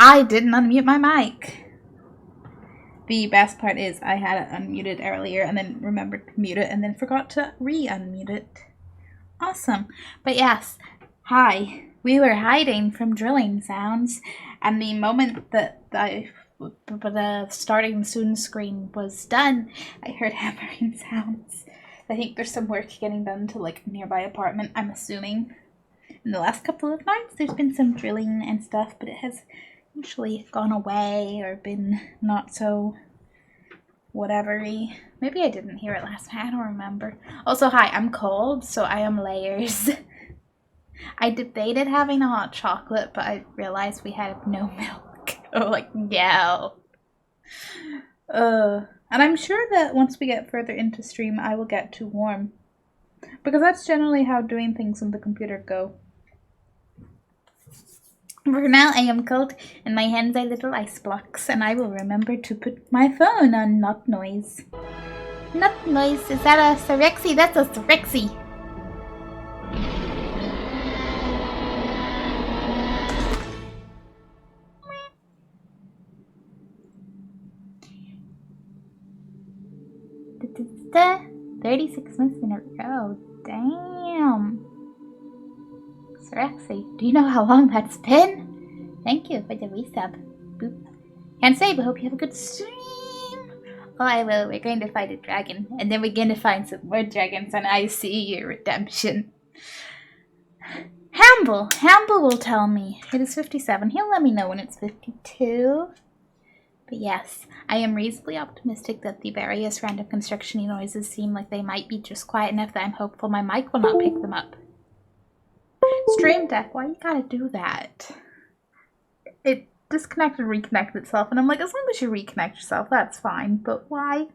I didn't unmute my mic. The best part is I had it unmuted earlier and then remembered to mute it and then forgot to re-unmute it. Awesome. But yes, hi. We were hiding from drilling sounds, and the moment that the starting soon screen was done, I heard hammering sounds. I think there's some work getting done to like a nearby apartment, I'm assuming. In the last couple of nights there's been some drilling and stuff, but it has usually gone away or been not so whatevery. Maybe I didn't hear it last night, I don't remember. Also, hi, I'm cold, so I am layers. I debated having a hot chocolate, but I realized we had no milk. Oh, like, yeah. And I'm sure that once we get further into stream, I will get too warm. Because that's generally how doing things on the computer go. For now, I am cold, and my hands are little ice blocks, and I will remember to put my phone on not noise. Not noise, is that a Sirexi? That's a Sirexi. Da, 36 months in a row. Damn. Sirexi, do you know how long that's been? Thank you for the resub. Boop. Can't say, but hope you have a good stream. Oh, I will. We're going to fight a dragon, and then we're going to find some more dragons, and I see your redemption. Hamble will tell me. It is 57. He'll let me know when it's 52. But yes, I am reasonably optimistic that the various random construction noises seem like they might be just quiet enough that I'm hopeful my mic will not pick them up. Stream Deck, why you gotta do that? It disconnected and reconnected itself, and I'm like, as long as you reconnect yourself, that's fine, but why?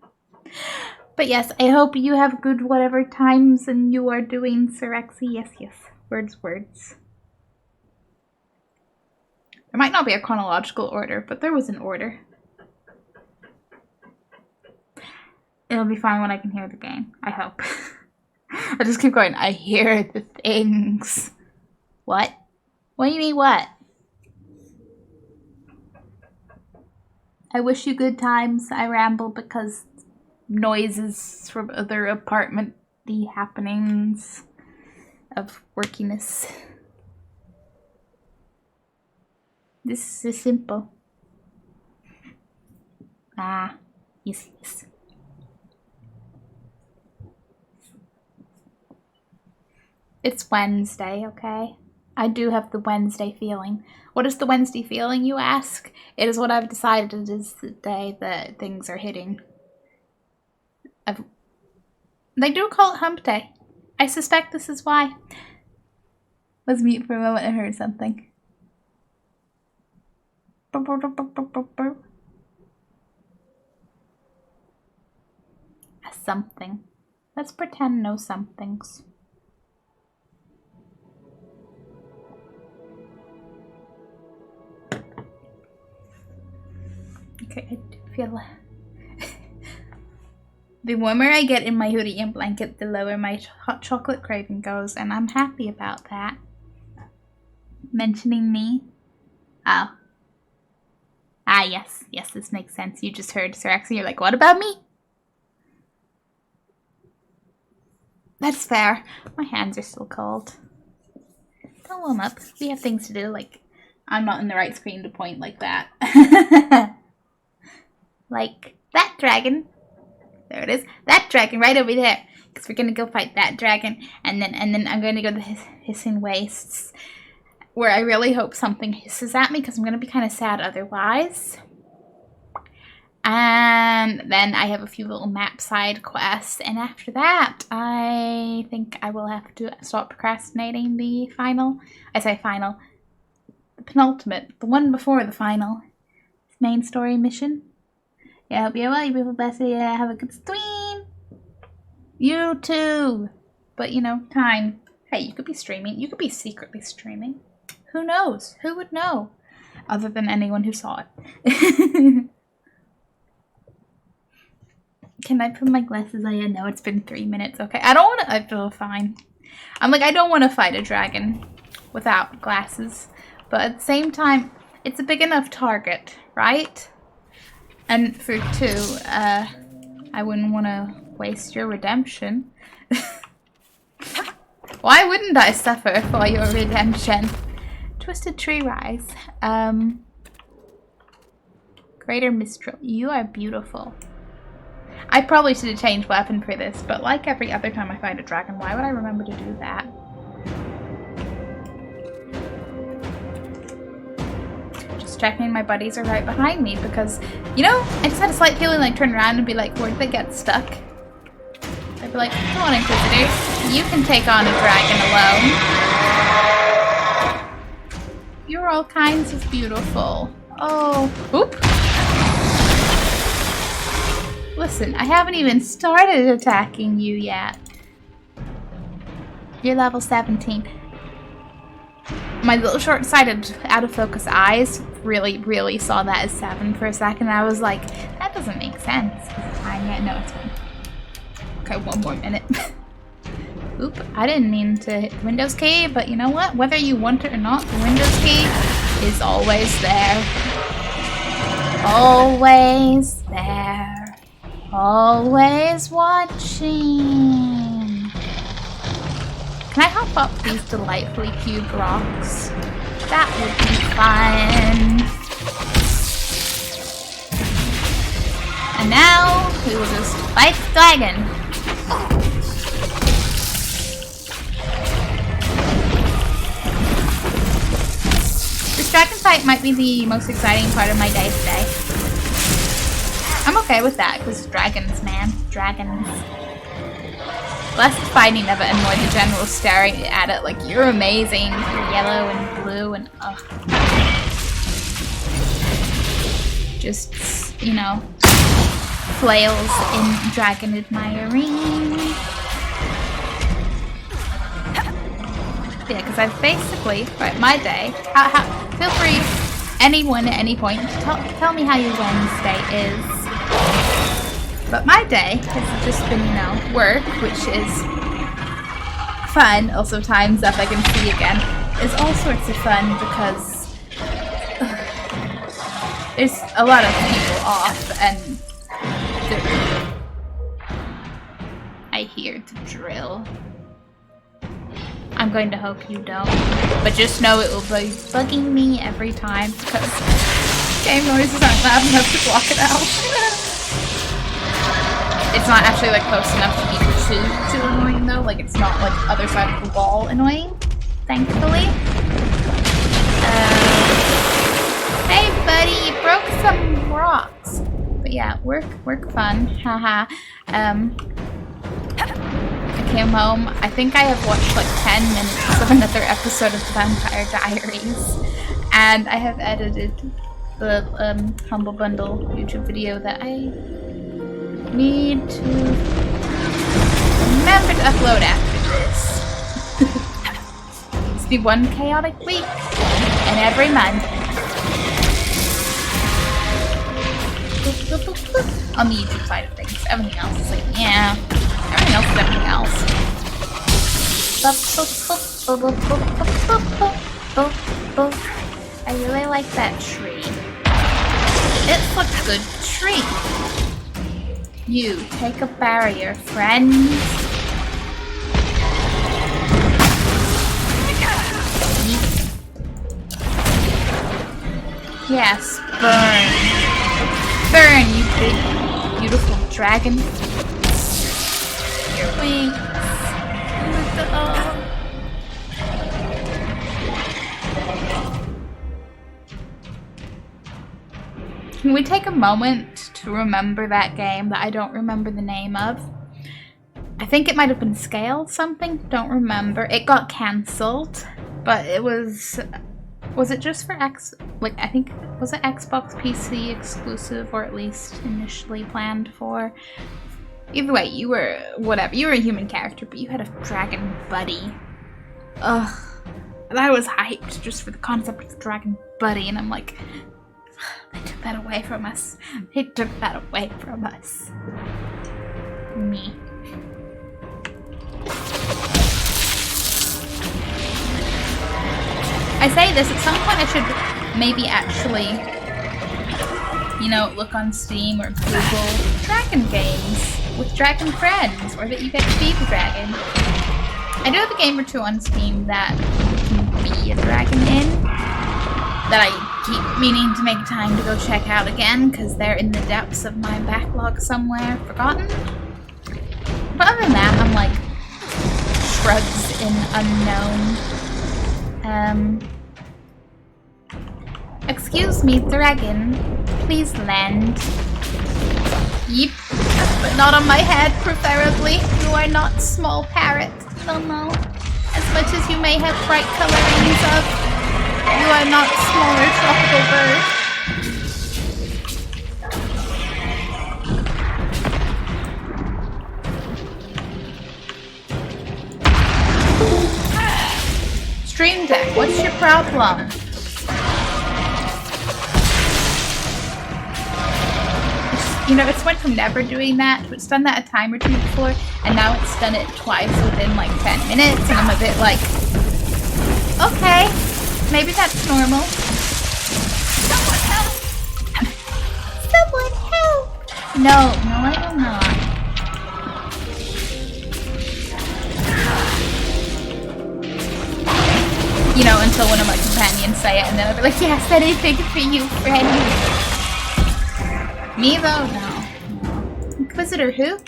But yes, I hope you have good whatever times and you are doing, Sirexi. Yes, yes. Words. There might not be a chronological order, but there was an order. It'll be fine when I can hear the game, I hope. I just keep going, I hear the things. What? What do you mean what? I wish you good times. I ramble because noises from other apartment-y happenings of workiness. This is simple. Ah, yes. It's Wednesday, okay? I do have the Wednesday feeling. What is the Wednesday feeling, you ask? It is what I've decided is the day that things are hitting. They do call it hump day. I suspect this is why. Was mute for a moment and heard something. A something. Let's pretend no somethings. Okay, I do feel the warmer I get in my hoodie and blanket, the lower my hot chocolate craving goes, and I'm happy about that. Mentioning me? Oh. Ah, yes, this makes sense. You just heard Sirexi, you're like, what about me? That's fair. My hands are still cold. Don't warm up. We have things to do, like, I'm not in the right screen to point like that. Like that dragon. There it is. That dragon right over there. Because we're going to go fight that dragon. And then I'm going to go to the hissing wastes. Where I really hope something hisses at me. Because I'm going to be kind of sad otherwise. And then I have a few little map side quests. And after that, I think I will have to stop procrastinating the final. I say final. The penultimate. The one before the final. Main story mission. Yeah, hope you're well, you people blessed. Yeah, have a good stream. You too. But, you know, time. Hey, you could be streaming. You could be secretly streaming. Who knows? Who would know? Other than anyone who saw it. Can I put my glasses on? I know it's been 3 minutes. Okay, I don't want to. I feel fine. I'm like, I don't want to fight a dragon without glasses. But at the same time, It's a big enough target, right? And for 2, I wouldn't want to waste your redemption. Why wouldn't I suffer for your redemption? Twisted Tree Rise. Greater Mistral. You are beautiful. I probably should have changed weapon for this, but like every other time I find a dragon, why would I remember to do that? Just checking my buddies are right behind me because, you know, I just had a slight feeling like turn around and be like, where'd they get stuck? I'd be like, come on, Inquisitor, you can take on a dragon alone. You're all kinds of beautiful. Oh, oop. Listen, I haven't even started attacking you yet. You're level 17. My little short-sighted, out-of-focus eyes really saw that as 7 for a second. I was like, that doesn't make sense. No, it's fine. Okay, 1 more minute. Oop, I didn't mean to hit the Windows key, but you know what? Whether you want it or not, the Windows key is always there. Always there. Always watching. Can I hop up these delightfully cubed rocks? That would be fun. And now we will just fight the dragon. This dragon fight might be the most exciting part of my day today. I'm okay with that, because dragons, man. Dragons. Less the fighting of it and more the general staring at it like, you're amazing. You're yellow and blue and ugh. Just, you know, flails in dragon admiring. Yeah, because I've basically, right, my day, feel free, anyone at any point, tell me how your Wednesday is. But my day has just been, you know, work, which is fun, also times up I can see again, is all sorts of fun because there's a lot of people off and I hear the drill. I'm going to hope you don't, but just know it will be bugging me every time because game noises aren't loud enough to block it out. It's not actually like close enough to be too annoying though. Like it's not like other side of the wall annoying, thankfully. Hey buddy, you broke some rocks. But yeah, work fun, haha. I came home. I think I have watched like 10 minutes of another episode of the Vampire Diaries, and I have edited the Humble Bundle YouTube video that I need to remember to upload after this. It's the one chaotic week, and every month. On the YouTube side of things, everything else is like, yeah, everything else is everything else. I really like that tree. It's a good tree. You take a barrier, friends. Yes, burn. Burn, you big, beautiful dragon. Your wings. Can we take a moment to remember that game that I don't remember the name of? I think it might have been Scaled something, don't remember. It got cancelled, but it was it just for I think, was it Xbox PC exclusive, or at least initially planned for? Either way, you were, whatever, you were a human character, but you had a dragon buddy. Ugh. And I was hyped just for the concept of the dragon buddy, and I'm like, they took that away from us. They took that away from us. Me. I say this, at some point I should maybe actually, you know, look on Steam or Google dragon games with dragon friends, or that you get to be the dragon. I do have a game or two on Steam that you can be a dragon in, that I keep meaning to make time to go check out again, because they're in the depths of my backlog somewhere, forgotten. But other than that, I'm like, shrugs in unknown. Excuse me, dragon. Please land. Yeep. But not on my head, preferably. You are not small parrot. No, no. As much as you may have bright colorings of, you are not smaller tropical bird. Stream Deck, what's your problem? You know, it's went from never doing that to it's done that a time or two before, and now it's done it twice within like 10 minutes, and I'm a bit like, okay, maybe that's normal. Someone help! Someone help! No, I will not. You know, until one of my companions say it, and then I'll be like, yes, anything for you, friend. Me though? No. Inquisitor who?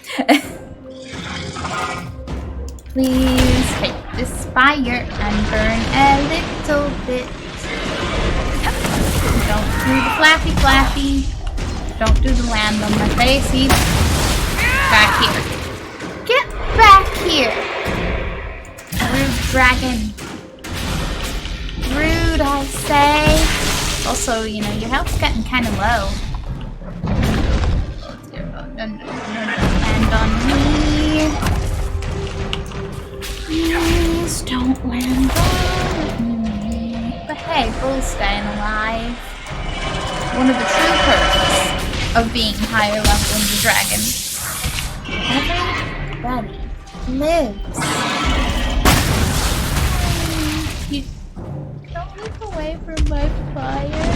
Please take this fire and burn a little bit. Don't do the flappy flappy. Don't do the land on my face either. Back here. Get back here! Rude dragon. Rude, I say. Also, you know, your health's getting kind of low. Land on me. Please don't land on me. But hey, Bull's staying alive. One of the true perks of being higher level in the dragon. Everybody lives. You don't leap away from my fire.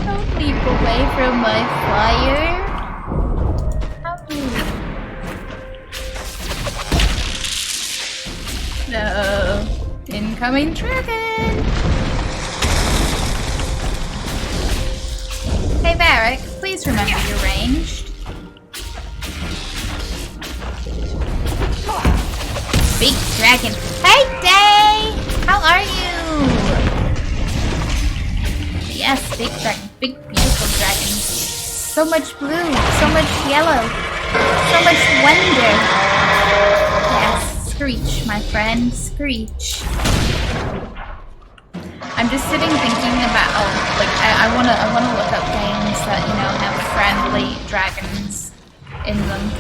Don't leap away from my fire. No. Incoming dragon! Hey Varric, please remember you're ranged. Big dragon. Hey Day! How are you? Yes, big dragon. Big beautiful dragon. So much blue, so much yellow, so much wonder. Yes. Screech, my friend, screech. I'm just sitting thinking about, like, I wanna look up games that, you know, have friendly dragons in them,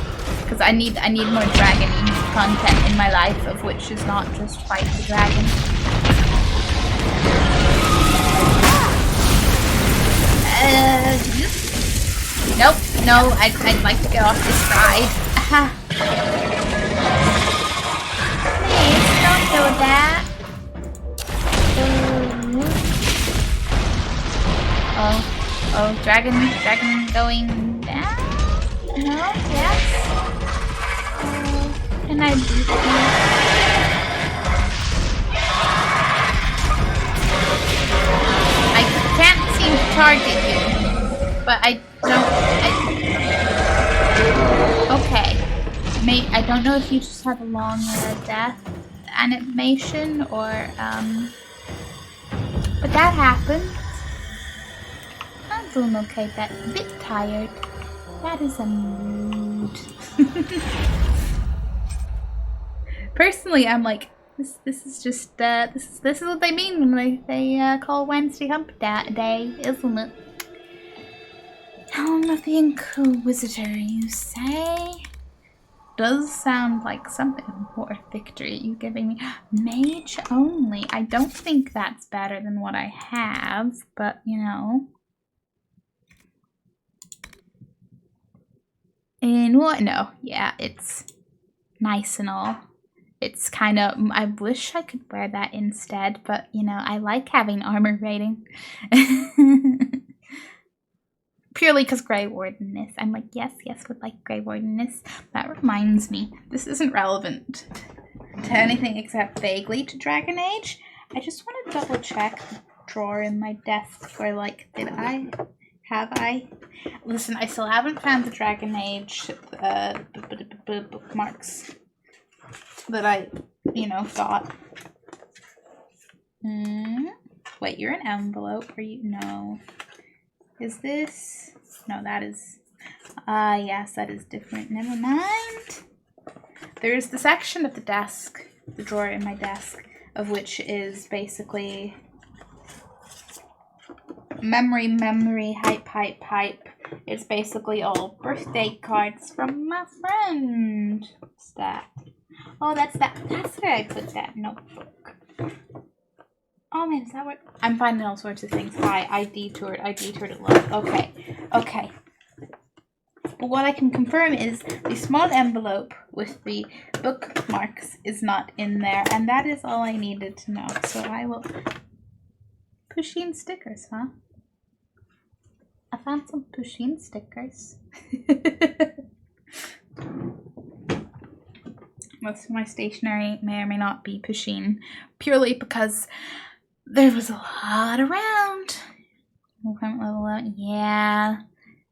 because I need more dragon-y content in my life, of which is not just fight the dragon. Nope, no, I'd like to get off this ride. Don't do that. Oh, dragon going down? No, yes. Can I do that? I can't seem to target you, but I don't. Okay. I don't know if you just have a long death animation or but that happened. I'm doing okay, but a bit tired. That is a mood. Personally, I'm like, this is just this is what they mean when they call Wednesday Hump Day, isn't it? Helm of the Inquisitor, you say? Does sound like something for victory you giving me. Mage only. I don't think that's better than what I have, but you know. And what? No, yeah, it's nice and all. It's kind of, I wish I could wear that instead, but you know, I like having armor rating. Purely because Grey Wardenness. I'm like, yes, would like Grey Wardenness. That reminds me, this isn't relevant to anything except vaguely to Dragon Age. I just want to double check the drawer in my desk for like, have I? Listen, I still haven't found the Dragon Age bookmarks that I, got. Wait, you're an envelope, or you? No. Is this? No, that is. Yes, that is different. Never mind. There's the section of the desk, the drawer in my desk, of which is basically memory, hype. It's basically all birthday cards from my friend. What's that? Oh, that's where I put that notebook. Oh man, is that what? I'm finding all sorts of things. I detoured a lot. Okay. But what I can confirm is the small envelope with the bookmarks is not in there, and that is all I needed to know. So I will... Pusheen stickers, huh? I found some Pusheen stickers. Most of my stationery may or may not be Pusheen, purely because there was a lot around. Yeah.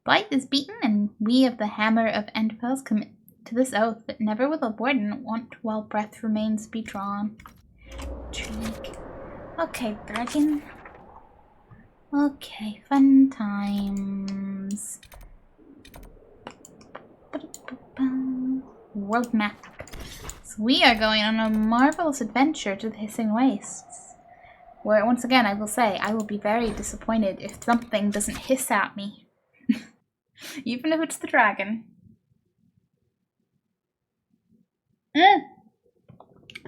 Blight is beaten, and we of the Hammer of Endfels commit to this oath that never will a warden want while breath remains be drawn. Intrigue. Okay, dragon. Okay, fun times. World map. So we are going on a marvelous adventure to the Hissing Wastes, where once again I will say I will be very disappointed if something doesn't hiss at me. Even if it's the dragon.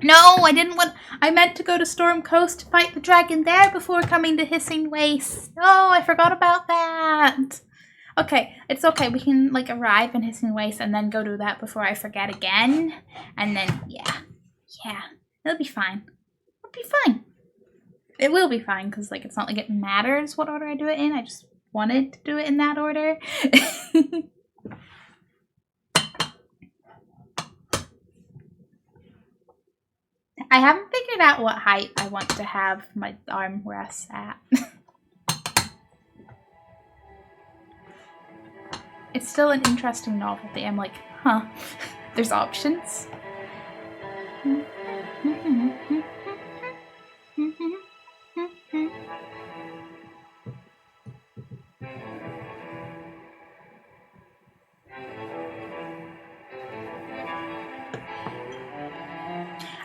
No, I didn't want... I meant to go to Storm Coast to fight the dragon there before coming to Hissing Wastes. Oh, I forgot about that. Okay, it's okay. We can, arrive in Hissing Wastes and then go do that before I forget again. And then, yeah. It'll be fine. It will be fine, because, it's not like it matters what order I do it in. I just wanted to do it in that order. I haven't figured out what height I want to have my arm rests at. It's still an interesting novelty. I'm like, huh, there's options.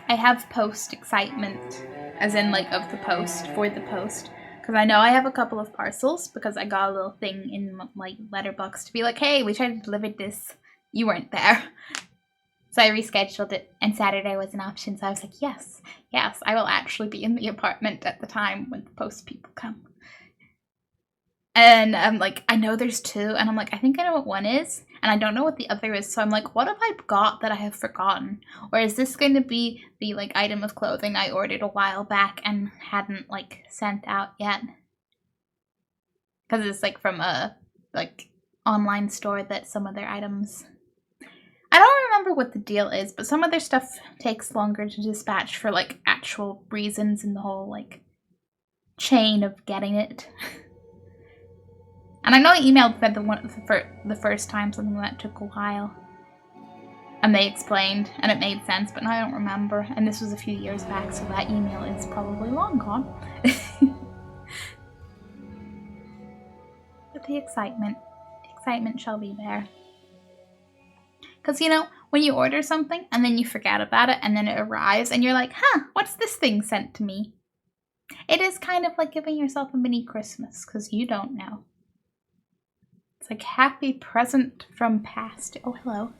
I have post excitement, as in of the post, for the post, because I know I have a couple of parcels, because I got a little thing in my letterbox to be like, hey, we tried to deliver this, you weren't there. So I rescheduled it, and Saturday was an option, so I was like, yes, I will actually be in the apartment at the time when the post people come. And I'm like, I know there's two, and I'm like, I think I know what one is, and I don't know what the other is, so I'm like, what have I got that I have forgotten? Or is this going to be the, item of clothing I ordered a while back and hadn't, sent out yet? Because it's, from a, online store that some of their items... I don't remember what the deal is, but some of their stuff takes longer to dispatch for, actual reasons in the whole, chain of getting it. And I know I emailed them the first time something that took a while. And they explained, and it made sense, but now I don't remember. And this was a few years back, so that email is probably long gone. But the excitement shall be there. Because, when you order something, and then you forget about it, and then it arrives, and you're like, huh, what's this thing sent to me? It is kind of like giving yourself a mini Christmas, because you don't know. It's happy present from past. Oh, hello.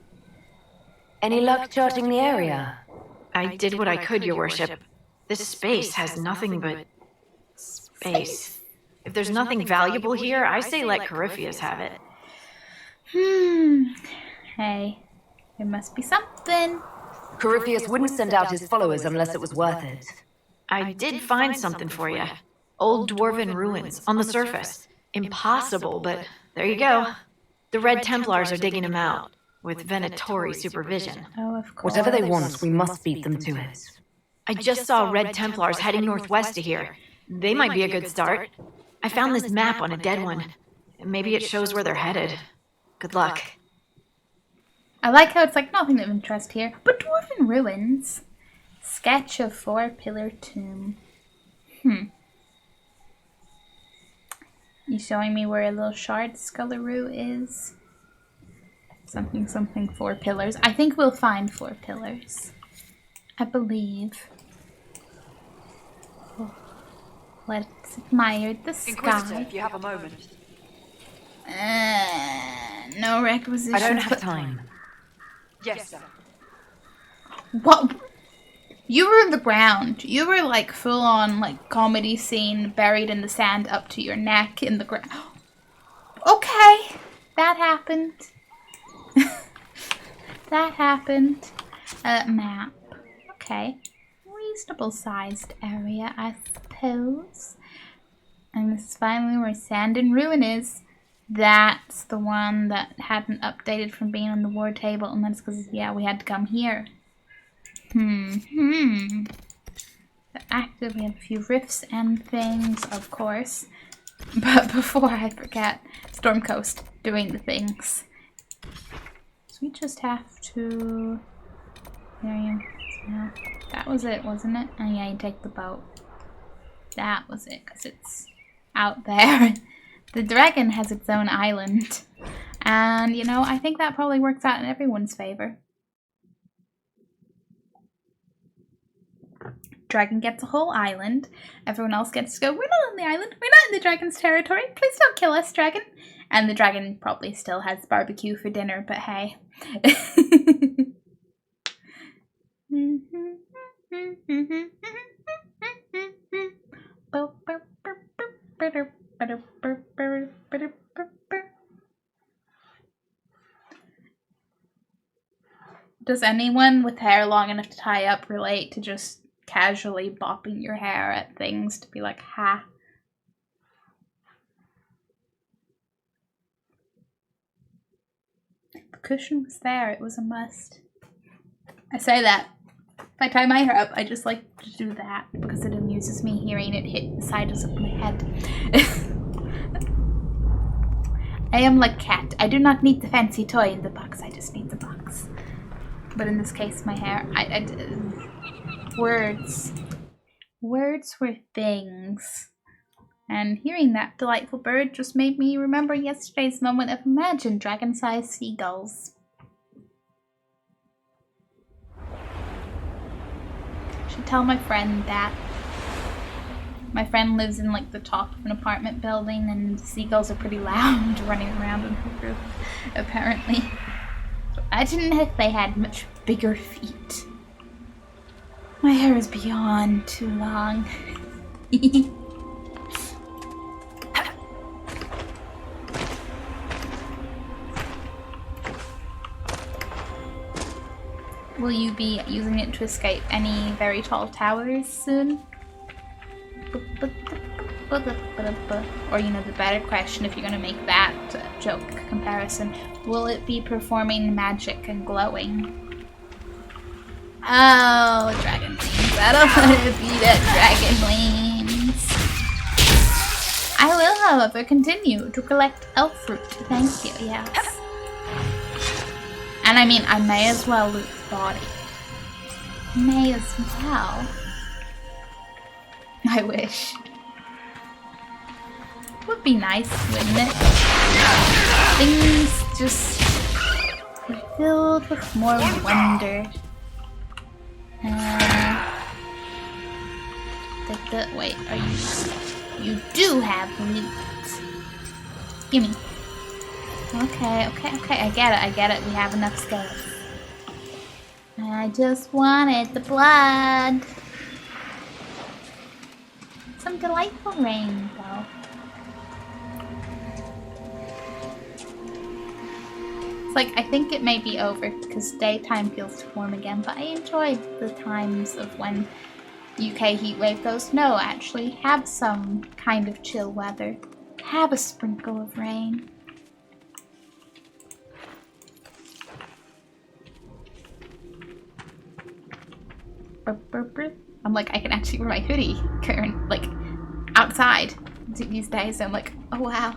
Any luck charting the area? I did what I could, your worship. This space has nothing but... space. If there's nothing valuable here, I say let Corypheus have it. Hey, there must be something. Corypheus wouldn't send out his followers unless it was worth it. I did find something for you. Old dwarven ruins on the surface. Impossible, but there you go. The Red Templars are digging them out, with Venatori supervision. Oh, of course. Whatever they want, we must beat them to it. I just saw Red Templars heading northwest of here. They might be a good start. I found this map on a dead one. Maybe it shows where they're headed. Good luck. I like how it's like nothing of interest here. But dwarven ruins. Sketch of 4-pillar tomb. You showing me where a little shard sculleroo is? Something, 4 pillars. I think we'll find 4 pillars. I believe. Oh. Let's admire the sky. Inquisitor, if you have a moment. No requisition. I don't have time. Yes, sir. What? You were in the ground. You were like full on like comedy scene, buried in the sand up to your neck in the ground. Okay, that happened. That happened. Map. Okay, reasonable sized area, I suppose. And this is finally where Sand and Ruin is. That's the one that hadn't updated from being on the war table, and that's because, yeah, we had to come here. Active, we have a few rifts and things, of course. But before I forget, Storm Coast doing the things. So we just have to... There you go. That was it, wasn't it? Oh yeah, you take the boat. That was it, because it's out there. The dragon has its own island. And, you know, I think that probably works out in everyone's favor. Dragon gets a whole island. Everyone else gets to go, we're not on the island. We're not in the dragon's territory. Please don't kill us, dragon. And the dragon probably still has barbecue for dinner, but hey. Does anyone with hair long enough to tie up relate to just casually bopping your hair at things to be like, ha? The cushion was there. It was a must. I say that. If I tie my hair up, I just like to do that because it amuses me hearing it hit the sides of my head. I am like Cat. I do not need the fancy toy in the box. I just need the box. But in this case, my hair. Words. Words were things. And hearing that delightful bird just made me remember yesterday's moment of imagined dragon-sized seagulls. Should tell my friend that. My friend lives in like the top of an apartment building and the seagulls are pretty loud running around on her roof, apparently. I didn't know if they had much bigger feet. My hair is beyond too long. Will you be using it to escape any very tall towers soon? Or, you know, the better question, if you're going to make that joke comparison, will it be performing magic and glowing? Oh, dragon wings. I don't want to be that dragon wings. I will, however, continue to collect elf fruit. Thank you, yes. And I mean, I may as well loot the body. May as well. I wish. Would be nice, wouldn't it? Things just are filled with more wonder. Wait, are you? You do have loot. Gimme. Okay. I get it. We have enough scales. I just wanted the blood. Some delightful rain, though. It's like, I think it may be over because daytime feels warm again, but I enjoy the times of when UK heatwave goes, no, actually, have some kind of chill weather. Have a sprinkle of rain. I'm like, I can actually wear my hoodie current, like, outside these days. I'm like, oh wow.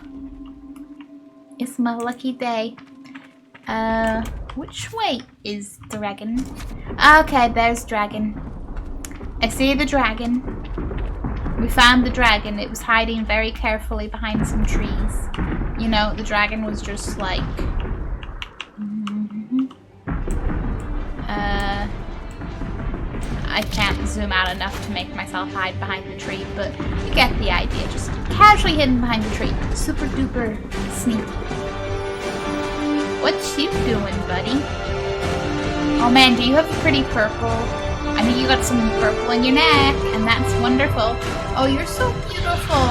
It's my lucky day. Which way is dragon? Okay, there's dragon. I see the dragon. We found the dragon. It was hiding very carefully behind some trees. You know, the dragon was just like... I can't zoom out enough to make myself hide behind the tree, but you get the idea. Just casually hidden behind the tree. Super duper sneaky. What you doing, buddy? Oh man, do you have pretty purple? I mean, you got some purple in your neck, and that's wonderful. Oh, you're so beautiful.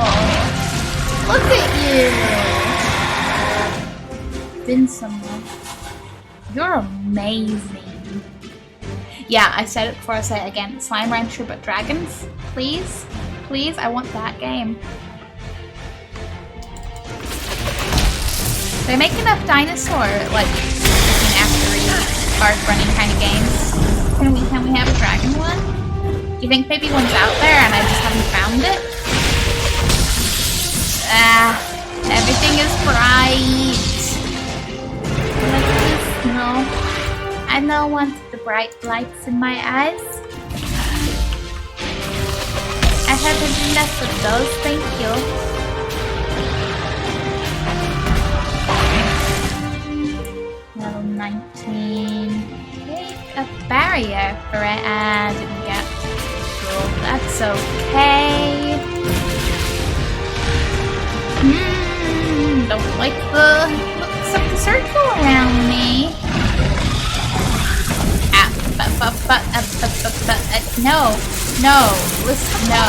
Look at you. Been somewhere. You're amazing. Yeah, I said it before, I say it again. Slime Rancher, but dragons? Please? Please? I want that game. They make enough dinosaur, like, after park running kind of games. Can we have a dragon one? Do you think maybe one's out there and I just haven't found it? Everything is bright. Like this, no. I don't want the bright lights in my eyes. I have enough of those, thank you. Level 19. Take a barrier for it. I didn't get gold. That's okay. Don't like the looks of the circle around me. No, listen, no.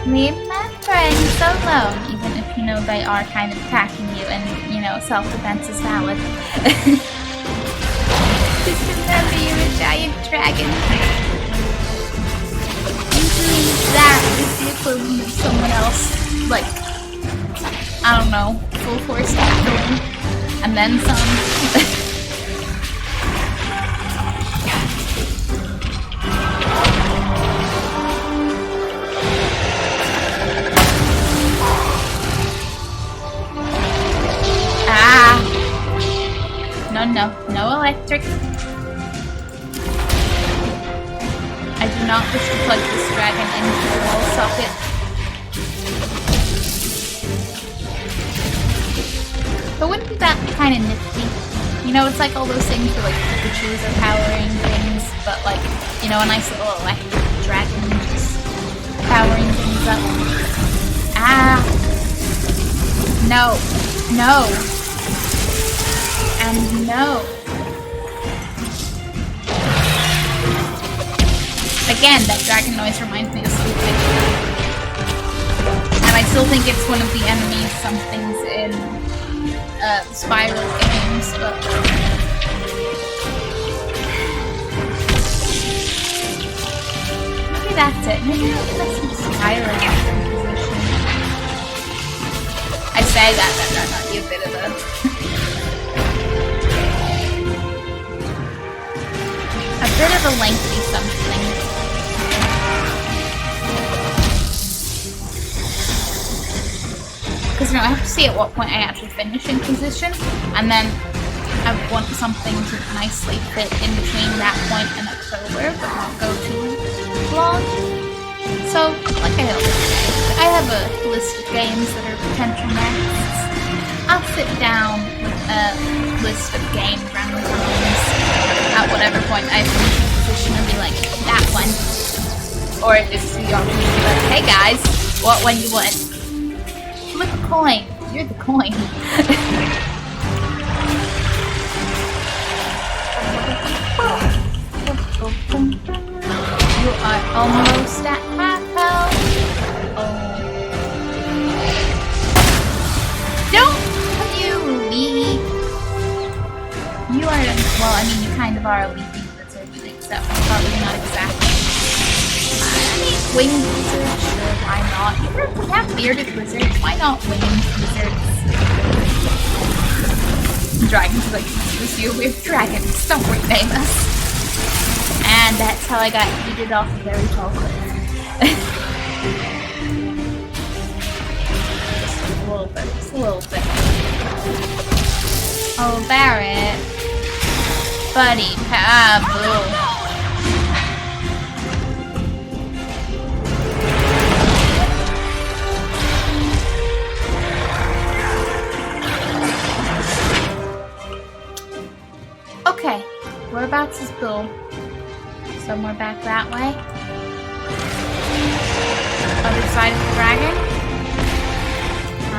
Leave my friends alone, even if you know they are kind of attacking you, and you know self-defense is valid. Just remember you're a giant dragon. Usually that is the equivalent of someone else, like, I don't know, full force tackling, and then some. No electric. I do not wish to plug this dragon into the wall socket. But wouldn't that be kind of nifty? You know, it's like all those things where like Pikachu's are powering things, but like, you know, a nice little electric dragon just powering things up. No. And no. Again, that dragon noise reminds me of something. And I still think it's one of the enemies, some things in Spiral games, but... Maybe that's it. Maybe I'll put some Spiral composition. I say that might be a bit of a... a bit of a lengthy something. Because, you know, I have to see at what point I actually finish Inquisition, and then I want something to nicely fit in between that point and October, but not go too long. So, like I always say, I have a list of games that are potential next. I'll sit down with a list of game runtime at whatever point I finish Inquisition and be like, that one. Or just the option to be like, hey guys, what one you want? Flip a coin. You're the coin. You are almost at half health. kind of are a leafy lizard, except probably not exactly. I mean, winged lizards, sure, why not? Even if we have bearded lizards, why not winged lizards? Dragons are like, this year we have dragons, don't rename us. And that's how I got yeeted off a very tall cliff. Just a little bit. Oh, Barrett. Buddy, Pablo. Okay, whereabouts is Bill? Somewhere back that way? Other side of the dragon?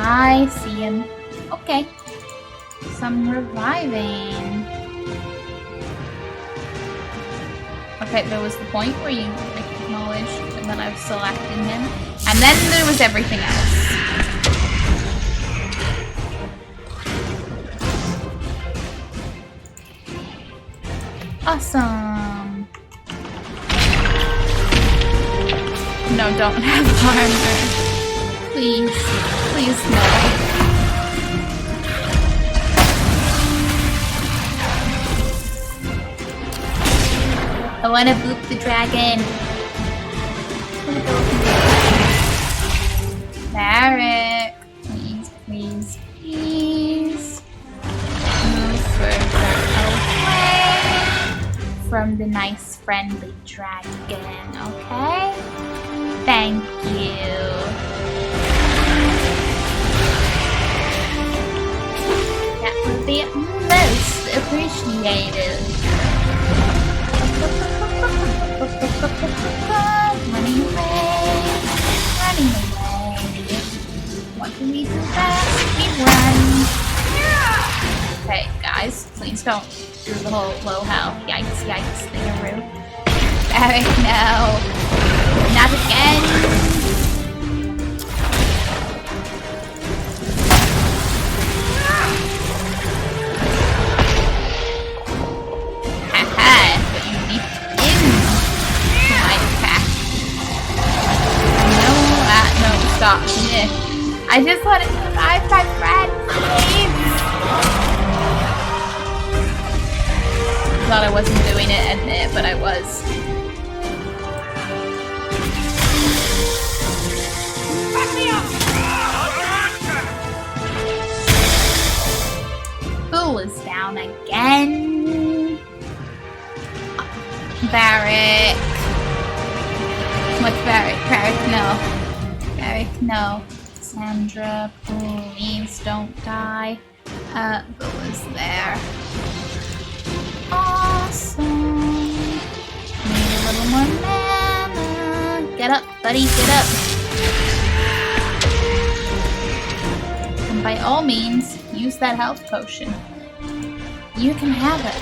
I see him. Okay. Some reviving. Okay, there was the point where you acknowledged and then I was selecting him. And then there was everything else. Awesome. No, don't have armor. Please. Please, no. I wanna boop the dragon. Barrett. Please, please, please. Move further away from the nice, friendly dragon, okay? Thank you. That would be most appreciated. Running away. What can we do best? We run. Okay, guys, please don't do the whole low hell. Yikes, yikes, thingaroo. Eric, no. Not again. Haha, but you leaped into my attack. No, stop. Yeah. I just want to survive my friend, please. Thought I wasn't doing it, admit, but I was. Bull is down again. Barrick. What's Barrick? Barrick, no. Barrick, no. Sandra, please don't die. Bull is there. Awesome. Need a little more mana. Get up, buddy, get up. And by all means, use that health potion. You can have it.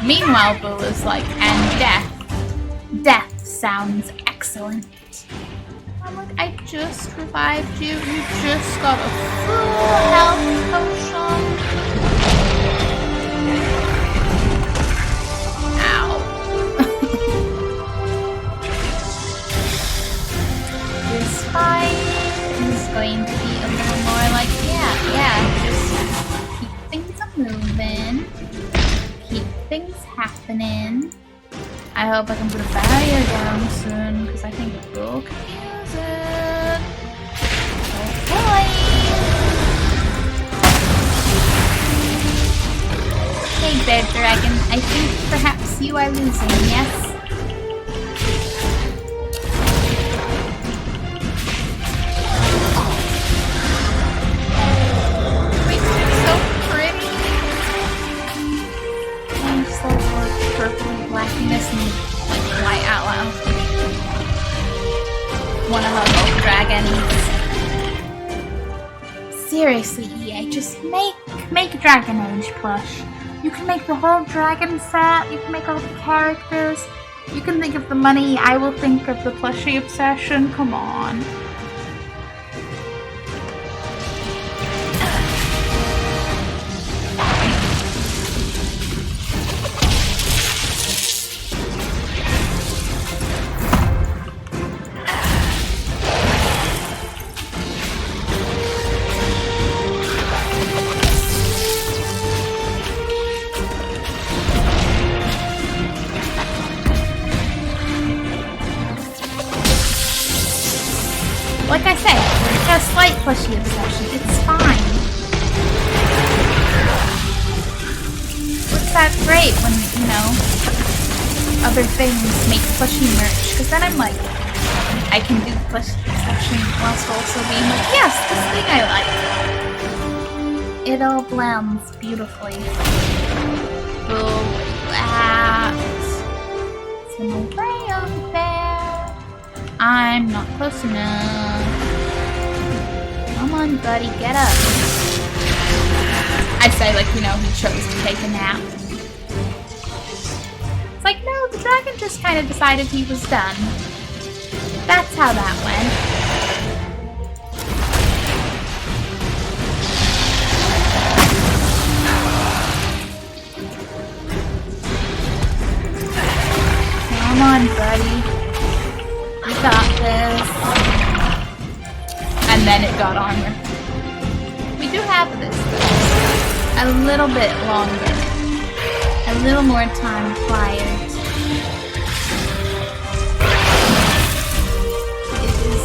Meanwhile, Bull is like, and death. Death sounds excellent. I'm like, I just revived you. You just got a full health potion. Ow. This fight is going to be a little more like, yeah, just keep things moving. Keep things happening. I hope I can put a barrier down soon, because I think the Bull can use it. Oh boy! Hey there, dragon. I think perhaps you are losing, yes? Wait, they're so pretty. I'm so purple blackiness and like white outline. Wanna hug all dragons. Seriously, EA, just make a Dragon Age plush. You can make the whole dragon set, you can make all the characters. You can think of the money, I will think of the plushie obsession. Come on. Like I say, just slight plushie obsession. It's fine. It's that great when, you know, other things make plushie merch. Because then I'm like, I can do plushie obsession whilst also being like, yes, this thing I like. It all blends beautifully. Some way over there. I'm not close enough. Come on, buddy, get up. I say, like, you know, he chose to take a nap. It's like, no, the dragon just kind of decided he was done. That's how that went. Come on, buddy. You got this. And then it got armor. We do have this, though. A little bit longer. A little more time required. It is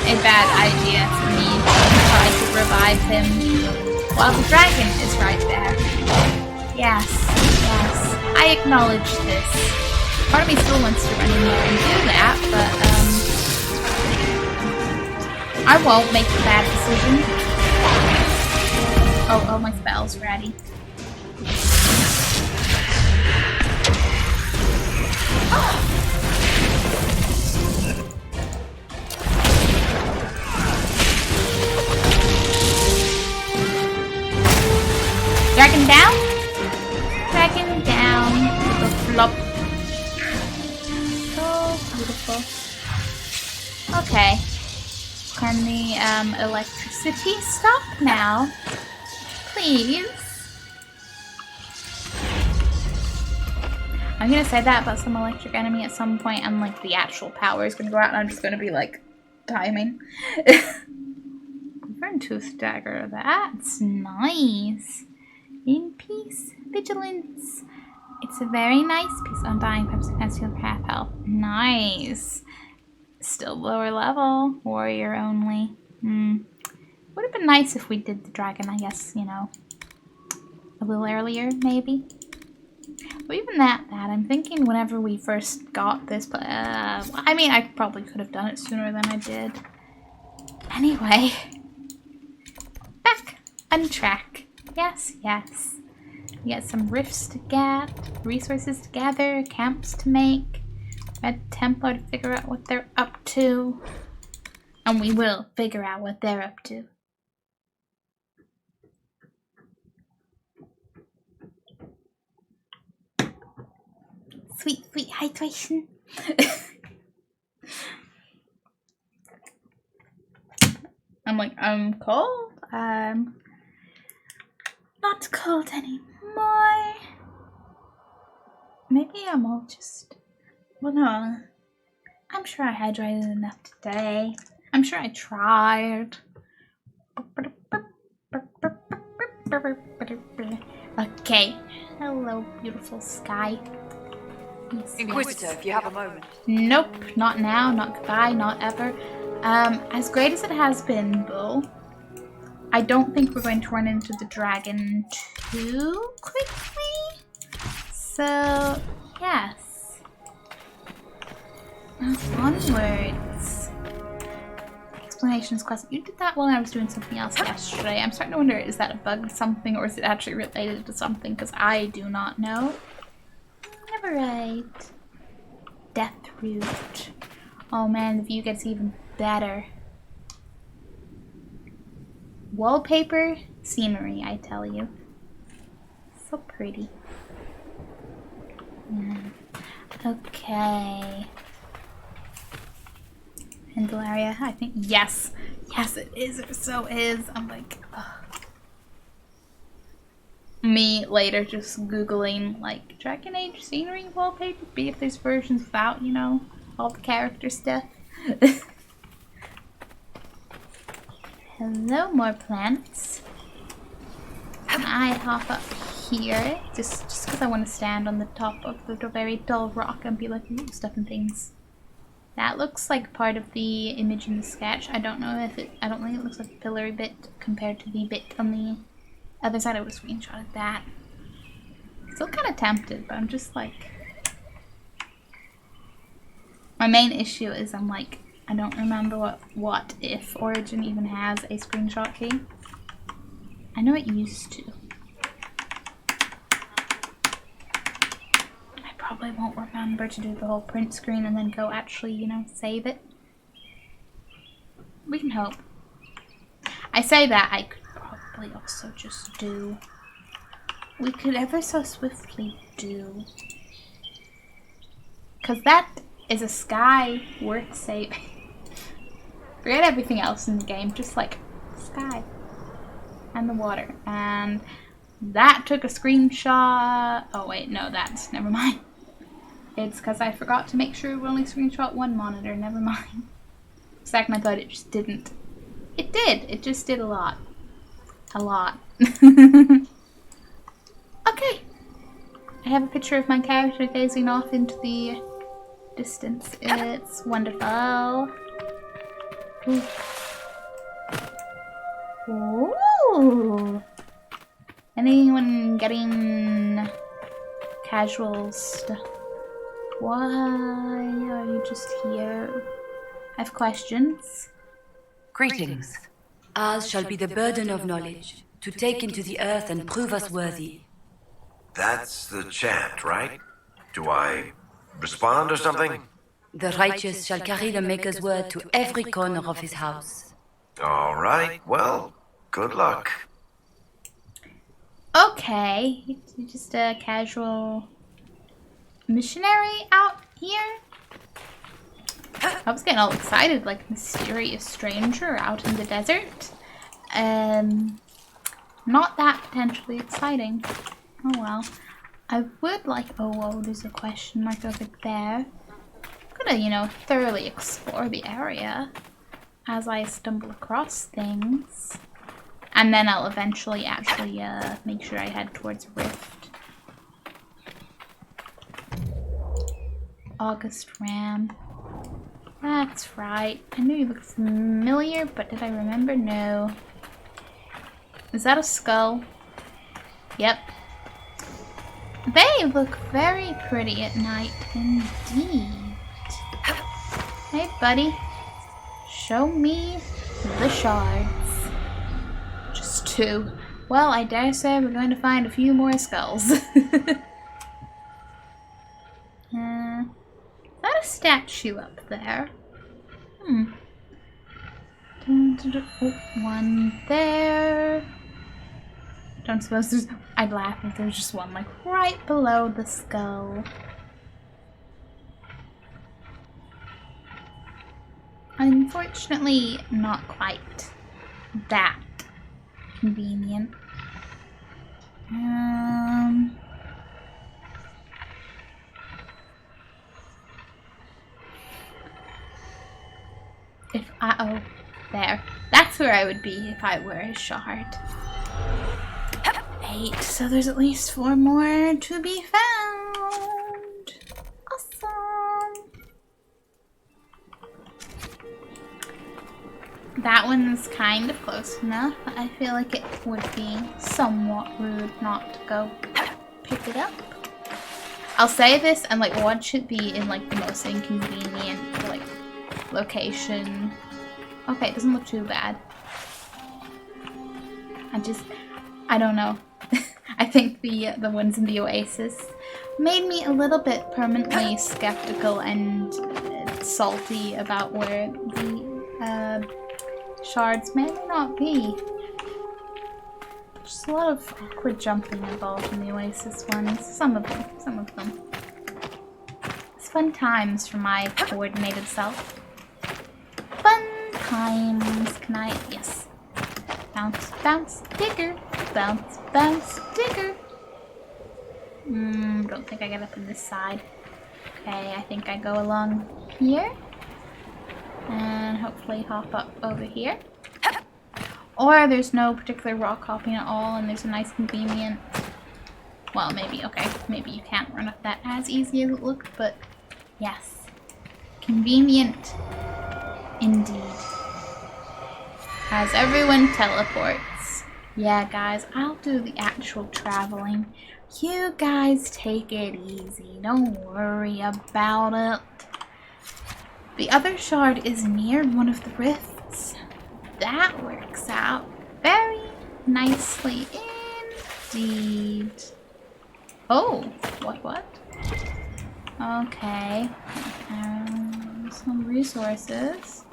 a bad idea for me to try to revive him while the dragon is right there. Yes, yes. I acknowledge this. Part of me still wants to run in there and do that, but I won't make a bad decision. Oh, my spell's ready. Dragon down? Dragon down. The flop. Beautiful. Okay. Can the electricity stop now? Please? I'm gonna say that about some electric enemy at some point and like the actual power is gonna go out and I'm just gonna be like timing. Burn tooth dagger, that's nice. In peace, vigilance. It's a very nice piece. Undying purpose against your half health. Nice. Still lower level. Warrior only. Would have been nice if we did the dragon, I guess, you know, a little earlier, maybe. But even that, I'm thinking whenever we first got this, but, I mean, I probably could have done it sooner than I did. Anyway. Back on track. Yes, yes. We got some rifts to get, resources to gather, camps to make, Red Templar to figure out what they're up to. And we will figure out what they're up to. Sweet, sweet hydration. I'm like, I'm cold. I'm not cold anymore. Maybe I'm all just... Well, no. I'm sure I hydrated enough today. I'm sure I tried. Okay. Hello, beautiful sky. Yes, Inquisitor, yes. if you have a moment. Nope, not now, not goodbye, not ever. As great as it has been, though, I don't think we're going to run into the dragon too quickly. So, yes. Onwards. Explanations quest. You did that while I was doing something else yesterday. I'm starting to wonder, is that a bug something or is it actually related to something? Because I do not know. Never right. Death Root. Oh man, the view gets even better. Wallpaper, scenery, I tell you. So pretty. Yeah. Okay. Handle area, I think. Yes. Yes, it is. It so is. I'm like, ugh. Me later just Googling, like, Dragon Age scenery wallpaper, be if there's versions without, you know, all the character stuff. Hello, more plants. Can I hop up here? Just because I want to stand on the top of the very dull rock and be like, ooh, stuff and things. That looks like part of the image in the sketch. I don't know if I don't think it looks like a pillar bit compared to the bit on the other side. I would screenshot of that. Still kind of tempted, but I'm just like... My main issue is I'm like, I don't remember what if Origin even has a screenshot key. I know it used to. I probably won't remember to do the whole print screen and then go actually, you know, save it. We can hope. I say that, I could probably also just do... We could ever so swiftly do... Because that is a sky worth saving. Forget everything else in the game, just like sky and the water. And that took a screenshot. Oh wait, no, that's never mind. It's because I forgot to make sure we only screenshot one monitor. Never mind. For a second I thought it just didn't. It did. It just did a lot. A lot. Okay. I have a picture of my character gazing off into the distance. It's wonderful. Ooh. Ooh. Anyone getting casual stuff? Why are you just here? I have questions. Greetings. Ours shall be the burden of knowledge, to take into the earth and prove us worthy. That's the chant, right? Do I respond or something? The righteous shall carry the Maker's word to every corner of his house. All right, well, good luck. Okay, you're just a casual missionary out here? I was getting all excited, like mysterious stranger out in the desert. Not that potentially exciting. Oh well. I would like... Oh, there's a question mark over there. I'm gonna, you know, thoroughly explore the area as I stumble across things. And then I'll eventually actually make sure I head towards Rift. August Ram. That's right. I knew you looked familiar, but did I remember? No. Is that a skull? Yep. They look very pretty at night indeed. Hey, buddy. Show me the shards. Just two. Well, I dare say we're going to find a few more skulls. Is that a statue up there? Oh, one there. Don't suppose there's... I'd laugh if there's just one, like, right below the skull. Unfortunately, not quite that convenient. If I... Oh, there. That's where I would be if I were a shard. 8, so there's at least 4 more to be found. Awesome. That one's kind of close enough. I feel like it would be somewhat rude not to go pick it up. I'll say this and like watch it be in like the most inconvenient like location. Okay, it doesn't look too bad. I don't know. I think the ones in the Oasis made me a little bit permanently skeptical and salty about where the shards may or not be. Just a lot of awkward jumping involved in the Oasis ones. Some of them. fun times for my coordinated self. Fun times. Can I? Yes. Bounce, bounce, digger. Bounce, bounce, digger. Don't think I get up on this side. Okay, I think I go along here. And hopefully hop up over here. Or there's no particular rock hopping at all and there's a nice convenient... Well, maybe, okay. Maybe you can't run up that as easy as it looked, but yes. Convenient indeed. As everyone teleports. Yeah, guys, I'll do the actual traveling. You guys take it easy. Don't worry about it. The other shard is near one of the rifts. That works out very nicely indeed. Oh, what? Okay. Some resources.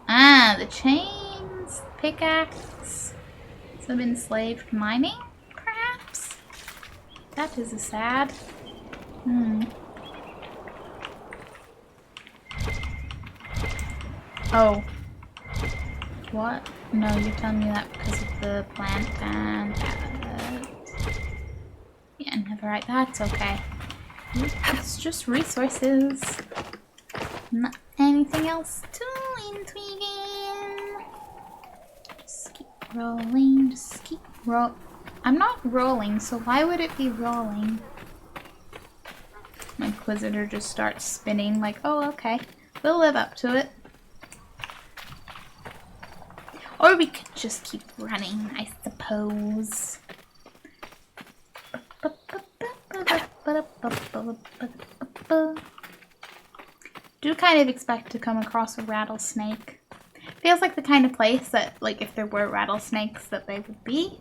Ah, the chains, pickaxe. Some enslaved mining, perhaps? That is a sad. Oh. What? No, you're telling me that because of the plant and yeah, never right. That's okay. It's just resources. Not anything else too intriguing. Just keep rolling. Just keep I'm not rolling, so why would it be rolling? My Inquisitor just starts spinning like, oh, okay. We'll live up to it. Or we could just keep running, I suppose. Do kind of expect to come across a rattlesnake. Feels like the kind of place that, like, if there were rattlesnakes, that they would be.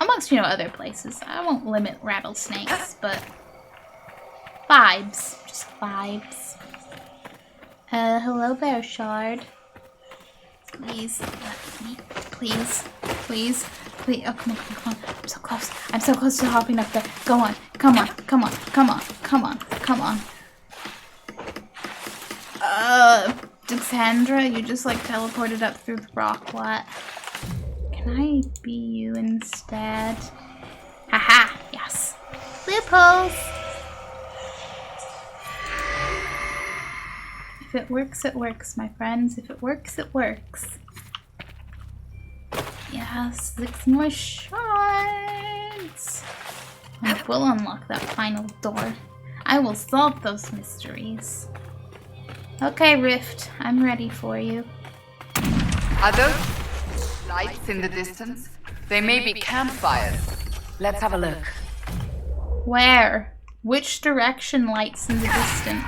Amongst, you know, other places. I won't limit rattlesnakes, but vibes. Just vibes. Hello there, Shard. Please, let me, please. Oh, come on. I'm so close. I'm so close to hopping up there. Go on. Come on. Dexandra, you just like teleported up through the rock. What? Can I be you instead? Haha, yes. Loopholes! If it works, my friends. If it works, it works. Yes, 6 more shards. And we'll unlock that final door. I will solve those mysteries. Okay, Rift, I'm ready for you. Are those lights in the distance? They may be campfires. Let's have a look. Where? Which direction lights in the distance?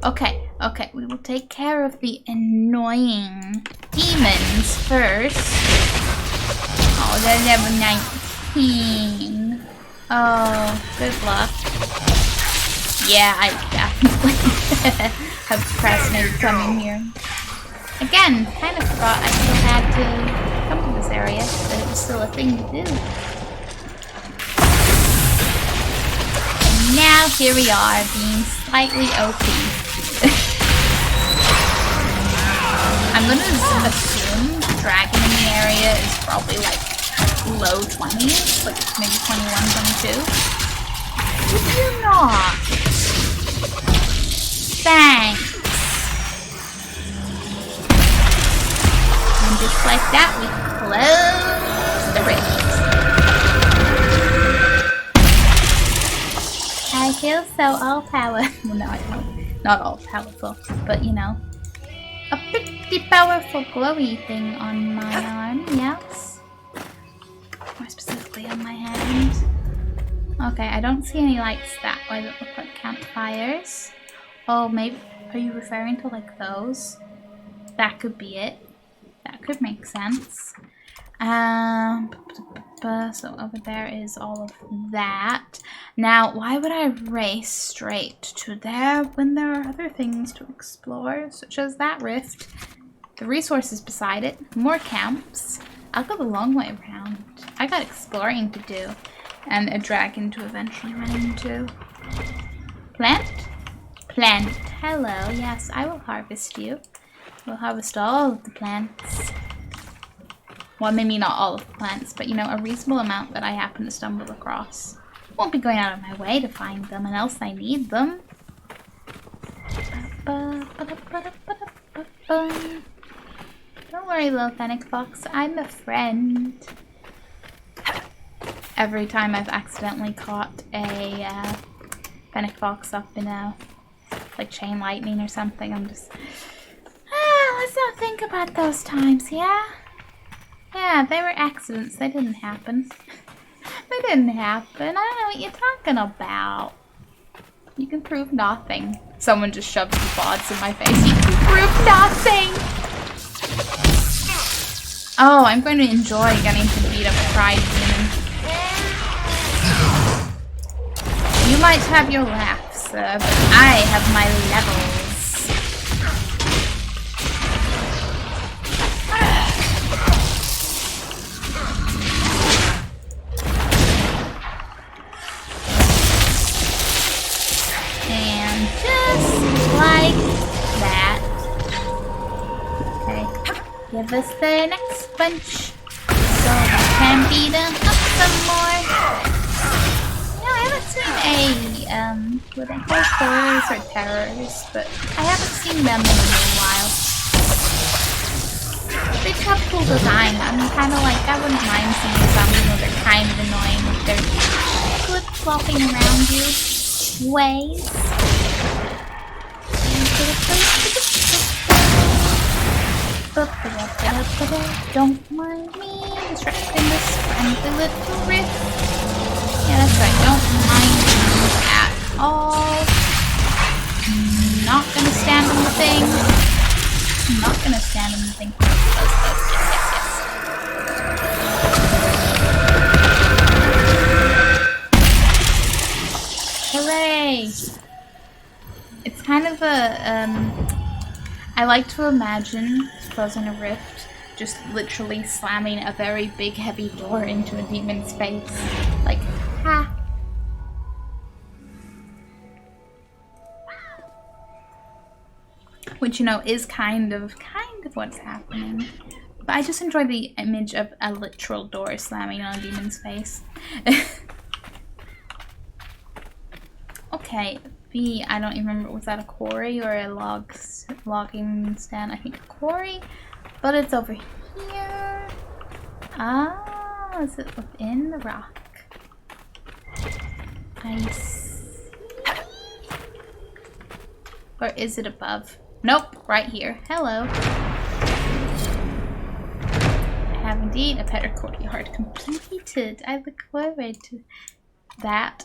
Okay, we will take care of the annoying demons first. Oh, they're level 19. Oh, good luck. Yeah, I definitely have procrastinated coming here. Again, kind of forgot I still had to come to this area, that it was still a thing to do. And now here we are, being slightly OP. I'm gonna assume the dragon in the area is probably like low 20s, like maybe 21, 22. Did you not? Thanks. And just like that, we close the rift. I feel so all-powerful. Well, no, I don't. Not all-powerful, but you know. A pretty powerful glowy thing on my arm, yes. More specifically on my hand. Okay, I don't see any lights that way that look like campfires. Oh, maybe, are you referring to like those? That could be it. That could make sense. So over there is all of that. Now, why would I race straight to there when there are other things to explore, such as that rift, the resources beside it, more camps? I'll go the long way around. I got exploring to do, and a dragon to eventually run into. Plant? Plant. Hello. Yes, I will harvest you. We'll harvest all of the plants. Well, maybe not all of the plants, but you know, a reasonable amount that I happen to stumble across. Won't be going out of my way to find them unless I need them. Don't worry, little fennec fox. I'm a friend. Every time I've accidentally caught a fennec fox up in a like chain lightning or something, I'm just let's not think about those times, yeah? Yeah, they were accidents. They didn't happen. They didn't happen. I don't know what you're talking about. You can prove nothing. Someone just shoved the bods in my face. You can prove nothing! Oh, I'm going to enjoy getting to beat up a pride demon. You might have your laughs, but I have my levels. And just like that. Okay, give us the next bunch so we can beat them up some more. You know, I haven't seen what they call horrors or terrors, but I haven't seen them in a little while. They have cool design. I'm kind of like, I wouldn't mind seeing some, even though they're kind of annoying with their flip-flopping around you ways. Don't mind me disrupting this friendly little rift. Yeah, that's right. Don't mind me at all. Not gonna stand on the thing. Not gonna stand on the thing. Yes. Hooray! It's kind of a, I like to imagine closing a rift, just literally slamming a very big heavy door into a demon's face. Like, ha! Which, you know, is kind of what's happening. But I just enjoy the image of a literal door slamming on a demon's face. Okay, B, I don't even remember, was that a quarry or a logging stand? I think a quarry, but it's over here. Ah, is it within the rock? I see. Or is it above? Nope, right here. Hello. I have indeed a better courtyard completed. I look forward to that.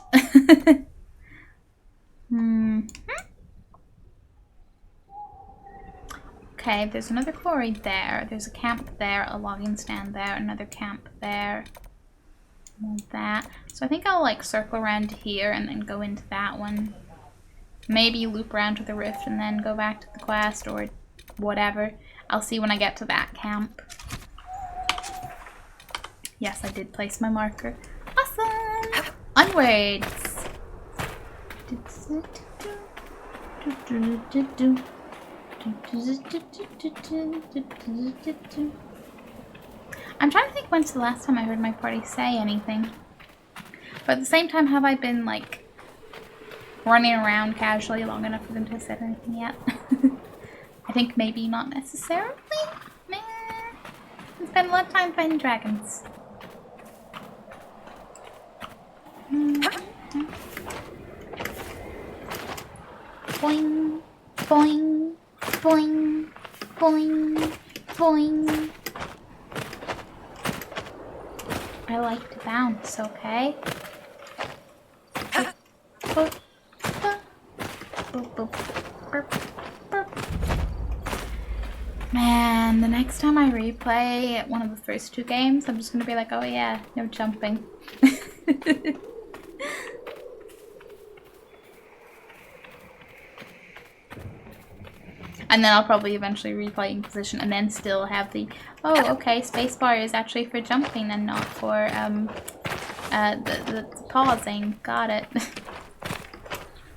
Okay, there's another quarry there. There's a camp there, a logging stand there, another camp there. And that. So I think I'll like circle around here and then go into that one. Maybe loop around to the rift and then go back to the quest or whatever. I'll see when I get to that camp. Yes, I did place my marker. Awesome! Onwards! I'm trying to think when's the last time I heard my party say anything. But at the same time, have I been like running around casually long enough for them to have said anything yet? I think maybe not necessarily. Meh. I spend a lot of time fighting dragons. Boing, boing, boing, boing, boing. I like to bounce, okay? Man, the next time I replay one of the first two games, I'm just gonna be like, oh yeah, no jumping. And then I'll probably eventually replay Inquisition and then still have the, oh, okay, spacebar is actually for jumping and not for the pausing. Got it.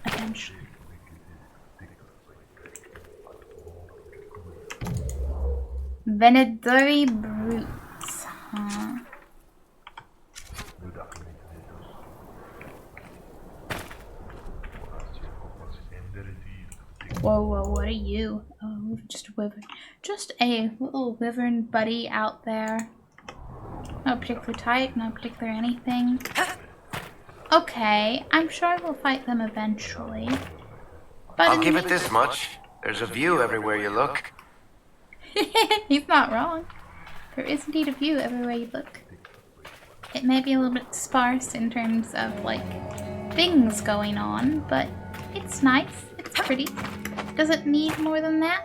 Eventually. Venedori brutes, huh? Whoa, whoa, what are you? Oh, just a wyvern. Just a little wyvern buddy out there. No particular type, no particular anything. Okay, I'm sure we'll fight them eventually. But I'll give it this much. There's a view everywhere you look. He's not wrong. There is indeed a view everywhere you look. It may be a little bit sparse in terms of, like, things going on, but it's nice. It's pretty. Does it need more than that?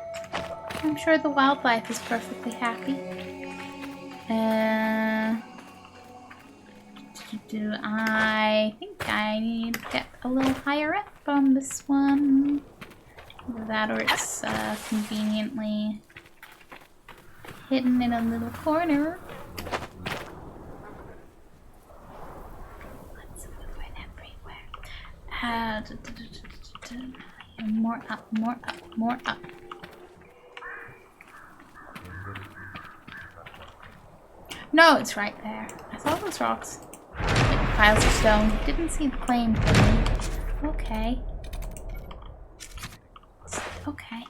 I'm sure the wildlife is perfectly happy. I think I need to get a little higher up on this one. Either that or it's conveniently hidden in a little corner. Lots of wood everywhere. More up, more up, more up. No, it's right there. I saw those rocks. Like piles of stone. Didn't see the claim thingy. Okay. Okay.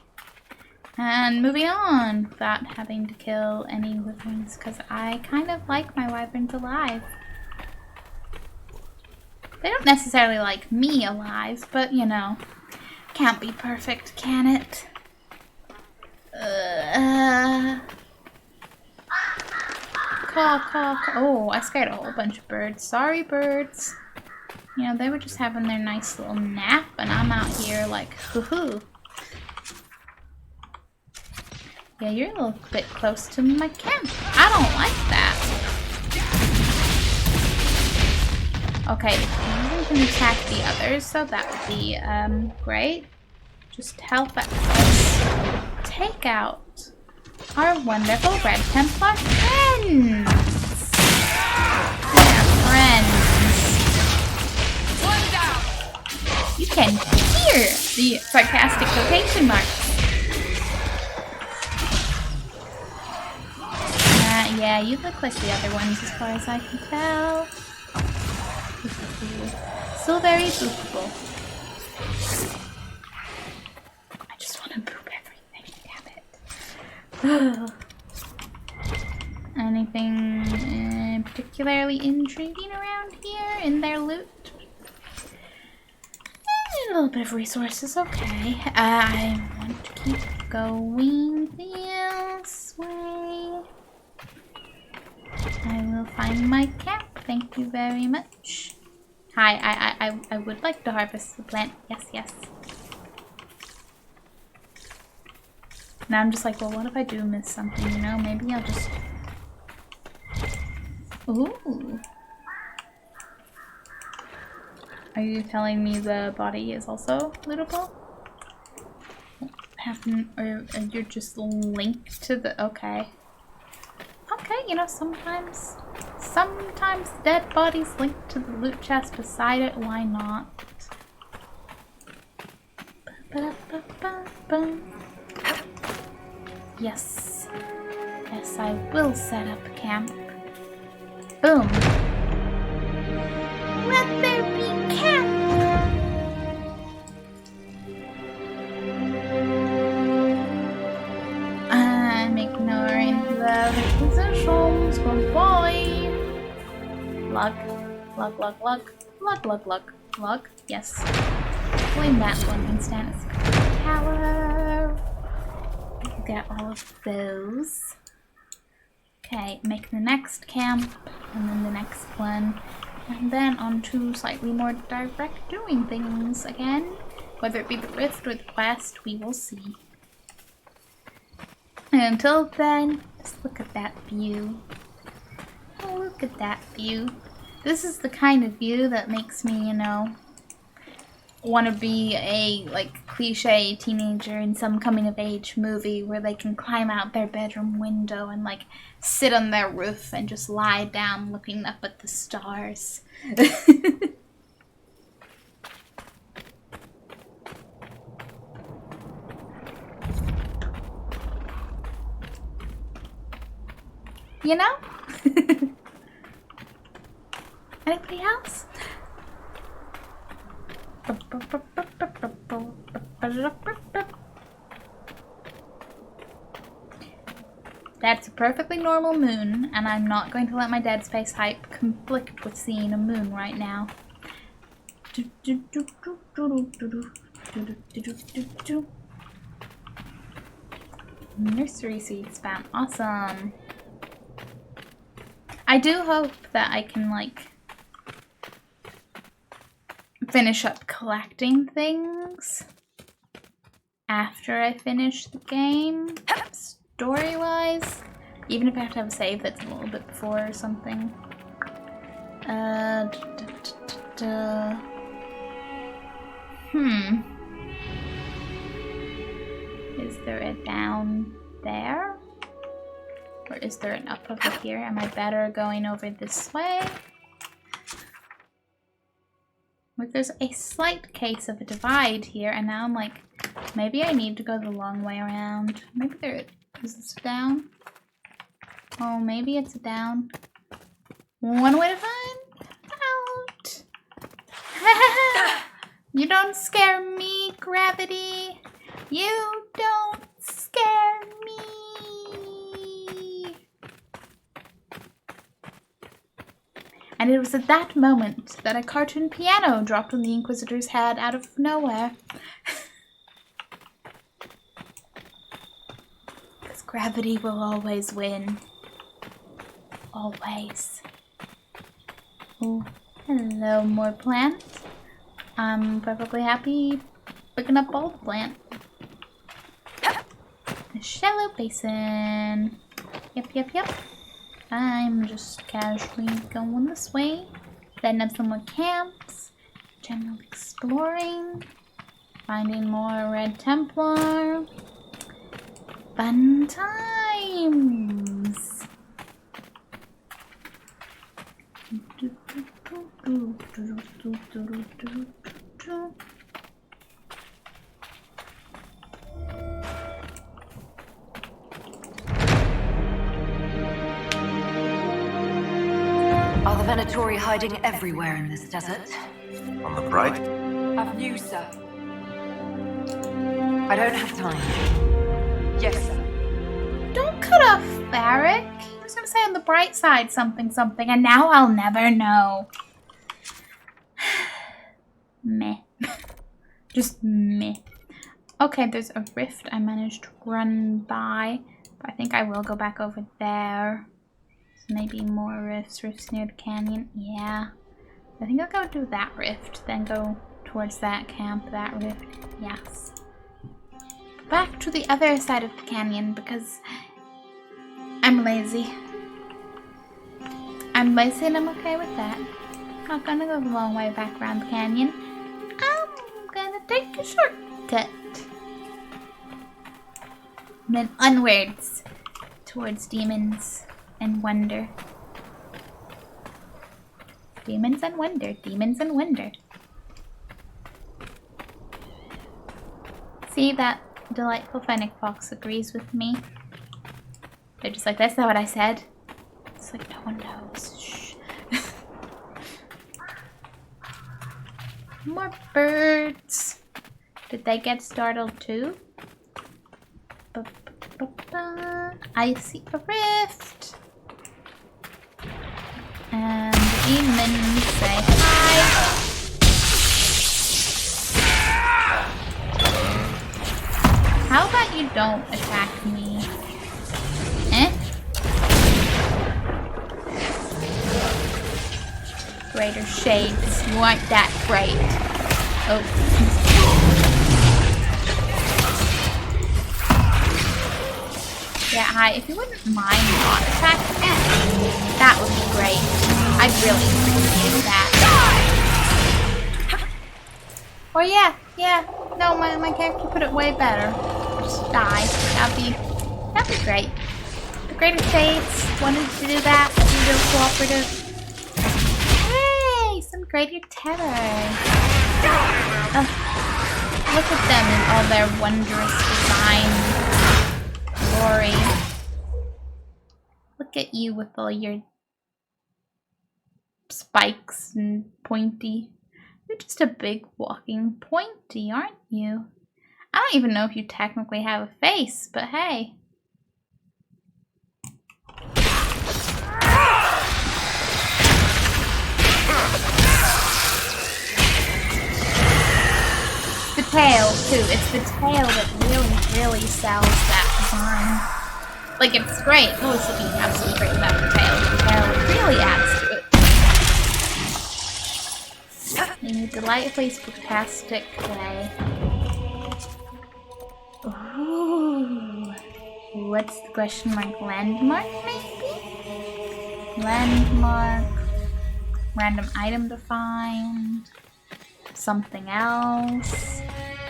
And moving on without having to kill any wyverns, because I kind of like my wyverns alive. They don't necessarily like me alive, but you know, can't be perfect, can it? Caw, caw, caw. Oh, I scared a whole bunch of birds. Sorry, birds. You know, they were just having their nice little nap, and I'm out here like, hoo-hoo. Yeah, you're a little bit close to my camp. I don't like that. Okay, you can attack the others, so that would be great. Just help us take out our wonderful Red Templar friends. Yeah, friends. One down. You can hear the sarcastic quotation marks. Yeah, you look like the other ones as far as I can tell. Still very boopable. I just want to boop everything, damn it. Anything particularly intriguing around here in their loot? A little bit of resources, okay. I want to keep going this way. I will find my camp. Thank you very much. Hi, I would like to harvest the plant. Yes, yes. Now I'm just like, well, what if I do miss something, you know? Maybe I'll just... Ooh. Are you telling me the body is also lootable? Or you're just linked to the... Okay. Okay, you know, sometimes dead bodies linked to the loot chest beside it. Why not? Yes. Yes, I will set up camp. Boom. Let there be camp! I'm ignoring the positions. Goodbye. Lug. Lug, lug, lug. Lug, lug, lug. Lug. Yes. Blame that one can stand a tower. Get all of those. Okay, make the next camp, and then the next one, and then on to slightly more direct doing things again. Whether it be the Rift or the Quest, we will see. And until then, just look at that view. Oh, look at that view. This is the kind of view that makes me, you know, want to be a, like, cliche teenager in some coming-of-age movie where they can climb out their bedroom window and, like, sit on their roof and just lie down looking up at the stars. You know? Anybody else? That's a perfectly normal moon, and I'm not going to let my Dead Space hype conflict with seeing a moon right now. Nursery seed spam. Awesome. I do hope that I can, like, finish up collecting things after I finish the game, story-wise. Even if I have to have a save that's a little bit before or something. Is there a down there? Or is there an up over here? Am I better going over this way? Like, there's a slight case of a divide here, and now I'm like, maybe I need to go the long way around. Maybe there is this a down? Oh, maybe it's a down. One way to find out. You don't scare me, gravity. You don't scare me. And it was at that moment that a cartoon piano dropped on the Inquisitor's head out of nowhere. Because gravity will always win. Always. Oh, hello, more plants. I'm perfectly happy picking up all the plant. A shallow basin. Yep. I'm just casually going this way. Setting up some more camps. General exploring. Finding more Red Templar. Fun times. Are the Venatori hiding everywhere in this desert? On the right? Of you, sir. I don't have time. Yes, sir. Don't cut off Varric. He was gonna say on the bright side something, and now I'll never know. Meh. Just meh. Okay, there's a rift I managed to run by, but I think I will go back over there. So maybe more rifts near the canyon. Yeah. I think I'll go do that rift, then go towards that camp, that rift. Yes. Back to the other side of the canyon because I'm lazy. I'm lazy and I'm okay with that. I'm not gonna go the long way back around the canyon. I'm gonna take a shortcut. And then onwards towards demons and wonder. Demons and wonder. Demons and wonder. See, that delightful fennec fox agrees with me. They're just like, that's not what I said. It's like, no one knows. Shh. More birds. Did they get startled too? I see a rift. And the demons say hi. How about you don't attack me? Eh? Greater shades. You aren't that great. Oh. Yeah, hi. If you wouldn't mind not attacking me, that would be great. I'd really appreciate that. Or yeah. No, my character put it way better. Just die. That'd be great. The Greater Shades wanted to do that. Be real cooperative. Hey, some Greater Terror. Look at them in all their wondrous design. Glory. Look Look at you with all your spikes and pointy. You're just a big walking pointy, aren't you? I don't even know if you technically have a face, but hey. The tail, too. It's the tail that really sells that design. Like, it's great. It always looking absolutely great without the tail. The tail really adds to it. In a delightfully spectastic way. Ooh. What's the question mark? Landmark, maybe? Landmark. Random item to find. Something else.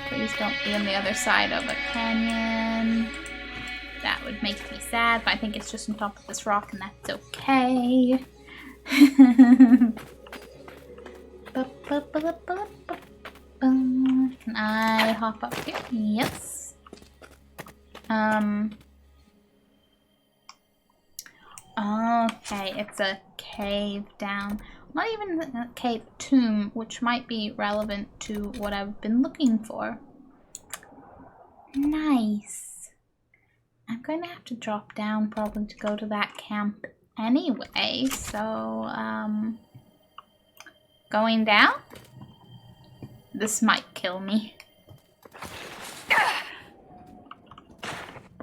Please don't be on the other side of a canyon. That would make me sad, but I think it's just on top of this rock and that's okay. Can I hop up here? Yes. Okay, it's a cave down. Not even a cave, tomb, which might be relevant to what I've been looking for. Nice. I'm going to have to drop down probably to go to that camp anyway, so, going down? This might kill me.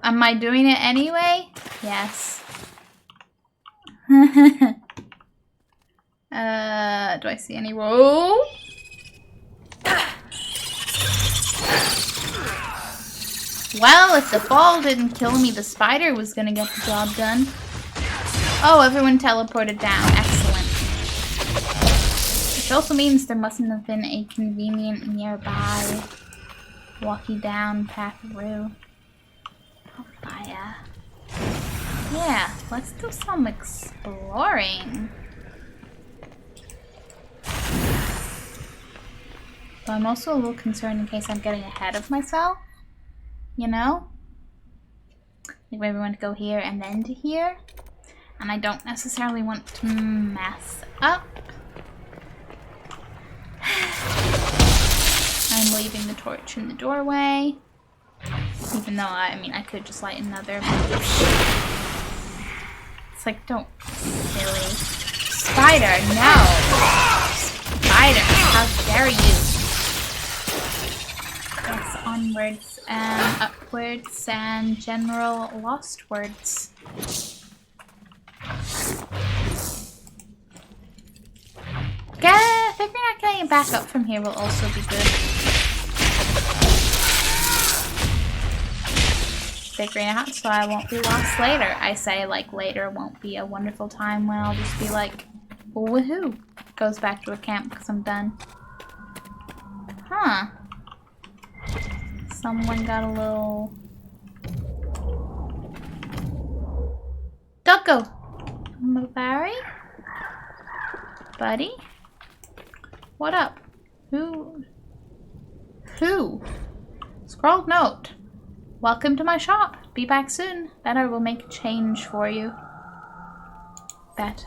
Am I doing it anyway? Yes. Do I see any roll? Well, if the fall didn't kill me, the spider was gonna get the job done. Oh, everyone teleported down. Excellent. Which also means there mustn't have been a convenient nearby walkie down path through. Oh, fire. Yeah, let's do some exploring. But I'm also a little concerned in case I'm getting ahead of myself. You know? Like maybe I want to go here and then to here. And I don't necessarily want to mess up. I'm leaving the torch in the doorway. Even though, I mean, I could just light another. It's like, don't. Silly. Spider, no! Spider, how dare you! Yes, onwards and upwards and general lostwards. Figuring out getting back up from here will also be good. Figuring out so I won't be lost later. I say like later won't be a wonderful time when I'll just be like, woohoo! Goes back to a camp because I'm done. Huh. Someone got a little... Doggo! Barry? Buddy? What up? Who? Scrawled note. Welcome to my shop. Be back soon. Better will make a change for you. Better.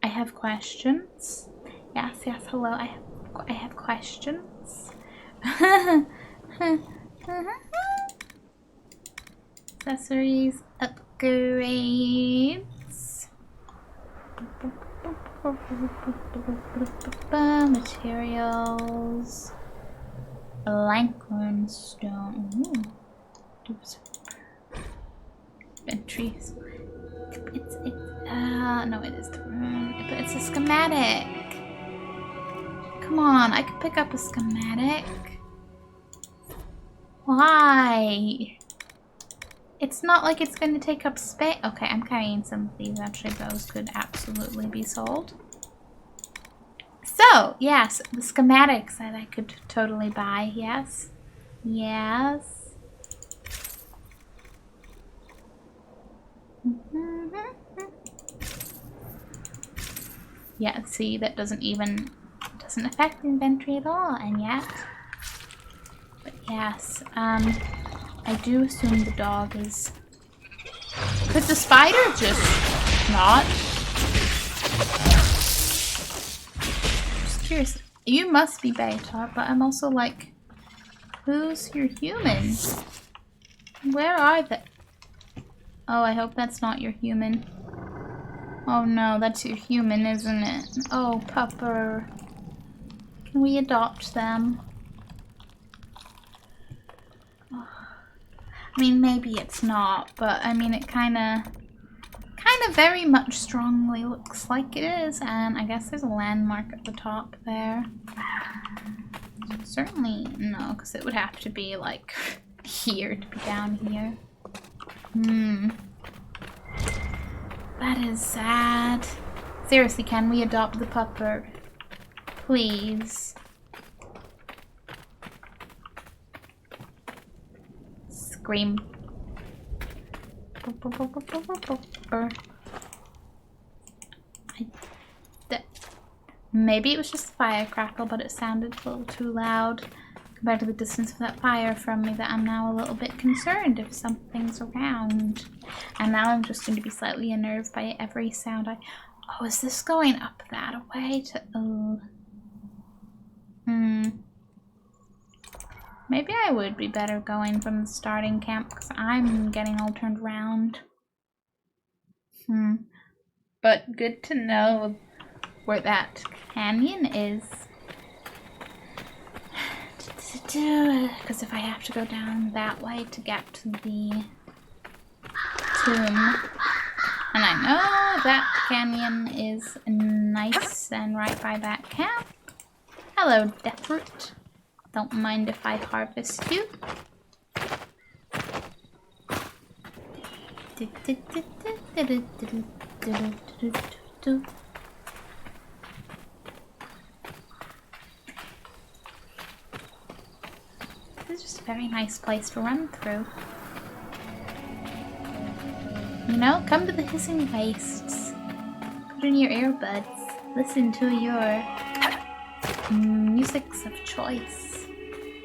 I have questions. Yes, hello. I have questions. Accessories, upgrades. Materials. Blankhorn stone. Ooh. Inventories. No, it is the room. But it's a schematic. Come on, I could pick up a schematic. Why? It's not like it's going to take up space. Okay, I'm carrying some of these. Actually, those could absolutely be sold. So, yes, the schematics that I could totally buy. Yes. Yes. Yeah, see, that doesn't affect the inventory at all, and yet. But yes, I do assume the dog is Could the spider just not? Just curious. You must be beta, but I'm also like, who's your human? Where are they? Oh, I hope that's not your human. Oh no, that's your human, isn't it? Oh, pupper. Can we adopt them? I mean, maybe it's not, but I mean, it kind of very much strongly looks like it is, and I guess there's a landmark at the top there. Certainly no, because it would have to be like here to be down here. That is sad. Seriously, can we adopt the pupper? Please. Scream. Maybe it was just a firecrackle, but it sounded a little too loud compared to the distance of that fire from me that I'm now a little bit concerned if something's around. And now I'm just going to be slightly unnerved by every sound I... Oh, is this going up that way to... Oh. Maybe I would be better going from the starting camp because I'm getting all turned around. But good to know where that canyon is. Because if I have to go down that way to get to the tomb, and I know that canyon is nice and right by that camp. Hello, Deathroot. Don't mind if I harvest you. This is just a very nice place to run through. You know, come to the hissing wastes. Put in your earbuds. Listen to your musics of choice.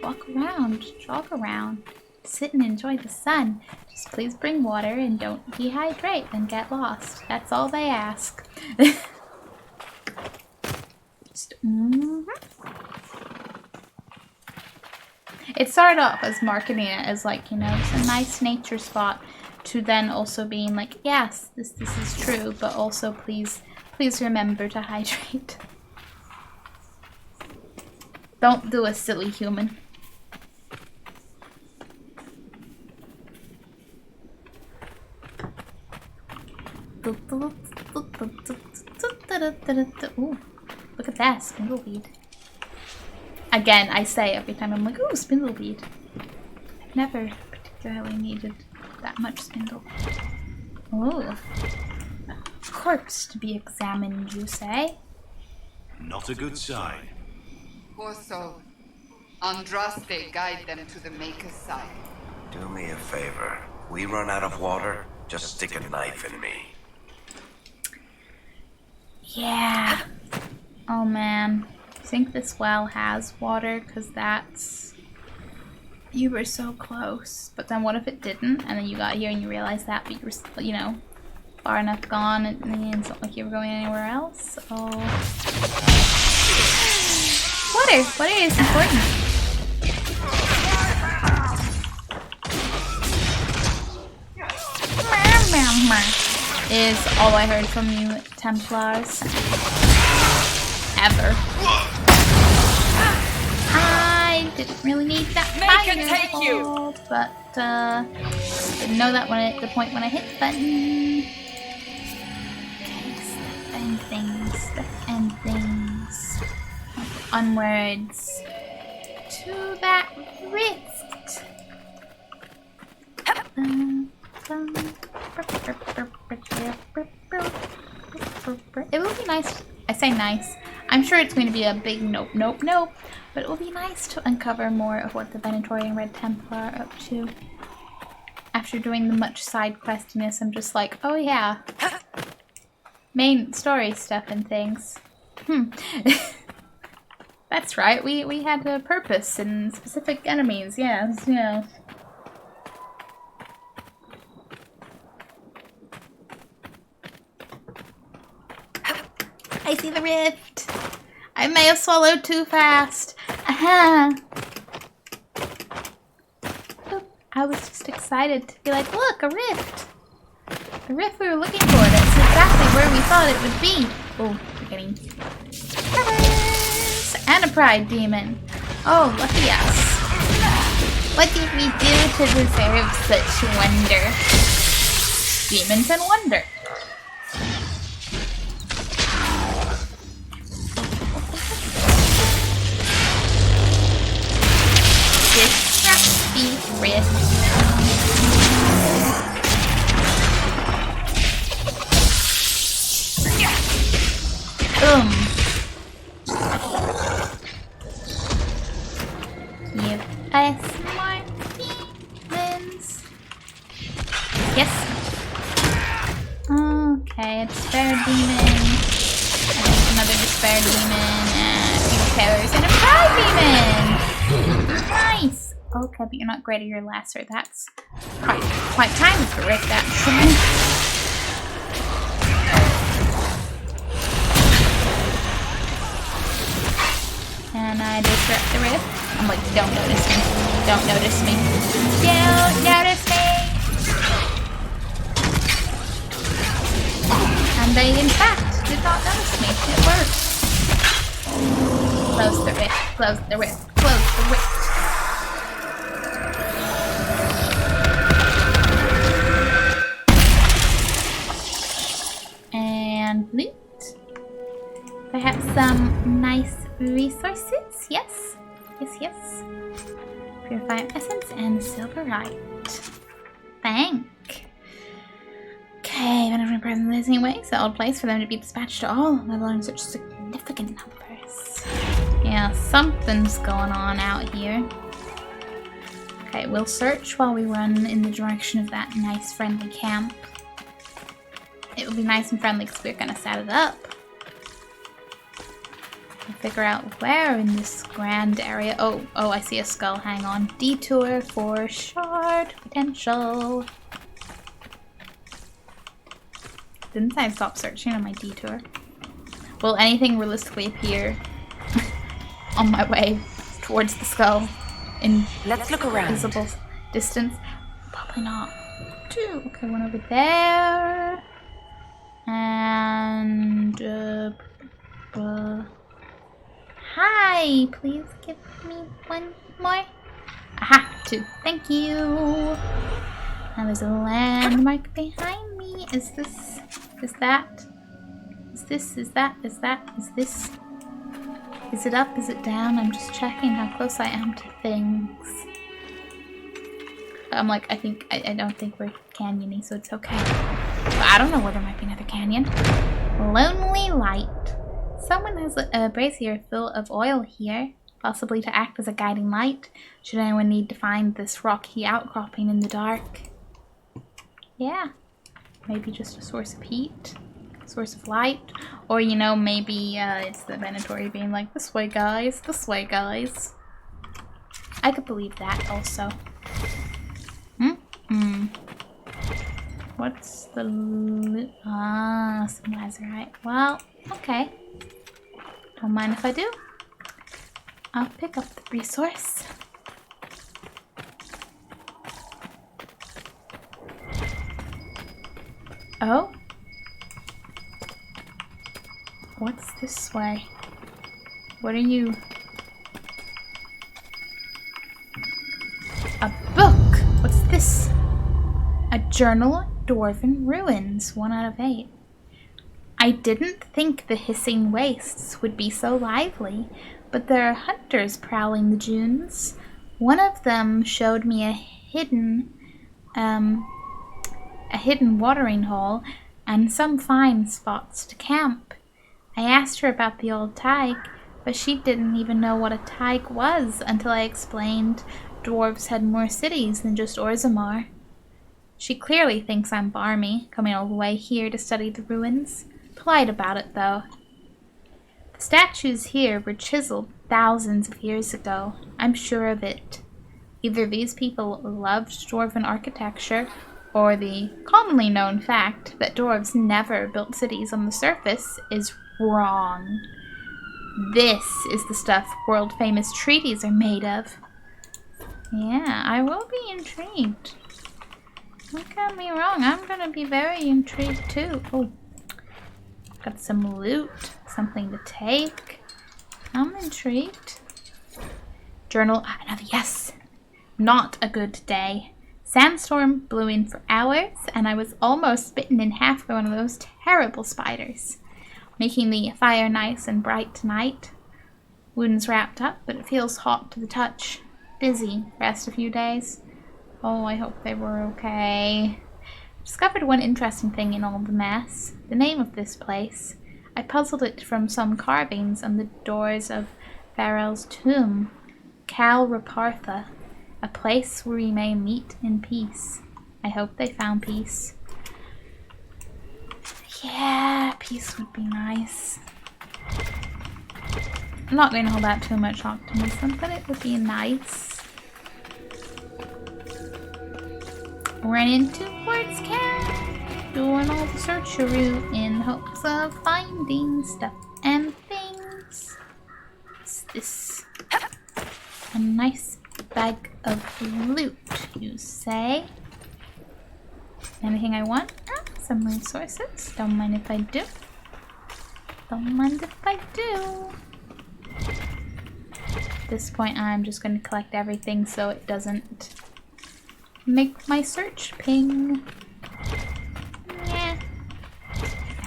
Walk around, jog around, sit and enjoy the sun. Just please bring water and don't dehydrate and get lost. That's all they ask. Just, It started off as marketing it as like, you know, it's a nice nature spot, to then also being like, yes, this is true, but also please remember to hydrate. Don't do a silly human. Ooh, look at that, spindleweed. Again, I say every time I'm like, ooh, spindleweed. I've never particularly needed that much spindle. Ooh. A corpse to be examined, you say? Not a good sign. Poor soul. Andraste guide them to the Maker's side. Do me a favor. We run out of water, just stick a knife in me. Yeah. Oh man. I think this well has water, because that's... You were so close. But then what if it didn't, and then you got here and you realized that, but you were, you know, far enough gone, and it's not like you were going anywhere else? Oh. Water is important. Is all I heard from you Templars. Ever. I didn't really need that fire, but didn't know that when at the point when I hit the button. Okay, stuff and things. Onwards to that rift. It will be nice. I say nice. I'm sure it's going to be a big nope, but it will be nice to uncover more of what the Venatori and Red Templar are up to. After doing the much side questiness, I'm just like, oh yeah, main story stuff and things. That's right. We had a purpose and specific enemies. Yes. I see the rift. I may have swallowed too fast. Aha. I was just excited to be like, look, a rift. The rift we were looking for. That's exactly where we thought it would be. Oh, we're getting feathers. And a pride demon. Oh, lucky us. What did we do to deserve such wonder? Demons and wonder. Disrupty rift. Boom. Give us more demons. Yes. Okay, a despair demon. I think another despair demon. And a few terrors and a pride demon. Nice. Okay, but you're not great at your lasso. That's quite kind of the rift, actually. And I disrupt the rift. I'm like, don't notice me. Don't notice me. Don't notice me. And they, in fact, did not notice me. It worked. Close the rift. Close the rift. Close the rift. And loot. Perhaps some nice resources? Yes. Yes, yes. Purifier essence and silverite. Thank. Okay, whenever present this anyway, it's an old place for them to be dispatched to all, let alone such significant numbers. Yeah, something's going on out here. Okay, we'll search while we run in the direction of that nice friendly camp. It will be nice and friendly because we're gonna set it up. We'll figure out where in this grand area. Oh, I see a skull. Hang on. Detour for shard potential. Didn't I stop searching on my detour? Will anything realistically appear on my way towards the skull in Let's look around. visible distance? Probably not. Two. Okay, one over there. And hi, please give me one more. Aha, two. Thank you. Now there's a landmark behind me. Is this? Is that? Is this? Is that? Is that? Is this? Is it up? Is it down? I'm just checking how close I am to things. I'm like, I don't think we're canyony, so it's okay. But I don't know where there might be another canyon. Lonely light. Someone has a brazier full of oil here, possibly to act as a guiding light, should anyone need to find this rocky outcropping in the dark. Yeah, maybe just a source of heat, source of light, or you know, maybe it's the Venatori being like, this way guys, this way guys. I could believe that also. What's the some lazurite. Well, okay. Don't mind if I do. I'll pick up the resource. Oh? What's this way? What are you? A book! What's this? A journal, Dwarven Ruins, 1 out of 8. I didn't think the hissing wastes would be so lively, but there are hunters prowling the dunes. One of them showed me a hidden watering hole and some fine spots to camp. I asked her about the old Tig, but she didn't even know what a Tig was until I explained dwarves had more cities than just Orzammar. She clearly thinks I'm barmy, coming all the way here to study the ruins. Polite about it, though. The statues here were chiseled thousands of years ago. I'm sure of it. Either these people loved dwarven architecture, or the commonly known fact that dwarves never built cities on the surface is Wrong. This is the stuff world-famous treaties are made of. Yeah, I will be intrigued. Don't get me wrong, I'm gonna be very intrigued too. Oh, got some loot, something to take. I'm intrigued. Journal, another yes. Not a good day. Sandstorm blew in for hours, and I was almost bitten in half by one of those terrible spiders, making the fire nice and bright tonight. Wounds wrapped up, but it feels hot to the touch. Busy. Rest a few days. Oh, I hope they were okay. Discovered one interesting thing in all the mess. The name of this place. I puzzled it from some carvings on the doors of Farrell's tomb. Cal Rapartha. A place where we may meet in peace. I hope they found peace. Yeah, peace would be nice. I'm not going to hold out too much optimism, but it would be nice. Run into Quartz Camp, doing all the searcheroo in hopes of finding stuff and things. What's this? A nice bag of loot, you say? Anything I want? Some resources. Don't mind if I do. Don't mind if I do. At this point, I'm just going to collect everything so it doesn't make my search ping. Yeah.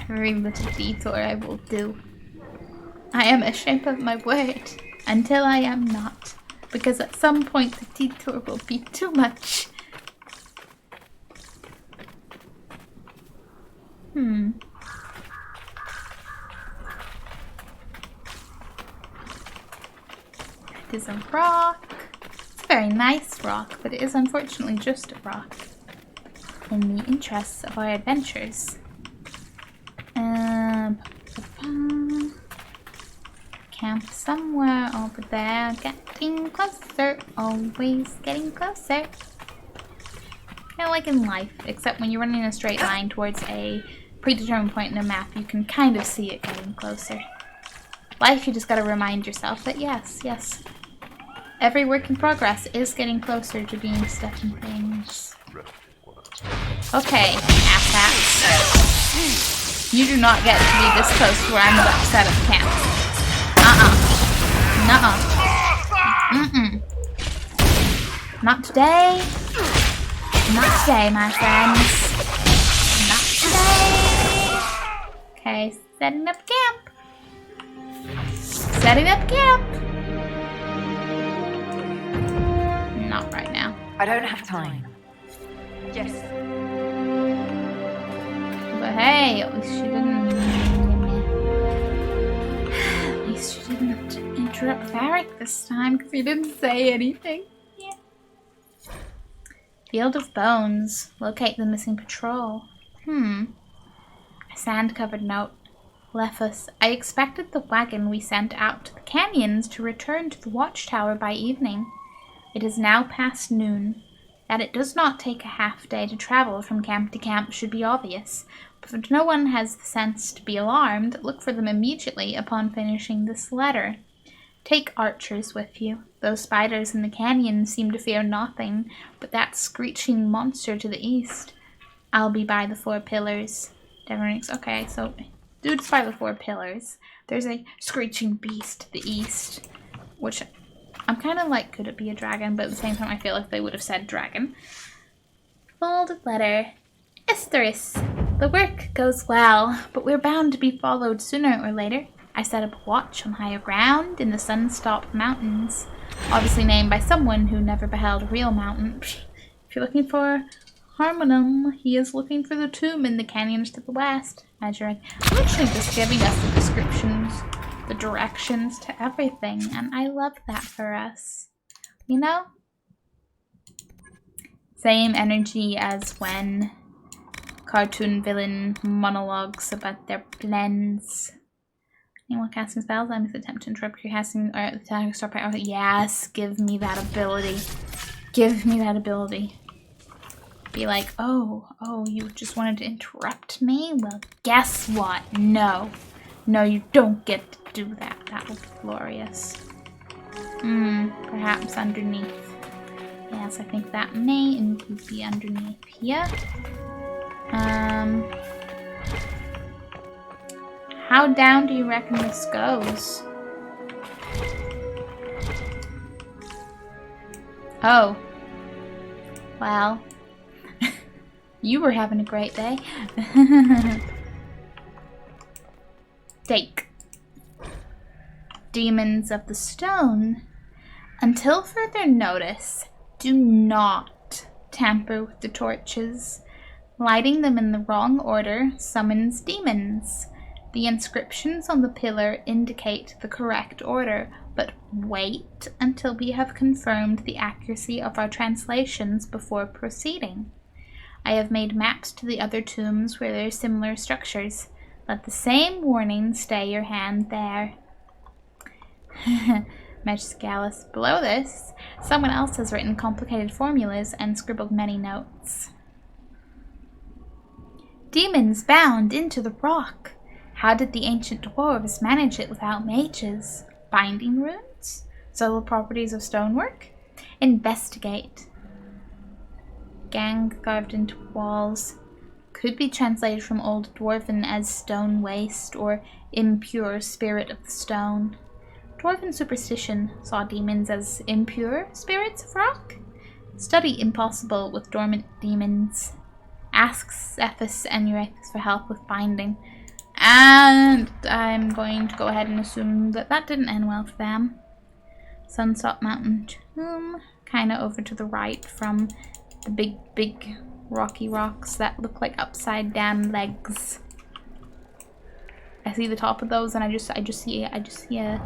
Every little detour I will do. I am ashamed of my word until I am not, because at some point the detour will be too much. It is a rock. It's a very nice rock, but it is unfortunately just a rock. In the interests of our adventures. Camp somewhere over there. Getting closer. Always getting closer. Kind of like in life, except when you're running in a straight line towards a predetermined point in a map, you can kind of see it getting closer. Life, you just gotta remind yourself that yes, every work in progress is getting closer to being stuck in things. Okay, asshats. You do not get to be this close to where I'm about to set up camp. Nuh-uh. Not today. Not today, my friends. Not today. Okay, setting up camp. Setting up camp. Not right now. I don't have time. Yes. But hey, at least she didn't. At least she didn't interrupt Varric this time because he didn't say anything. Yeah. Field of Bones. Locate the missing patrol. A sand-covered note. Lephus, I expected the wagon we sent out to the canyons to return to the watchtower by evening. It is now past noon. That it does not take a half day to travel from camp to camp should be obvious, but if no one has the sense to be alarmed, look for them immediately upon finishing this letter. Take archers with you. Those spiders in the canyon seem to fear nothing but that screeching monster to the east. I'll be by the 4 pillars. Deverinx, okay, so dude's by the 4 pillars. There's a screeching beast to the east, which I'm kind of like, could it be a dragon? But at the same time, I feel like they would have said dragon. Folded letter. Etheris, the work goes well, but we're bound to be followed sooner or later. I set up a watch on higher ground in the sun-stopped mountains, obviously named by someone who never beheld a real mountain. If you're looking for Harmonum, he is looking for the tomb in the canyons to the west. As you're literally just giving us the descriptions, the directions to everything, and I love that for us. You know? Same energy as when cartoon villain monologues about their plans. Anyone casting spells? I attempt to interrupt your casting or attack start by yes, give me that ability. Give me that ability. Be like, oh, you just wanted to interrupt me? Well, guess what? No. No, you don't get to do that. That would be glorious. Perhaps underneath. Yes, I think that may indeed be underneath here. How down do you reckon this goes? Oh. Well. You were having a great day. Take. Demons of the Stone. Until further notice, do not tamper with the torches. Lighting them in the wrong order summons demons. The inscriptions on the pillar indicate the correct order, but wait until we have confirmed the accuracy of our translations before proceeding. I have made maps to the other tombs where there are similar structures. Let the same warning stay your hand there. Megiscalus. Below this, someone else has written complicated formulas and scribbled many notes. Demons bound into the rock. How did the ancient dwarves manage it without mages? Binding runes? Subtle properties of stonework? Investigate. Gang carved into walls. Could be translated from Old Dwarven as stone waste or impure spirit of the stone. Dwarven superstition saw demons as impure spirits of rock. Study impossible with dormant demons. Ask Cephas and Eurethus for help with binding. And I'm going to go ahead and assume that that didn't end well for them. Sunsop Mountain Tomb, kind of over to the right from the big rocky rocks that look like upside down legs. I see the top of those, and I just see a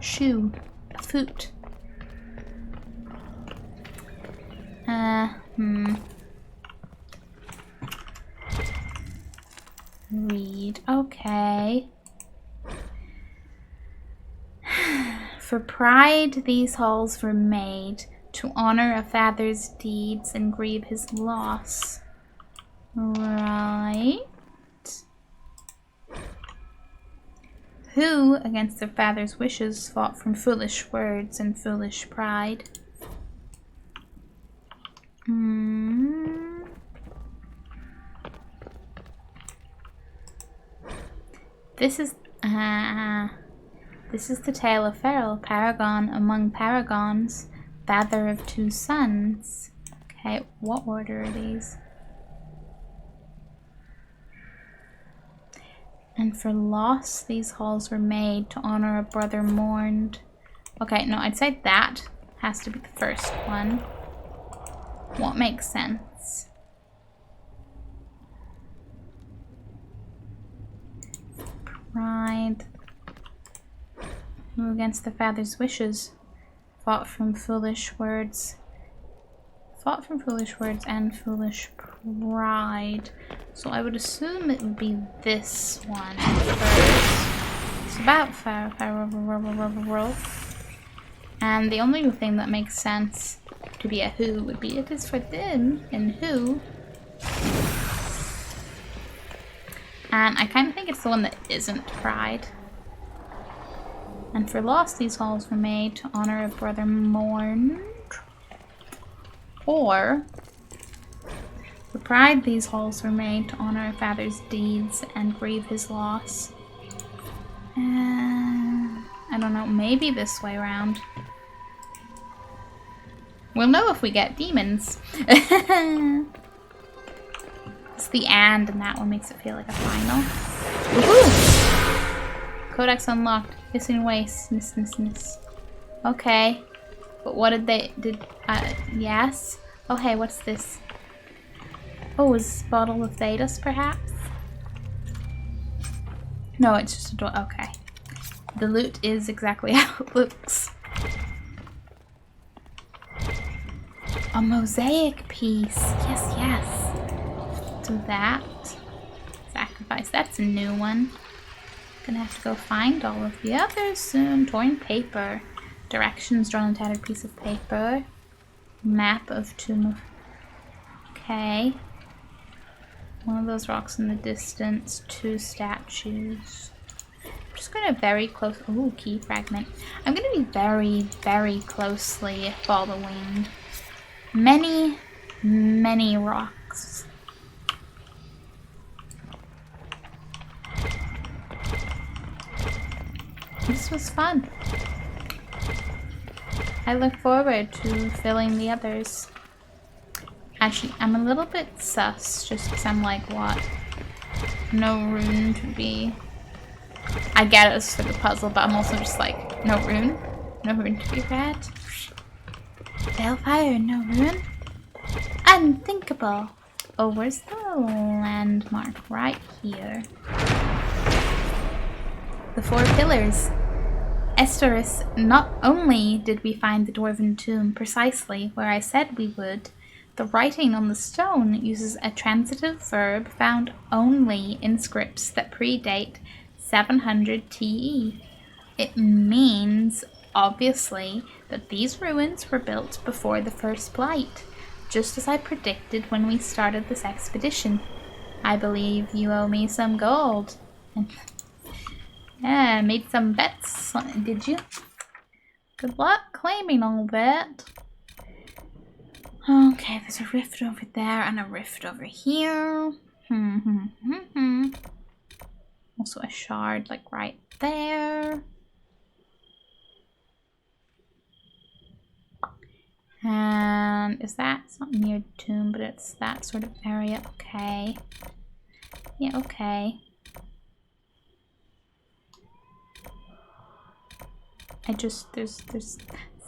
shoe, a foot. Read. Okay. For pride these halls were made, to honor a father's deeds and grieve his loss. Right. Who, against their father's wishes, fought from foolish words and foolish pride? This is the tale of Ferrell, paragon among paragons, father of 2 sons. Okay, what order are these? And for loss, these halls were made to honor a brother mourned. Okay, no, I'd say that has to be the first one. What makes sense? Pride. Who against the father's wishes fought from foolish words. Fought from foolish words and foolish pride. So I would assume it would be this one first. It's about Pharaoh. And the only thing that makes sense to be a who would be it is for them and who. And I kind of think it's the one that isn't pride. And for loss, these halls were made to honor a brother mourned. Or, for pride, these halls were made to honor a father's deeds and grieve his loss. I don't know, maybe this way around. We'll know if we get demons. It's the and that one makes it feel like a final. Woohoo! Codex unlocked. Hissing waste. Miss. Okay. But what yes? Oh hey, what's this? Oh, is this a bottle of Thetis, perhaps? No, it's just a door. Okay. The loot is exactly how it looks. A mosaic piece. Yes. Do that. Sacrifice. That's a new one. Gonna have to go find all of the others soon. Torn paper. Directions drawn on a tattered piece of paper. Map of Tomb of... Okay. One of those rocks in the distance. 2 statues. just gonna very close. Ooh, key fragment. I'm gonna be very, very closely following many, many rocks. This was fun. I look forward to filling the others. Actually, I'm a little bit sus just because I'm like, what? No rune to be. I get it, it's for the puzzle, but I'm also just like, no rune? No rune to be read? Balefire, no rune? Unthinkable. Oh, where's the landmark? Right here. The 4 pillars. Estoris, not only did we find the dwarven tomb precisely where I said we would, the writing on the stone uses a transitive verb found only in scripts that predate 700 TE. It means, obviously, that these ruins were built before the First Blight, just as I predicted when we started this expedition. I believe you owe me some gold. Yeah, made some bets, did you? Good luck claiming all that. Okay, there's a rift over there and a rift over here. Also a shard like right there. And is that, it's not near the tomb, but it's that sort of area. Okay. Yeah, okay. There's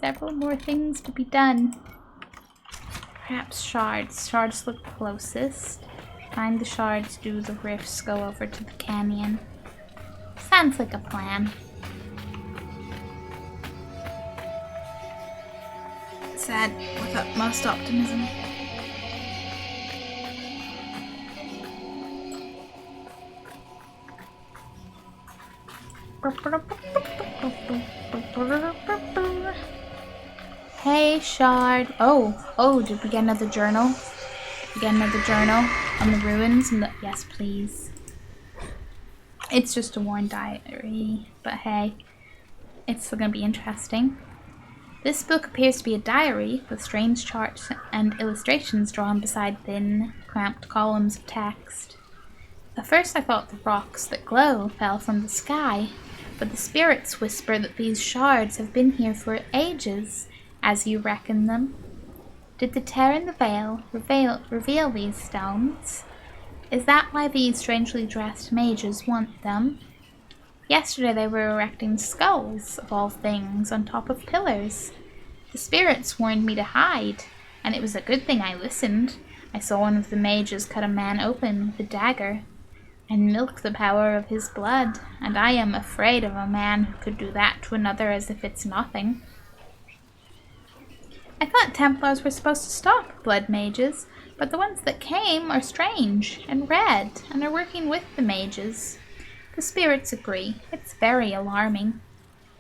several more things to be done. Perhaps shards. Shards look closest. Find the shards, do the rifts, go over to the canyon. Sounds like a plan. Said with utmost optimism. Hey, shard. Oh, did we get another journal? Did we get another journal on the ruins? Yes, please. It's just a worn diary, but hey, it's still gonna be interesting. This book appears to be a diary with strange charts and illustrations drawn beside thin, cramped columns of text. At first I thought the rocks that glow fell from the sky, but the spirits whisper that these shards have been here for ages, as you reckon them. Did the tear in the veil reveal these stones? Is that why these strangely dressed mages want them? Yesterday they were erecting skulls, of all things, on top of pillars. The spirits warned me to hide, and it was a good thing I listened. I saw one of the mages cut a man open with a dagger, and milk the power of his blood, and I am afraid of a man who could do that to another as if it's nothing. I thought Templars were supposed to stop blood mages, but the ones that came are strange and red and are working with the mages. The spirits agree. It's very alarming.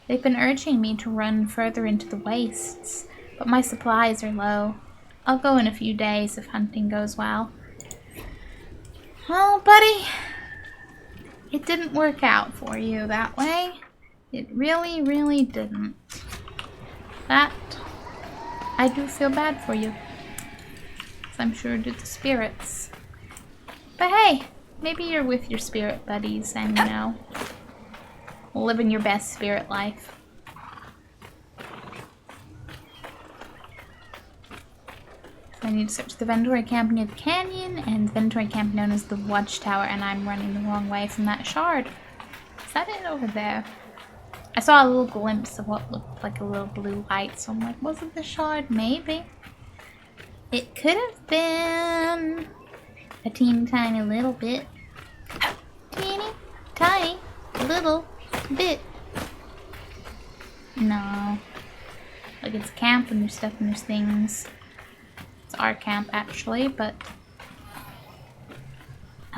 They've been urging me to run further into the wastes, but my supplies are low. I'll go in a few days if hunting goes well. Well, buddy, it didn't work out for you that way. It really, really didn't. That, I do feel bad for you. I'm sure do the spirits. But hey, maybe you're with your spirit buddies and, you know, living your best spirit life. So I need to search the Ventori camp near the canyon and the Ventori camp known as the Watchtower, and I'm running the wrong way from that shard. Is that it over there? I saw a little glimpse of what looked like a little blue light, so I'm like, was it the shard? Maybe. It could have been a teeny tiny little bit. Teeny tiny little bit. No. Like it's a camp and there's stuff and there's things. It's our camp actually, but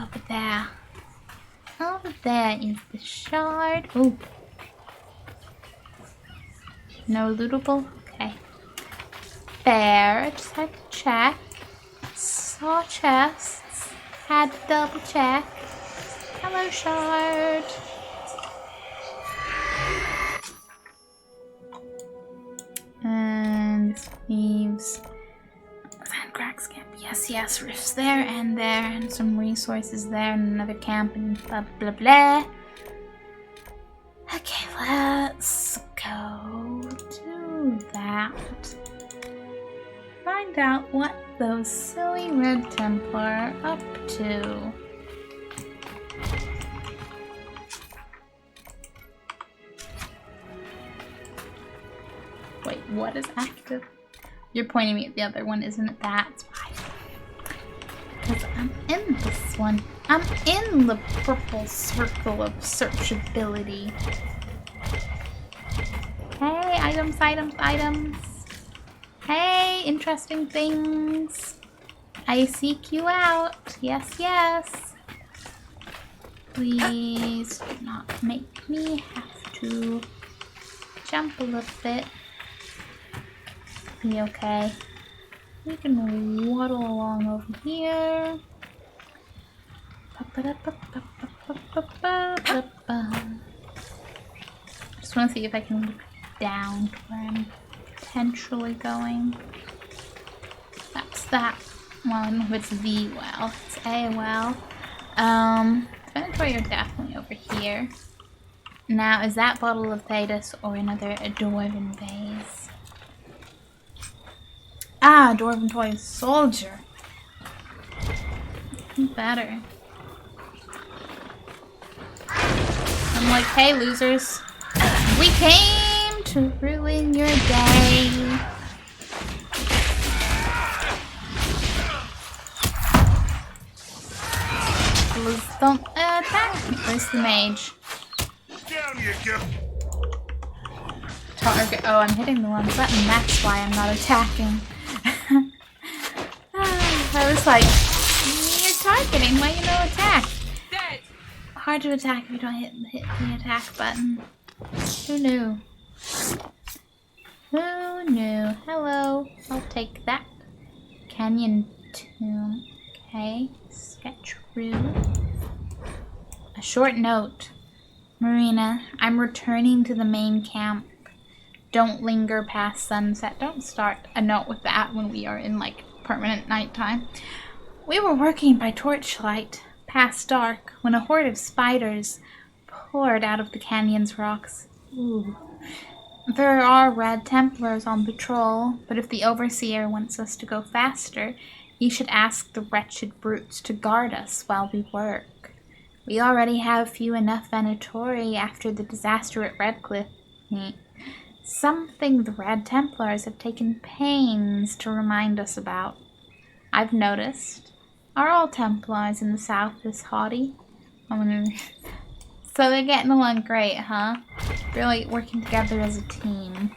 over there. Over there is the shard. Ooh. No lootable? Okay. Fair. I just had to check. Saw chests. Had to double check. Hello, shard. Leaves. Sand cracks camp. Yes, yes. Rifts there, and some resources there, and another camp, and blah blah blah. Okay, let's go do that. Find out what those silly Red Templar are up to. Wait, what is active? You're pointing me at the other one, isn't it? That's why. Because I'm in this one. I'm in the purple circle of searchability. Hey, items, items, items. Hey, interesting things. I seek you out. Yes, yes. Please do not make me have to jump a little bit. Be okay. We can waddle along over here. Just want to see if I can look down to where I'm potentially going. That's that. Well, I don't know if it's the well. It's a well. Inventory are definitely over here. Now, is that bottle of Thetis or another Dwarven vase? Ah, Dwarven toy soldier. Better. I'm like, hey losers, we came to ruin your day. Please don't attack me. Where's the mage? Down you go. Target. Oh, I'm hitting the wrong button. That's why I'm not attacking. I was like, you're targeting. Why you no attack? Dead. Hard to attack if you don't hit the attack button. Who knew? Who knew? Hello. I'll take that. Canyon tomb. Okay. Sketch room. A short note. Marina, I'm returning to the main camp. Don't linger past sunset. Don't start a note with that when we are in like permanent nighttime. We were working by torchlight past dark when a horde of spiders poured out of the canyon's rocks. Ooh. There are Red Templars on patrol, but if the Overseer wants us to go faster, he should ask the wretched brutes to guard us while we work. We already have few enough Venatori after the disaster at Redcliffe. Something the Red Templars have taken pains to remind us about. I've noticed. Are all Templars in the south this haughty? So they're getting along great, huh? Really working together as a team.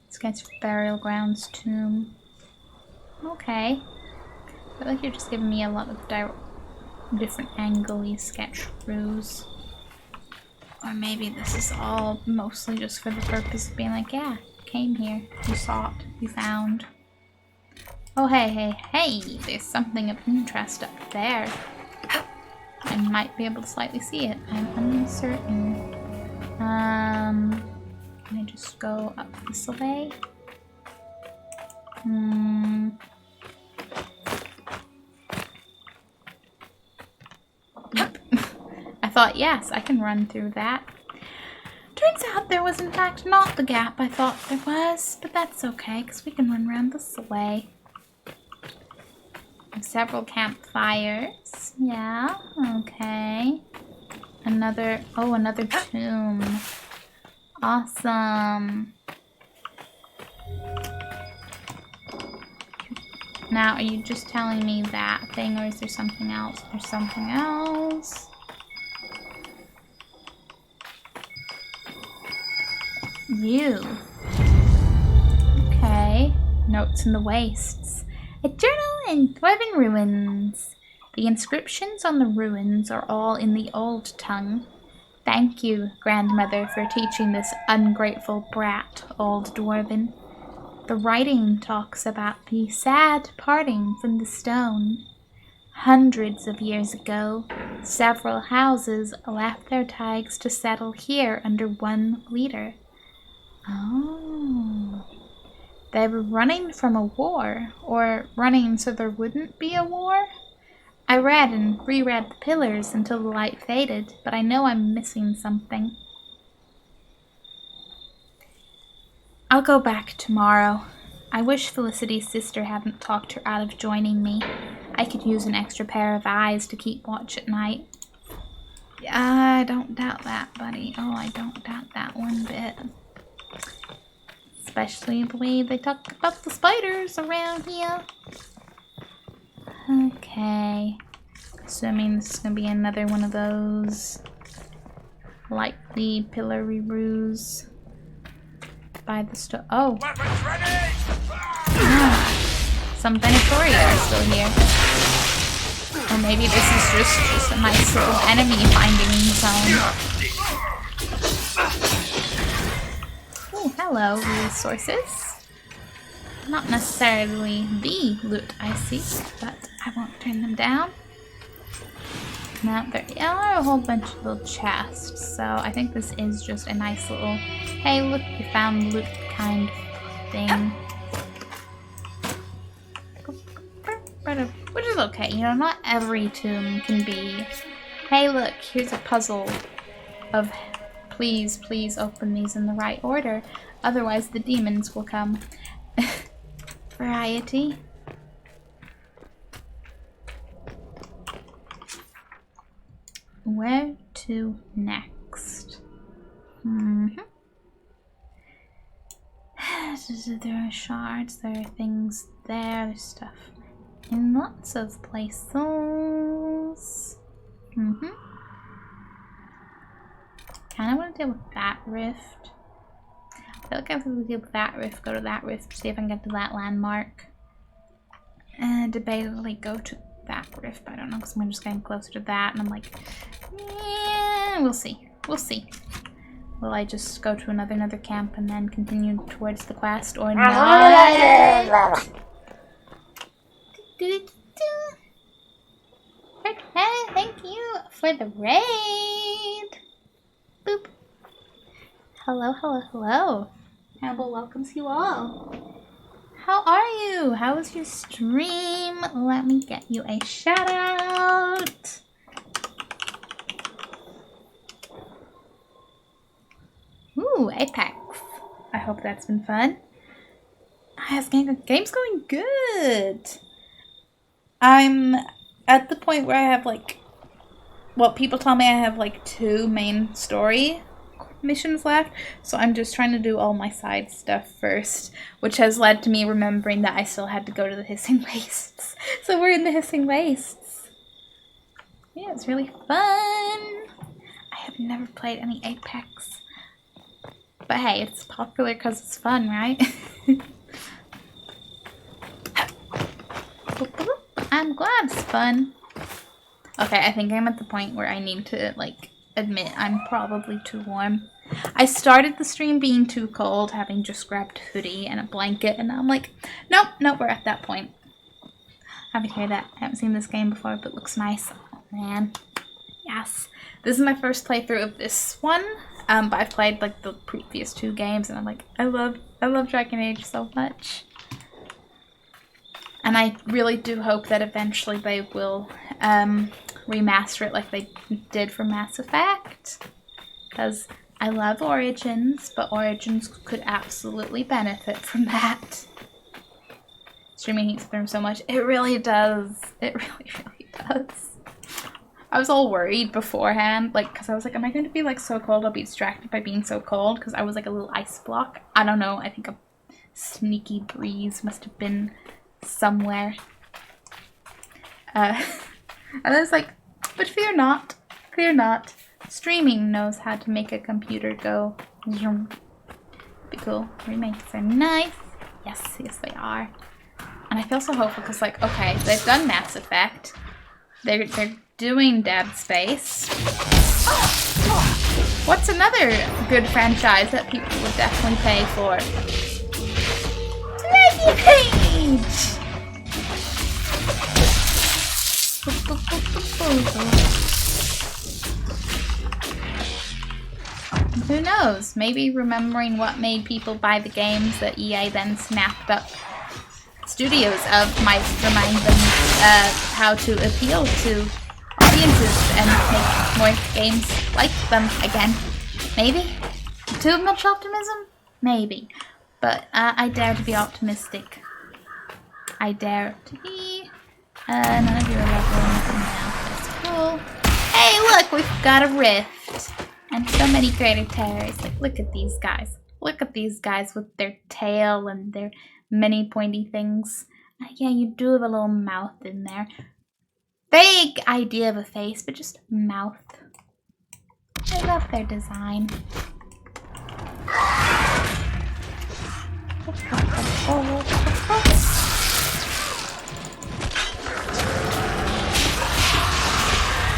This guy's burial grounds tomb. Okay. I feel like you're just giving me a lot of different angle-y sketch throughs. Or maybe this is all mostly just for the purpose of being like, yeah, came here, you sought, you found. Oh, hey, hey, hey, there's something of interest up there. I might be able to slightly see it. I'm uncertain. Can I just go up this way? Yep. I thought, yes, I can run through that. Turns out there was in fact not the gap I thought there was, but that's okay, because we can run around this way. Several campfires. Yeah, okay. Another tomb. Awesome. Now, are you just telling me that thing, or is there something else? There's something else. You. Okay. Notes in the wastes. A journal in Dwarven ruins. The inscriptions on the ruins are all in the old tongue. Thank you, grandmother, for teaching this ungrateful brat, old Dwarven. The writing talks about the sad parting from the stone. Hundreds of years ago, several houses left their tigers to settle here under one leader. Oh. They were running from a war, or running so there wouldn't be a war? I read and reread the pillars until the light faded, but I know I'm missing something. I'll go back tomorrow. I wish Felicity's sister hadn't talked her out of joining me. I could use an extra pair of eyes to keep watch at night. I don't doubt that, buddy. Oh, I don't doubt that one bit. Especially the way they talk about the spiders around here. Okay. Assuming this is going to be another one of those likely pillory roos by the store. Oh. Weapons ready! Some Venatori are still here. Or maybe this is just a nice little enemy finding zone. Oh, hello, resources. Not necessarily the loot I seek, but I won't turn them down. Now, there are a whole bunch of little chests, so I think this is just a nice little, hey look, you found loot kind of thing. Which is okay, you know, not every tomb can be, hey look, here's a puzzle of please open these in the right order, otherwise the demons will come. Variety. Where to next? There are shards, there are things there, there's stuff in lots of places. Kinda want to deal with that rift. I feel like I have to deal with that rift, go to that rift, see if I can get to that landmark. And debatably go to that rift, but I don't know because I'm just getting closer to that and I'm like, yeah, we'll see. We'll see. Will I just go to another camp and then continue towards the quest or not? Thank you for the raid. Boop. Hello, hello, hello. Hannibal welcomes you all. How are you? How was your stream? Let me get you a shout out. Ooh, Apex. I hope that's been fun. Game's going good. I'm at the point where I have people tell me I have 2 main story missions left, so I'm just trying to do all my side stuff first, which has led to me remembering that I still had to go to the Hissing Wastes. So we're in the Hissing Wastes. Yeah, it's really fun. I have never played any Apex. But hey, it's popular because it's fun, right? I'm glad it's fun. Okay, I think I'm at the point where I need to, admit I'm probably too warm. I started the stream being too cold, having just grabbed a hoodie and a blanket, and now I'm like, nope, we're at that point. Happy to hear that. I haven't seen this game before, but it looks nice. Oh, man. Yes. This is my first playthrough of this one, but I've played, the previous 2 games, and I'm like, I love Dragon Age so much. And I really do hope that eventually they will, remaster it like they did for Mass Effect, because I love Origins, but Origins could absolutely benefit from that. Streaming heats them so much. It really does. It really, really does. I was all worried beforehand, because I was like, am I going to be so cold I'll be distracted by being so cold? Because I was a little ice block. I don't know. I think a sneaky breeze must have been somewhere. And I was like, but fear not, streaming knows how to make a computer go zoom. Be cool. Remakes are nice. Yes, they are. And I feel so hopeful because, okay, they've done Mass Effect. They're doing Dead Space. What's another good franchise that people would definitely pay for? Dragon Age! Who knows? Maybe remembering what made people buy the games that EA then snapped up studios of might remind them how to appeal to audiences and make more games like them again. Maybe? Too much optimism? Maybe. But I dare to be optimistic. I dare to be. None of you are level anything now. That's cool. Hey, look! We've got a rift! And so many greater terrors. Like, look at these guys. Look at these guys with their tail and their many pointy things. Yeah, you do have a little mouth in there. Vague idea of a face, but just mouth. I love their design.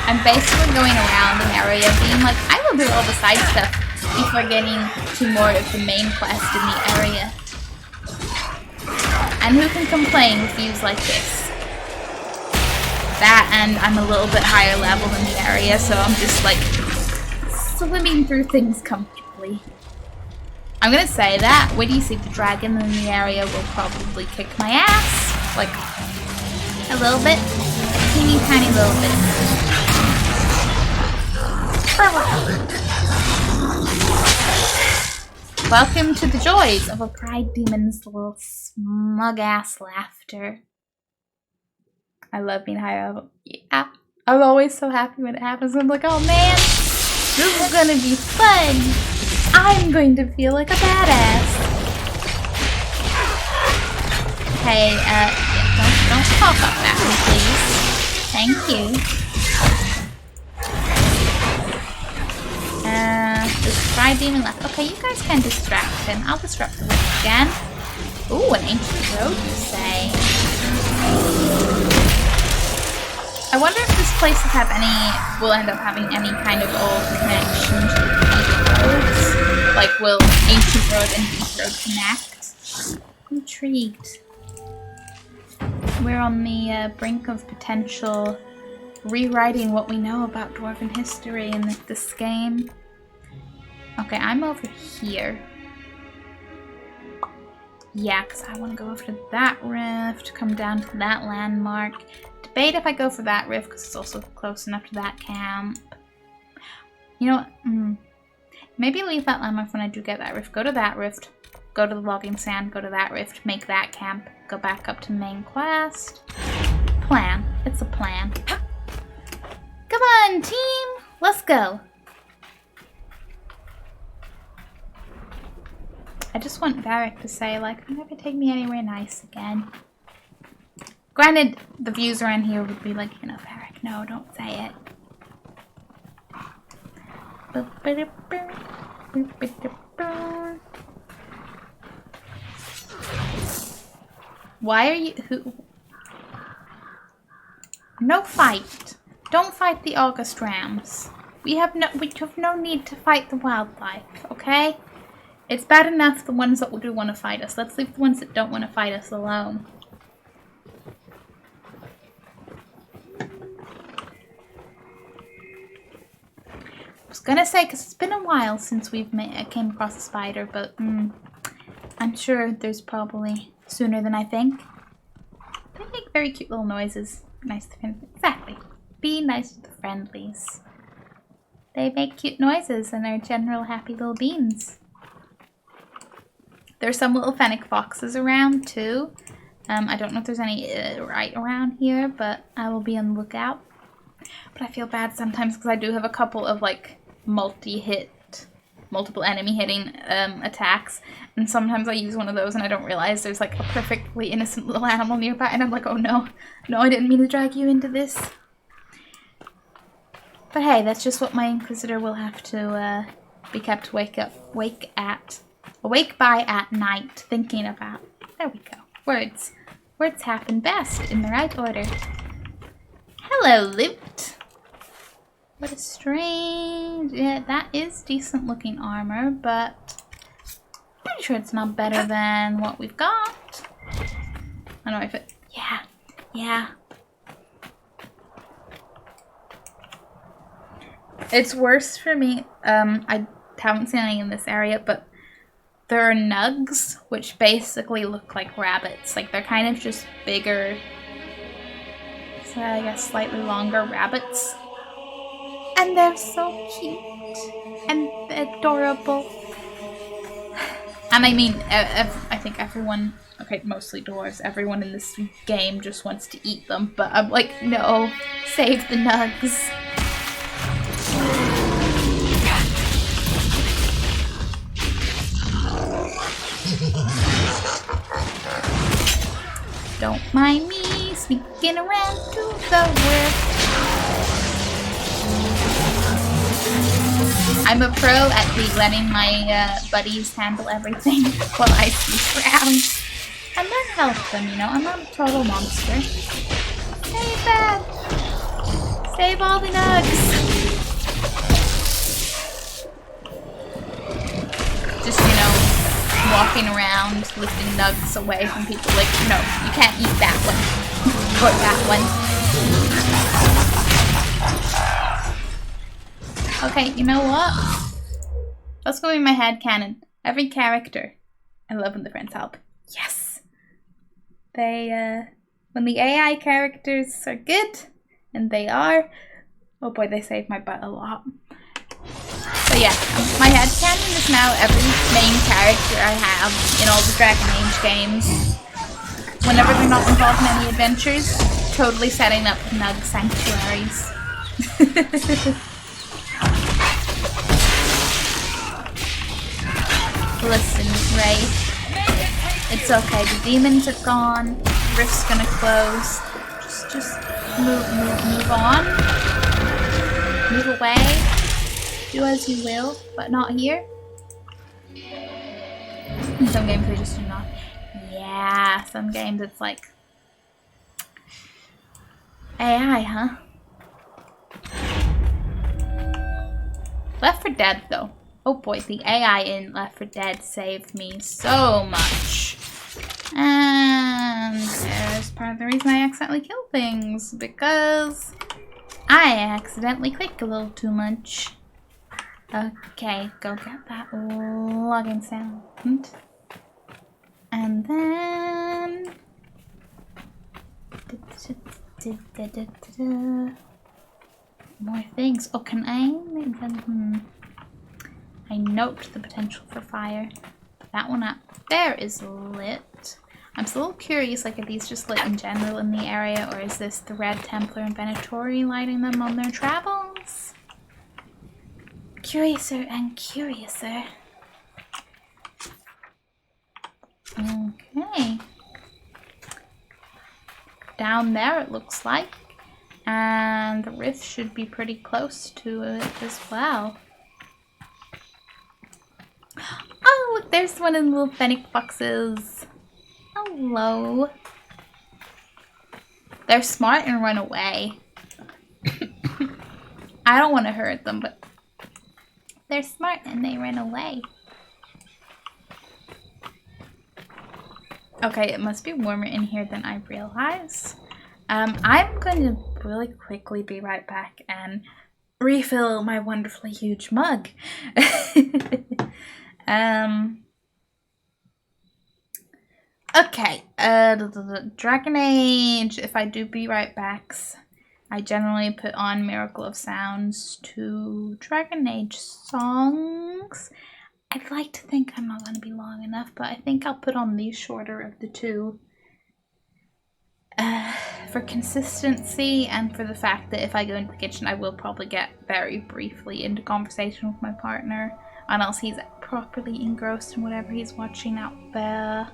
I'm basically going around an area being like, I will do all the side stuff before getting to more of the main quest in the area. And who can complain with views like this? That, and I'm a little bit higher level in the area, so I'm just like swimming through things comfortably. I'm gonna say that when you see the dragon in the area will probably kick my ass. Like, a little bit. A teeny tiny little bit. Welcome to the joys of a pride demon's little smug-ass laughter. I love being high level. Yeah. I'm always so happy when it happens. I'm like, oh man, this is gonna be fun. I'm going to feel like a badass. Hey, yeah, don't talk up at me, please. Thank you. This pride demon left. Okay, you guys can distract him. I'll disrupt him again. Ooh, an ancient road, you say? I wonder if this place will end up having any kind of old connection to the roads. Like, will Ancient Road and Deep Road connect? I'm intrigued. We're on the brink of potential rewriting what we know about Dwarven history in this game. Okay, I'm over here. Yeah, because I want to go over to that rift, come down to that landmark. Debate if I go for that rift because it's also close enough to that camp. You know what? Maybe leave that landmark when I do get that rift. Go to that rift. Go to the logging sand. Go to that rift. Make that camp. Go back up to main quest. Plan. It's a plan. Come on, team! Let's go. I just want Varric to say, like, never take me anywhere nice again. Granted, the views around here would be like, you know, Varric, no, don't say it. Why are you... who? No fight. Don't fight the August Rams. We have no need to fight the wildlife, okay? It's bad enough the ones that do want to fight us. Let's leave the ones that don't want to fight us alone. I was gonna say, because it's been a while since we've came across a spider, but I'm sure there's probably sooner than I think. They make very cute little noises. Nice to exactly. Be nice to the friendlies. They make cute noises and are general happy little beans. There's some little fennec foxes around too. I don't know if there's any right around here, but I will be on the lookout. But I feel bad sometimes because I do have a couple of like multiple enemy hitting attacks, and sometimes I use one of those and I don't realize there's like a perfectly innocent little animal nearby, and I'm like, oh no, I didn't mean to drag you into this. But hey, that's just what my Inquisitor will have to be kept awake by at night, thinking about. There we go. Words. Words happen best in the right order. Hello, loot. What a strange... Yeah, that is decent looking armor, but pretty sure it's not better than what we've got. I don't know if it... Yeah. It's worse for me. I haven't seen any in this area, but there are nugs, which basically look like rabbits. Like, they're kind of just bigger, so I guess slightly longer rabbits. And they're so cute and adorable. And I mean, I think everyone, okay, mostly dwarves, everyone in this game just wants to eat them. But I'm like, no, save the nugs. Don't mind me sneaking around to the rift. I'm a pro at letting my buddies handle everything while I sneak around. And then help them, you know? I'm not a total monster. Save that! Save all the nugs! Just, you know, walking around, lifting nugs away from people. Like, no, you can't eat that one. Or that one. Okay, you know what? Let's go in my headcanon. Every character, I love when the friends help. Yes! They, when the AI characters are good, and they are, oh boy, they save my butt a lot. So yeah, my headcanon is now every main character I have in all the Dragon Age games. Whenever they're not involved in any adventures, totally setting up nug sanctuaries. Listen, Ray. It's okay. The demons are gone. Rift's gonna close. Just move on. Move away. Do as you will, but not here. In some games they just do not. Yeah, some games it's like AI, huh? Left 4 Dead though. Oh boy, the AI in Left 4 Dead saved me so much. And there's part of the reason I accidentally kill things, because I accidentally click a little too much. Okay, go get that login sound. And then more things. Oh, can I? I note the potential for fire. That one up there is lit. I'm still curious, like, are these just lit in general in the area, or is this the Red Templar and Venatori lighting them on their travels? Curiouser and curiouser. Okay. Down there it looks like. And the rift should be pretty close to it as well. Oh, look, there's one of the little fennec foxes. Hello. They're smart and run away. I don't want to hurt them, but they're smart and they ran away. Okay, it must be warmer in here than I realized. I'm going to really quickly be right back and refill my wonderfully huge mug. Okay, Dragon Age, if I do be right backs, I generally put on Miracle of Sounds to Dragon Age songs. I'd like to think I'm not going to be long enough, but I think I'll put on the shorter of the two. For consistency and for the fact that if I go into the kitchen, I will probably get very briefly into conversation with my partner, or else he's properly engrossed in whatever he's watching out there.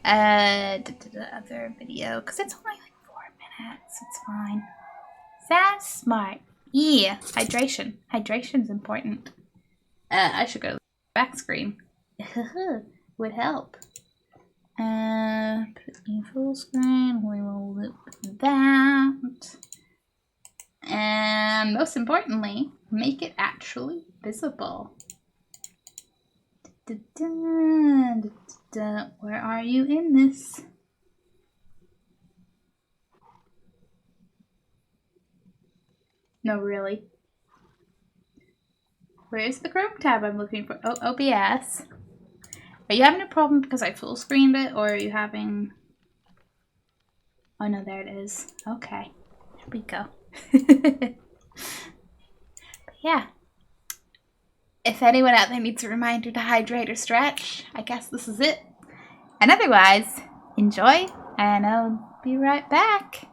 Other video, because it's only like 4 minutes, it's fine. That's smart. Yeah, hydration. Hydration's important. I should go to the back screen. Would help. Put it in full screen. We will loop that. And most importantly, make it actually visible. Where are you in this? No, really. Where's the Chrome tab I'm looking for? Oh, OBS. Are you having a problem because I full screened it, or are you having... Oh no, there it is. Okay. There we go. But yeah. If anyone out there needs a reminder to hydrate or stretch, I guess this is it. And otherwise, enjoy, and I'll be right back.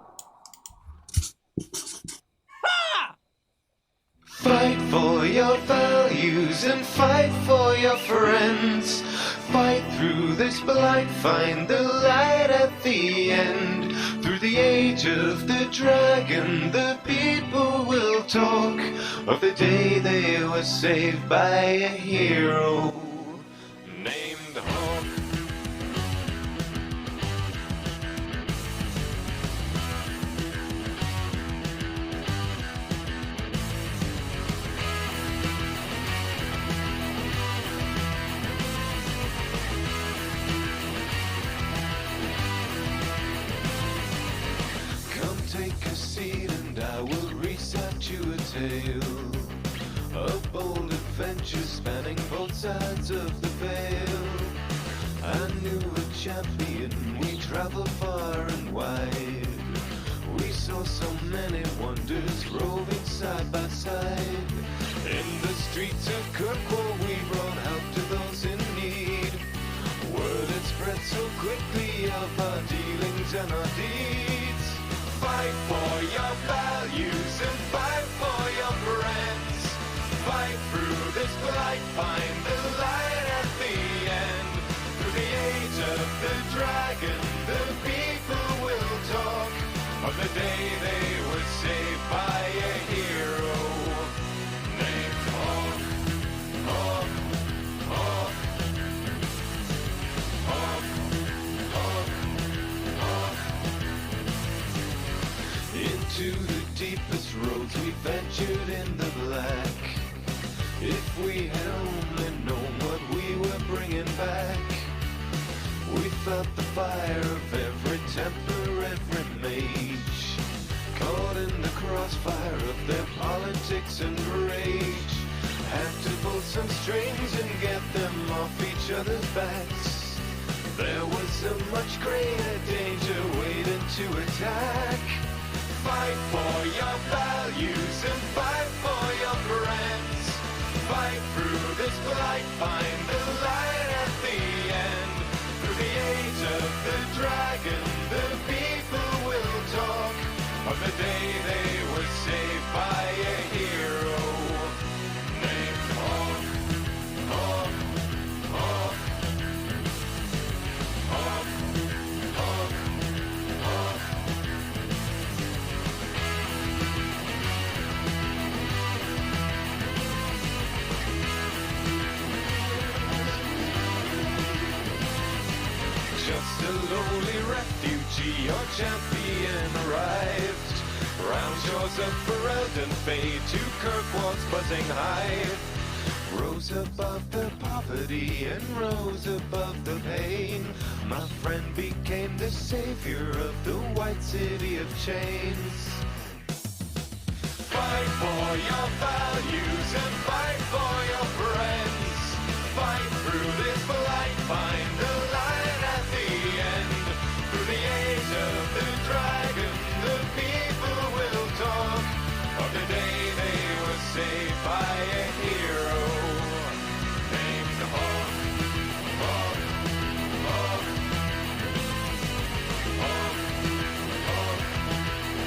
Fight for your values and fight for your friends. Fight through this blight, find the light at the end. Through the age of the dragon, the people will talk of the day they were saved by a hero named Hawk. Take a seat and I will recite you a tale of bold adventures spanning both sides of the veil. I knew a champion, we traveled far and wide. We saw so many wonders roving side by side. In the streets of Kirkwall we brought help to those in need. Word had spread so quickly of our dealings and our deeds. Fight for your values and fight for your friends. Fight through this blight, find the light at the end. Through the age of the dragon, the people will talk of the day they were saved by a hero named Hawk. Hawk, Hawk, Hawk, Hawk, Hawk. Into the deepest roads we ventured in the black. If we had only known what we were bringing back. We felt the fire of every temper, every mage, caught in the crossfire of their politics and rage. Had to pull some strings and get them off each other's backs. There was a much greater danger waiting to attack. Fight for your values and fight for your friends. Fight through this blight, find the light at the end. Through the age of the dragon, the people will talk of the day they were saved by a hero named Hawk. Hawk, Hawk, Hawk, Hawk, Hawk. Just a lowly refugee, your champion arrived. Round shores of Ferelden fade to Kirkwall's buzzing hive. Rose above the poverty and rose above the pain. My friend became the savior of the white city of chains. Fight for your values and fight for your friends. Fight through this blight, find the light at the end. Through the age of the dragon, the people will talk of the day they were saved by a hero named Hawk. Hawk, Hawk, Hawk, Hawk,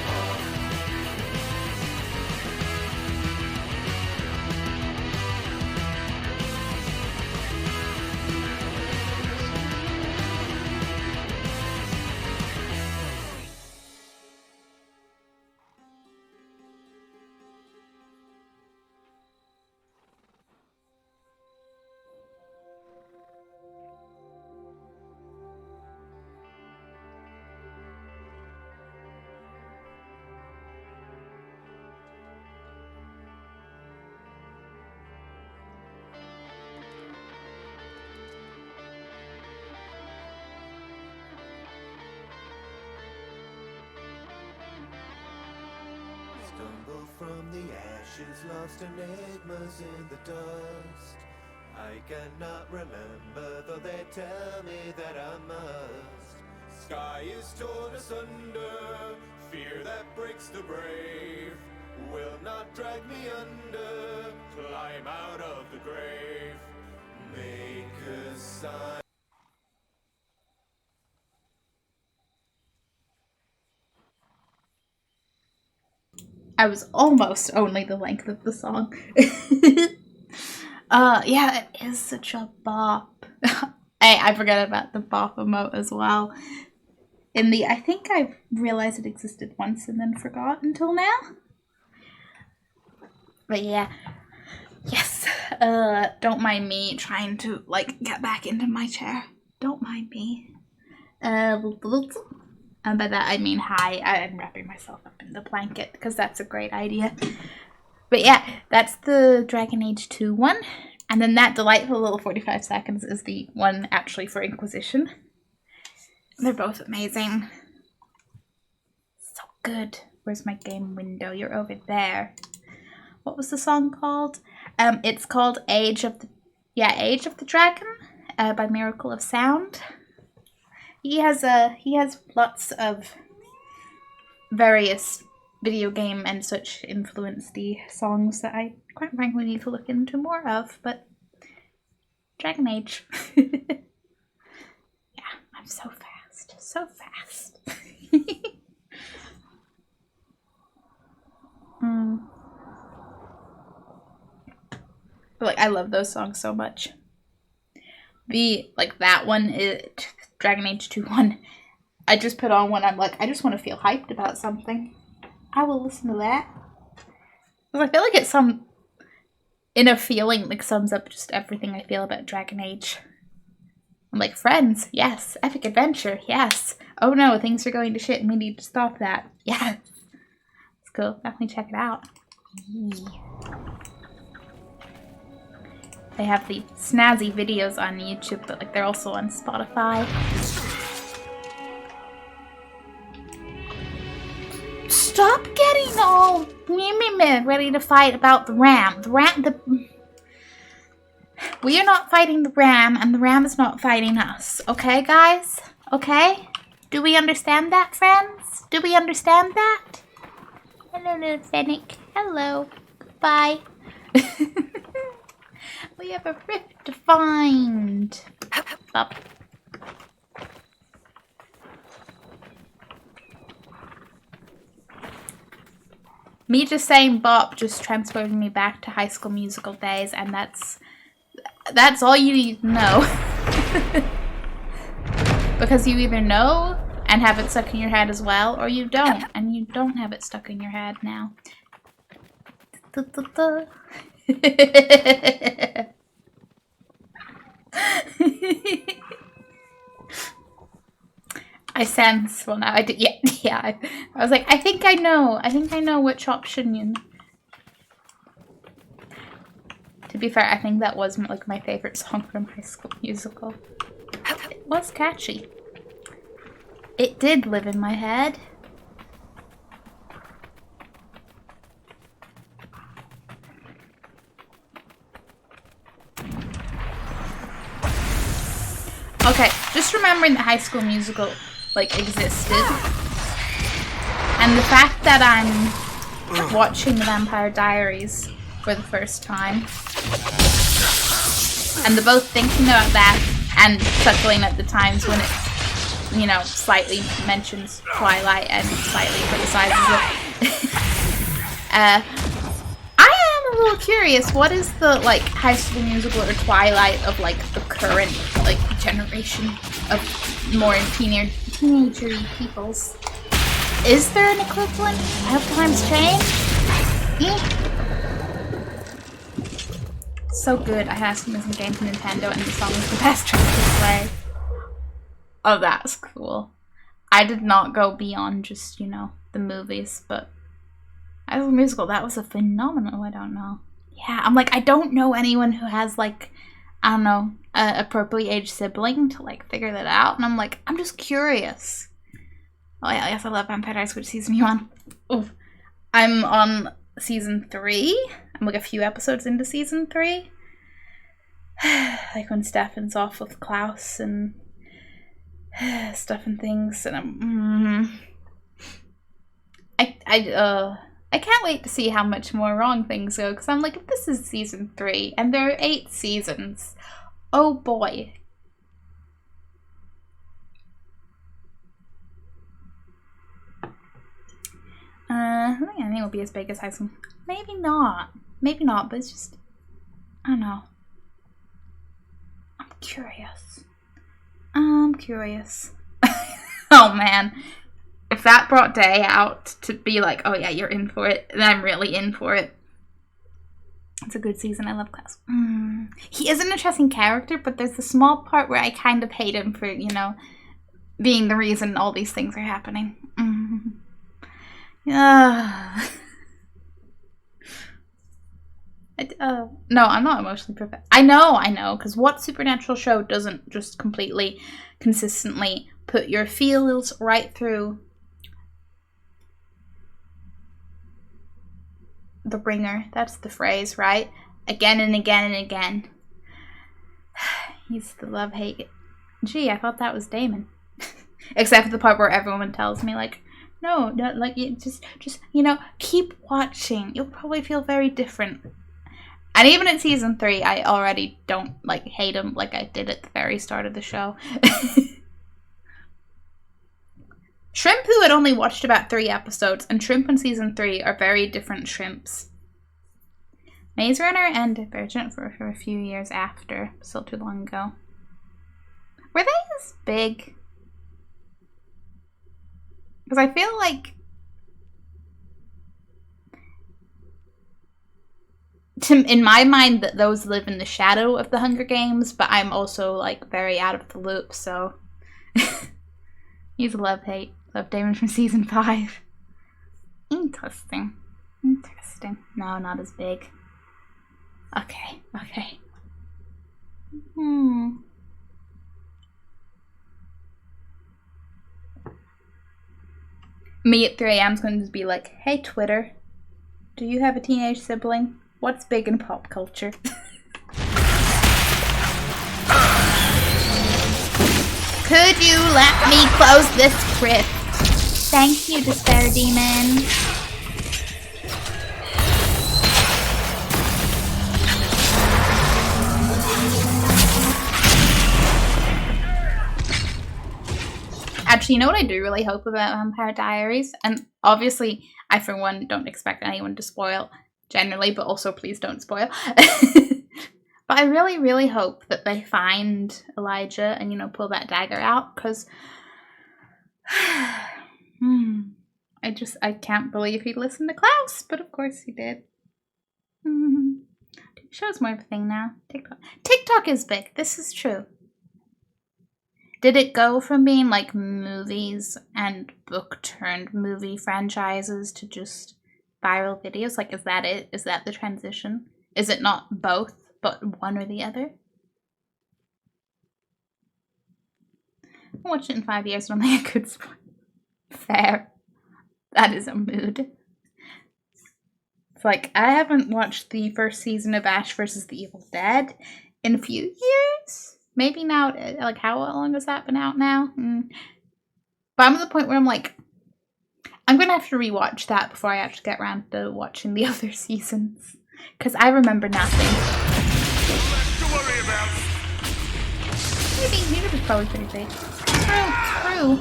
Hawk. from the ashes, lost enigmas in the dust. I cannot remember, though they tell me that I must. Sky is torn asunder, fear that breaks the brave will not drag me under, climb out of the grave, make a sign. I was almost only the length of the song. Yeah, it is such a bop. I forgot about the bop emote as well. I think I realized it existed once and then forgot until now. But yeah, yes. Don't mind me trying to like get back into my chair. Don't mind me. And by that I mean hi. I'm wrapping myself up in the blanket because that's a great idea. But yeah, that's the Dragon Age 2 one. And then that delightful little 45 seconds is the one actually for Inquisition. They're both amazing. So good. Where's my game window? You're over there. What was the song called? It's called Age of the Dragon by Miracle of Sound. He has lots of various video game and such influenced songs that I quite frankly need to look into more of, but Dragon Age. Yeah, I'm so fast. So fast. Like, I love those songs so much. That one, Dragon Age 2 one, I just put on when I'm like, I just want to feel hyped about something. I will listen to that. Because I feel like it's some inner feeling, like, sums up just everything I feel about Dragon Age. I'm like, friends, yes. Epic adventure, yes. Oh no, things are going to shit and we need to stop that. Yes. It's cool. Definitely check it out. They have the snazzy videos on YouTube, but like they're also on Spotify. Stop getting all ready to fight about the ram. We are not fighting the ram, and the ram is not fighting us. Okay, guys? Okay? Do we understand that, friends? Do we understand that? Hello, little Fennec. Hello. Goodbye. We have a rift to find. Bop. Me just saying bop just transported me back to High School Musical days, and that's all you need to know. Because you either know and have it stuck in your head as well, or you don't, and you don't have it stuck in your head now. I sense. Well, now I did. Yeah. I was like, I think I know which option you. To be fair, I think that was like my favorite song from High School Musical. It was catchy. It did live in my head. Okay, just remembering that High School Musical, like, existed. And the fact that I'm watching The Vampire Diaries for the first time. And the both thinking about that and chuckling at the times when it, you know, slightly mentions Twilight and slightly criticizes it. I am a little curious, what is the, like, High School Musical or Twilight of, like, the current, like, generation of more teenager peoples? Is there an equivalent? Have times changed? So good. I had some game for Nintendo and the song was the best track to play. Oh, that's cool. I did not go beyond just, you know, the movies, but High School Musical, that was a phenomenal, I don't know. Yeah, I'm like, I don't know anyone who has, like, I don't know, a appropriately aged sibling to, like, figure that out. And I'm like, I'm just curious. Oh, yeah, yes, I love Vampire Diaries. Which season are you on? Ooh. I'm on season 3. I'm like a few episodes into season 3. Like when Stefan's off with Klaus and stuff and things, and I can't wait to see how much more wrong things go, because I'm like, if this is season 3 and there are 8 seasons, oh boy. I think it'll be as big as High School. Maybe not, but it's just, I don't know. I'm curious. Oh man. If that brought Day out to be like, oh yeah, you're in for it, then I'm really in for it. It's a good season. I love Klaus. He is an interesting character, but there's a small part where I kind of hate him for, you know, being the reason all these things are happening. No, I'm not emotionally perfect. I know, because what supernatural show doesn't just completely, consistently put your feels right through the ringer? That's the phrase, right? Again and again and again. He's the love-hate. Gee, I thought that was Damon. Except for the part where everyone tells me, like, no, like, you just, you know, keep watching. You'll probably feel very different. And even in season 3, I already don't, like, hate him like I did at the very start of the show. Shrimp, who had only watched about 3 episodes, and Shrimp in season 3 are very different Shrimps. Maze Runner and Divergent for a few years after, still too long ago. Were they as big? Because I feel like in my mind that those live in the shadow of the Hunger Games, but I'm also like very out of the loop, so he's a love-hate. Love Damon from season 5. Interesting. No, not as big. Okay. Me at 3 a.m. is going to be like, hey Twitter, do you have a teenage sibling? What's big in pop culture? Could you let me close this crypt? Thank you, Despair Demon. Actually, you know what I do really hope about Vampire Diaries? And obviously, I for one don't expect anyone to spoil generally, but also please don't spoil. But I really, really hope that they find Elijah and, you know, pull that dagger out, because I can't believe he listened to Klaus, but of course he did. Show's more of a thing now. TikTok is big. This is true. Did it go from being like movies and book turned movie franchises to just viral videos? Like, is that it? Is that the transition? Is it not both, but one or the other? I'll watch it in 5 years and I'll make a good spoil. Fair. That is a mood. It's like, I haven't watched the first season of Ash vs. the Evil Dead in a few years. Maybe now, like, how long has that been out now? But I'm at the point where I'm like, I'm going to have to rewatch that before I actually get around to watching the other seasons. Because I remember nothing. To worry about. Maybe it was probably pretty big. True.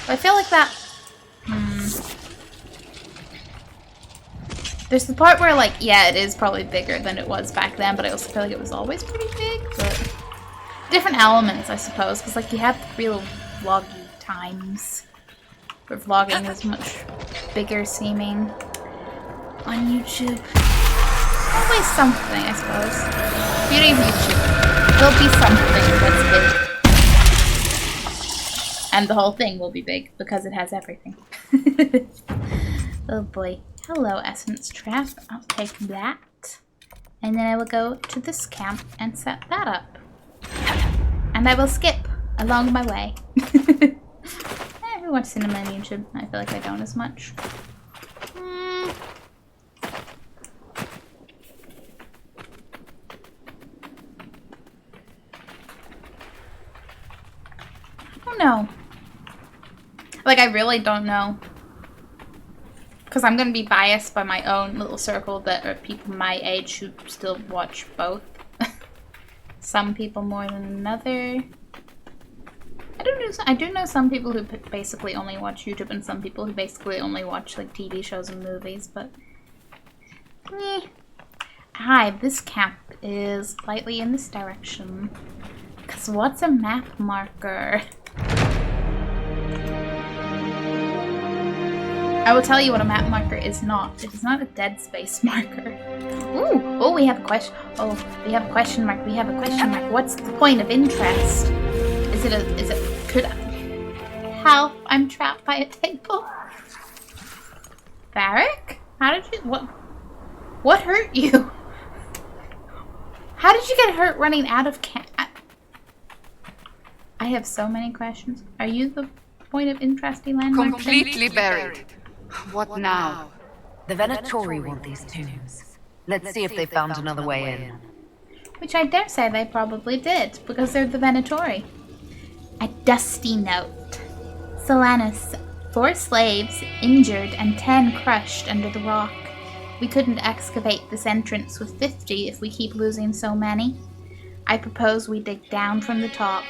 But I feel like that... There's the part where, like, yeah, it is probably bigger than it was back then, but I also feel like it was always pretty big, but... Different elements, I suppose, because, like, you have real vloggy times, where vlogging is much bigger seeming on YouTube. Always something, I suppose. Beauty of YouTube. There'll be something that's big. And the whole thing will be big, because it has everything. Oh boy. Hello, Essence Trap. I'll take that. And then I will go to this camp and set that up. And I will skip along my way. We watch cinema on YouTube. I feel like I don't as much. don't know. Like, I really don't know. Because I'm going to be biased by my own little circle that are people my age who still watch both. Some people more than another. I do know some people who basically only watch YouTube and some people who basically only watch like TV shows and movies, but... Hi, this camp is slightly in this direction. Because what's a map marker? I will tell you what a map marker is not. It is not a dead space marker. Ooh! Oh, we have a question. Oh, we have a question mark. We have a question mark. What's the point of interest? Help! I'm trapped by a table. Varric? How did you... What hurt you? How did you get hurt running out of camp? I have so many questions. Are you the point of interest landmark? Completely buried. What now? The Venatori want these tombs. Let's see if they found another way in. Which I dare say they probably did, because they're the Venatori. A dusty note. Solanus, 4 slaves injured and 10 crushed under the rock. We couldn't excavate this entrance with 50 if we keep losing so many. I propose we dig down from the top.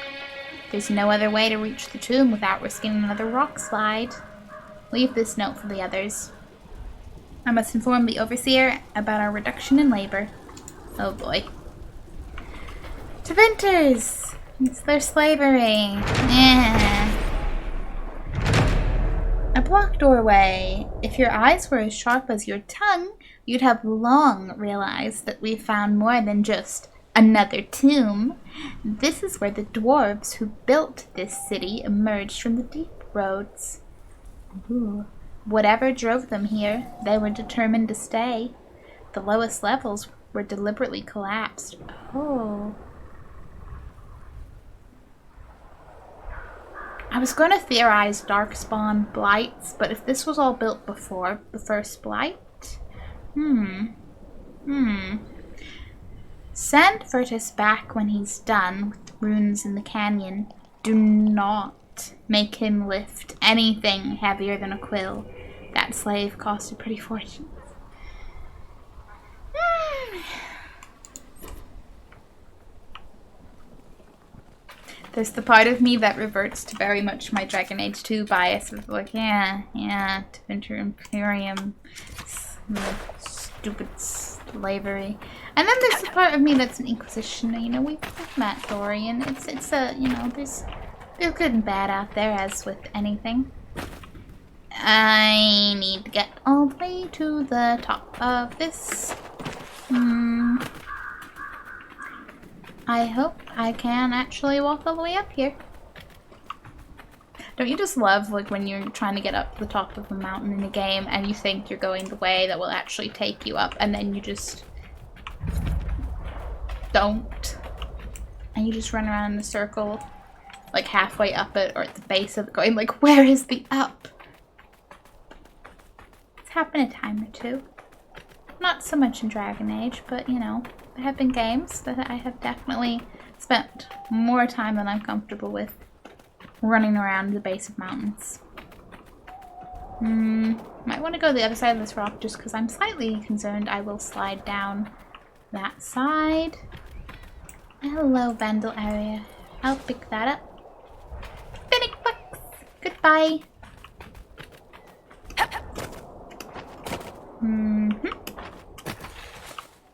There's no other way to reach the tomb without risking another rock slide. Leave this note for the others. I must inform the overseer about our reduction in labor. Oh boy. To Vinters! It's their slavery. A block doorway. If your eyes were as sharp as your tongue, you'd have long realized that we found more than just another tomb. This is where the dwarves who built this city emerged from the deep roads. Ooh. Whatever drove them here, they were determined to stay. The lowest levels were deliberately collapsed. Oh. I was going to theorize darkspawn blights, but if this was all built before the first blight... Send Virtus back when he's done with the runes in the canyon. Do not make him lift anything heavier than a quill. That slave cost a pretty fortune. There's the part of me that reverts to very much my Dragon Age 2 bias of like, yeah, Winter Imperium, stupid slavery. And then there's the part of me that's an Inquisition. You know, we've met Dorian. It's a, you know, there's good and bad out there, as with anything. I need to get all the way to the top of this. I hope I can actually walk all the way up here. Don't you just love, like, when you're trying to get up to the top of a mountain in a game and you think you're going the way that will actually take you up, and then you just don't. And you just run around in a circle, like halfway up it or at the base of it, going like, where is the up? It's happened a time or two. Not so much in Dragon Age, but you know, there have been games that I have definitely spent more time than I'm comfortable with running around the base of mountains. Might want to go to the other side of this rock just because I'm slightly concerned I will slide down that side. Hello, Vandal area. I'll pick that up. Finnick bucks! Goodbye!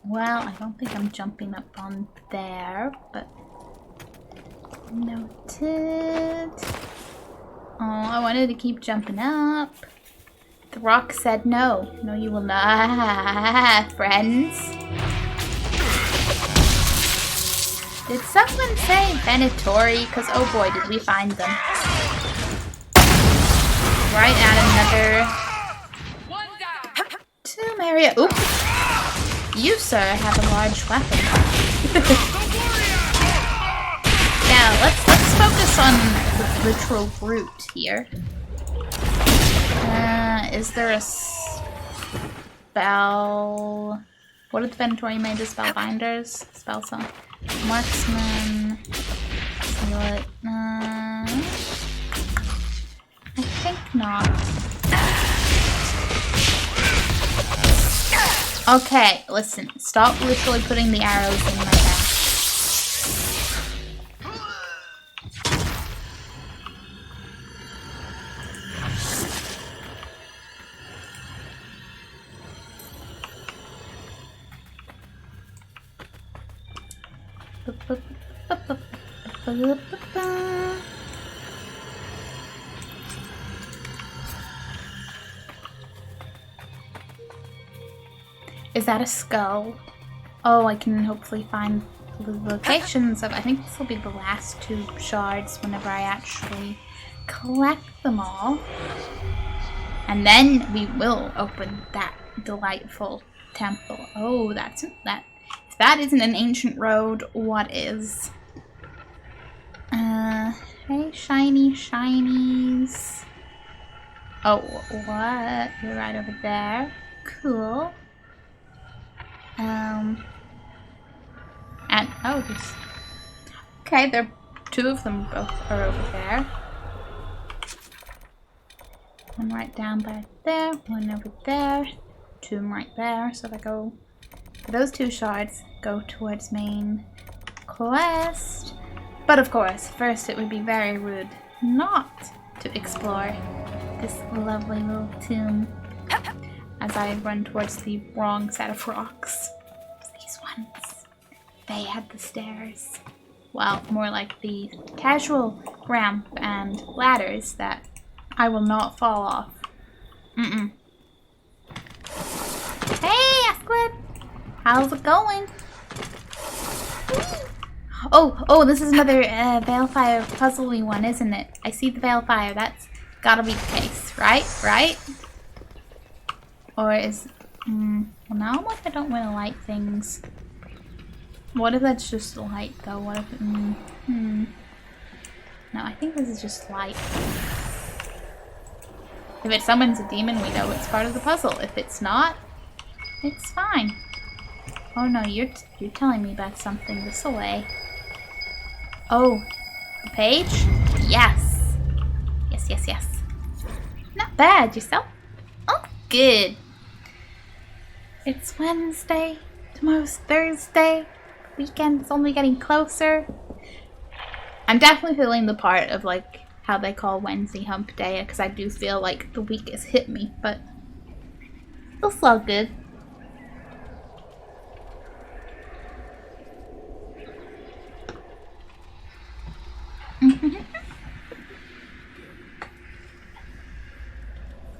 Well, I don't think I'm jumping up on there, but noted. Oh, I wanted to keep jumping up. The rock said no. No, you will not, friends. Did someone say Venatori? Because, oh boy, did we find them. Right at another tomb area. Oops. You, sir, have a large weapon. Yeah, let's focus on the literal brute here. Is there a spell? What did the Venatori made as spellbinders? Spell song. Marksman. not. Okay, listen. Stop literally putting the arrows in my back. Is that a skull? Oh, I can hopefully find the locations of. I think this will be the last 2 shards whenever I actually collect them all. And then we will open that delightful temple. Oh, that's that. If that isn't an ancient road, what is? Hey, shiny shinies. Oh, what? You're right over there. Cool. And oh, this. Okay, there. 2 of them both are over there. One right down back there. One over there. 2 right there. So if I go for those 2 shards, go towards main quest. But of course, first it would be very rude not to explore this lovely little tomb as I run towards the wrong set of rocks. These ones, they had the stairs. Well, more like the casual ramp and ladders that I will not fall off. Hey, Asquith! How's it going? Oh, this is another Veilfire puzzly one, isn't it? I see the Veilfire. That's gotta be the case, right? Or is... well, now what if I don't want to light things? What if that's just light, though? What if... No, I think this is just light. If it summons a demon, we know it's part of the puzzle. If it's not, it's fine. Oh no, you're telling me about something this away. Oh, a page? Yes. Yes. Not bad, yourself? Oh, good. It's Wednesday. Tomorrow's Thursday. Weekend's only getting closer. I'm definitely feeling the part of like how they call Wednesday hump day, because I do feel like the week has hit me, but it's all good.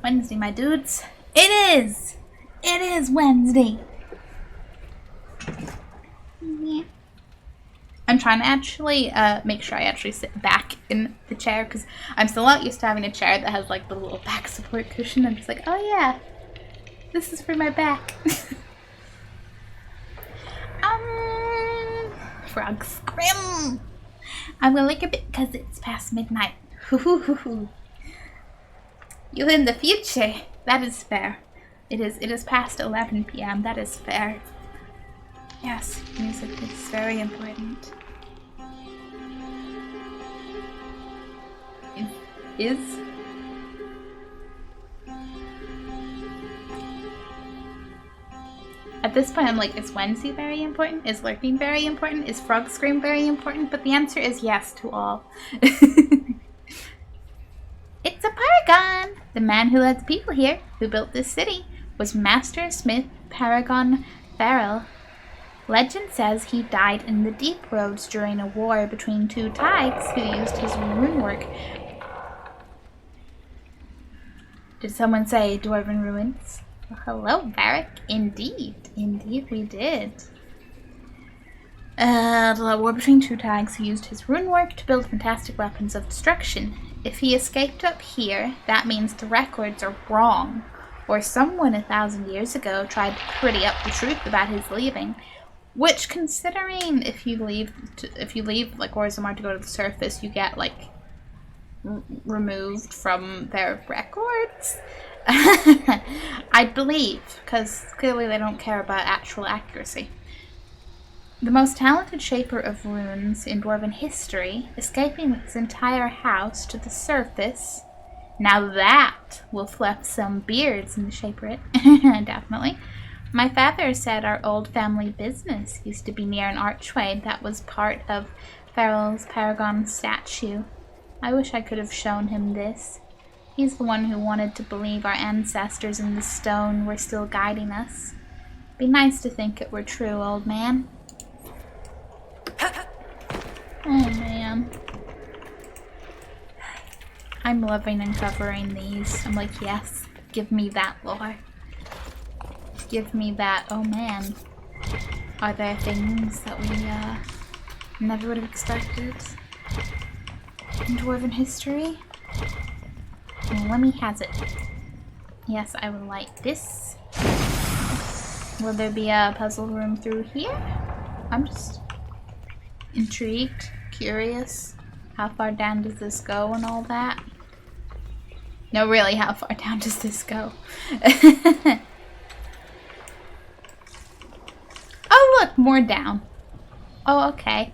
Wednesday, my dudes. It is Wednesday. Yeah. I'm trying to actually make sure I actually sit back in the chair, because I'm still not used to having a chair that has like the little back support cushion. I'm just like, oh yeah, this is for my back. Frog scrim. I'm gonna lick a bit because it's past midnight. You in the future. That is fair. It is past 11 p.m. That is fair. Yes, music is very important. Is? At this point, I'm like, is Wednesday very important? Is lurking very important? Is frog scream very important? But the answer is yes to all. It's a paragon! The man who led the people here, who built this city, was Master Smith Paragon Farrell. Legend says he died in the Deep Roads during a war between 2 Tigers who used his rune work. Did someone say Dwarven ruins? Well, hello, Varric. Indeed we did. The war between 2 Tigers who used his rune work to build fantastic weapons of destruction. If he escaped up here, that means the records are wrong, or someone 1,000 years ago tried to pretty up the truth about his leaving. Which, considering if you leave like Orzammar to go to the surface, you get like removed from their records. I believe, because clearly they don't care about actual accuracy. The most talented shaper of runes in Dwarven history, escaping with his entire house to the surface, Now that will fluff some beards in the shape of it. Definitely. My father said our old family business used to be near an archway that was part of Farrell's Paragon statue. I wish I could have shown him this. He's the one who wanted to believe our ancestors in the stone were still guiding us. Be nice to think it were true, old man. Oh man. I'm loving uncovering these. I'm like, yes, give me that lore. Give me that. Oh man. Are there things that we never would have expected in Dwarven history? Well, let me has it. Yes, I would like this. Will there be a puzzle room through here? I'm just intrigued, curious. How far down does this go and all that? No, really, how far down does this go? Oh, look, more down. Oh, okay.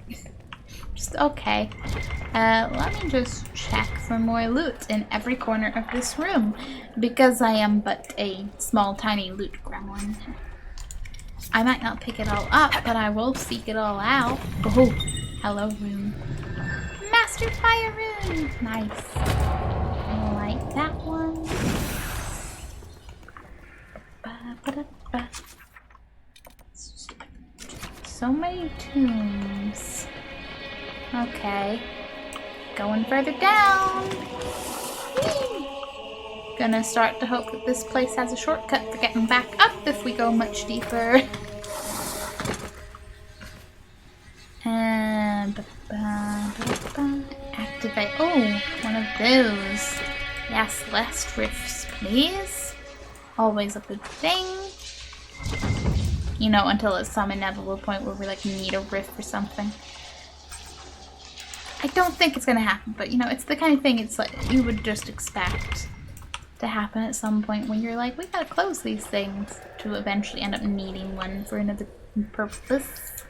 Just okay. Let me just check for more loot in every corner of this room, because I am but a small, tiny loot gremlin. I might not pick it all up, but I will seek it all out. Oh, hello room. Master Fire Room! Nice. I like that one. So many tombs. Okay. Going further down. Whee! Gonna start to hope that this place has a shortcut for getting back up if we go much deeper. And activate. Oh, one of those. Yes, less rifts, please. Always a good thing. You know, until it's some inevitable point where we like need a rift or something. I don't think it's gonna happen, but you know, it's the kind of thing it's like you would just expect to happen at some point when you're like, we gotta close these things, to eventually end up needing one for another purpose.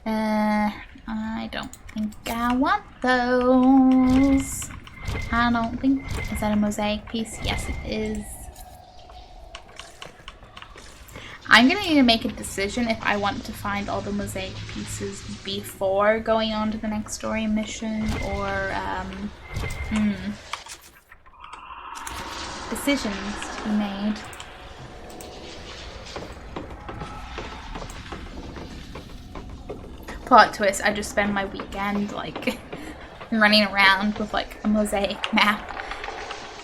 I don't think I want those. I don't think. Is that a mosaic piece? Yes, it is. I'm gonna need to make a decision if I want to find all the mosaic pieces before going on to the next story mission, or decisions to be made. Plot twist, I just spend my weekend like running around with like a mosaic map.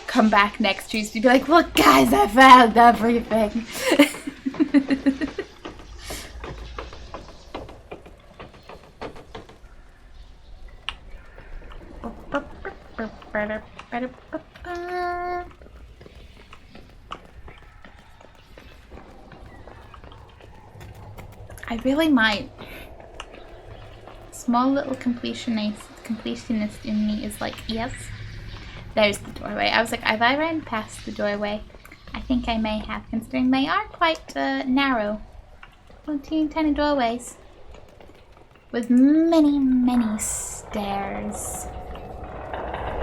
Come back next Tuesday, be like, look guys, I found everything. I really might. Small little completionist in me is like, yes, there's the doorway. I was like, have I ran past the doorway? I think I may have, considering they are quite narrow. Little teeny tiny doorways. With many, many stairs.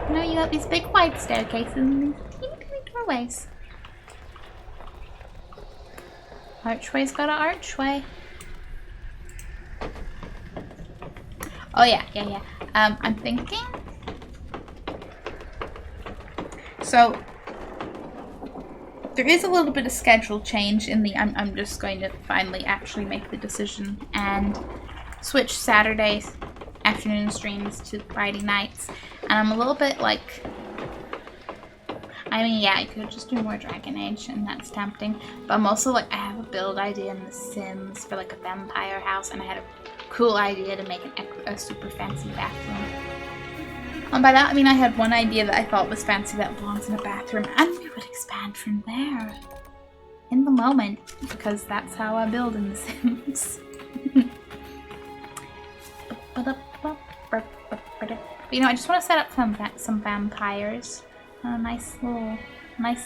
You know, you got these big wide staircases and these teeny tiny doorways. Archway's got an archway. Oh yeah. I'm thinking. So there is a little bit of schedule change in the. I'm just going to finally actually make the decision and switch Saturday afternoon streams to Friday nights, and I'm a little bit like. I mean, yeah, I could just do more Dragon Age, and that's tempting. But I'm also like, I have a build idea in The Sims for like a vampire house, and I had a cool idea to make a super fancy bathroom. And by that I mean I had one idea that I thought was fancy that belongs in a bathroom, and we would expand from there. In the moment, because that's how I build in The Sims. But you know, I just want to set up some vampires. A nice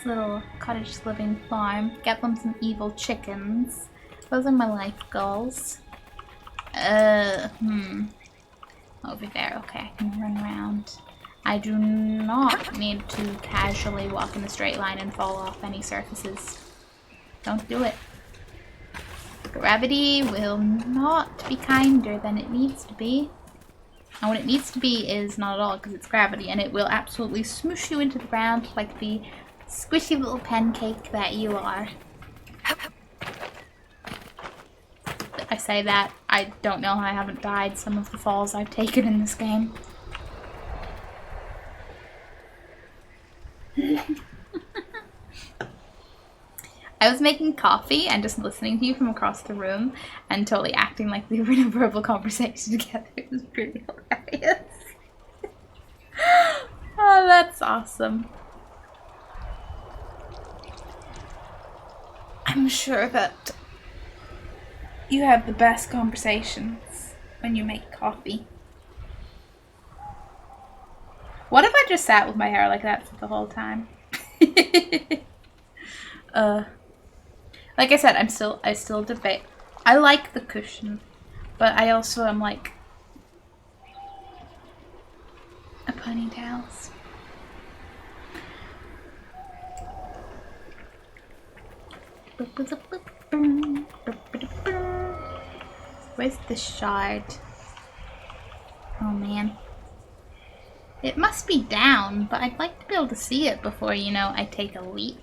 little cottage living farm. Get them some evil chickens. Those are my life goals. Over there, okay, I can run around. I do not need to casually walk in a straight line and fall off any surfaces. Don't do it. Gravity will not be kinder than it needs to be. And what it needs to be is not at all, because it's gravity, and it will absolutely smoosh you into the ground like the squishy little pancake that you are. I say that, I don't know how I haven't died some of the falls I've taken in this game. I was making coffee and just listening to you from across the room and totally acting like we were in a verbal conversation together. It was pretty hilarious. Oh, that's awesome. I'm sure that you have the best conversations when you make coffee. What if I just sat with my hair like that for the whole time? Like I said, I still debate. I like the cushion, but I also am like a ponytails. Where's the shard? Oh man. It must be down, but I'd like to be able to see it before, you know, I take a leap.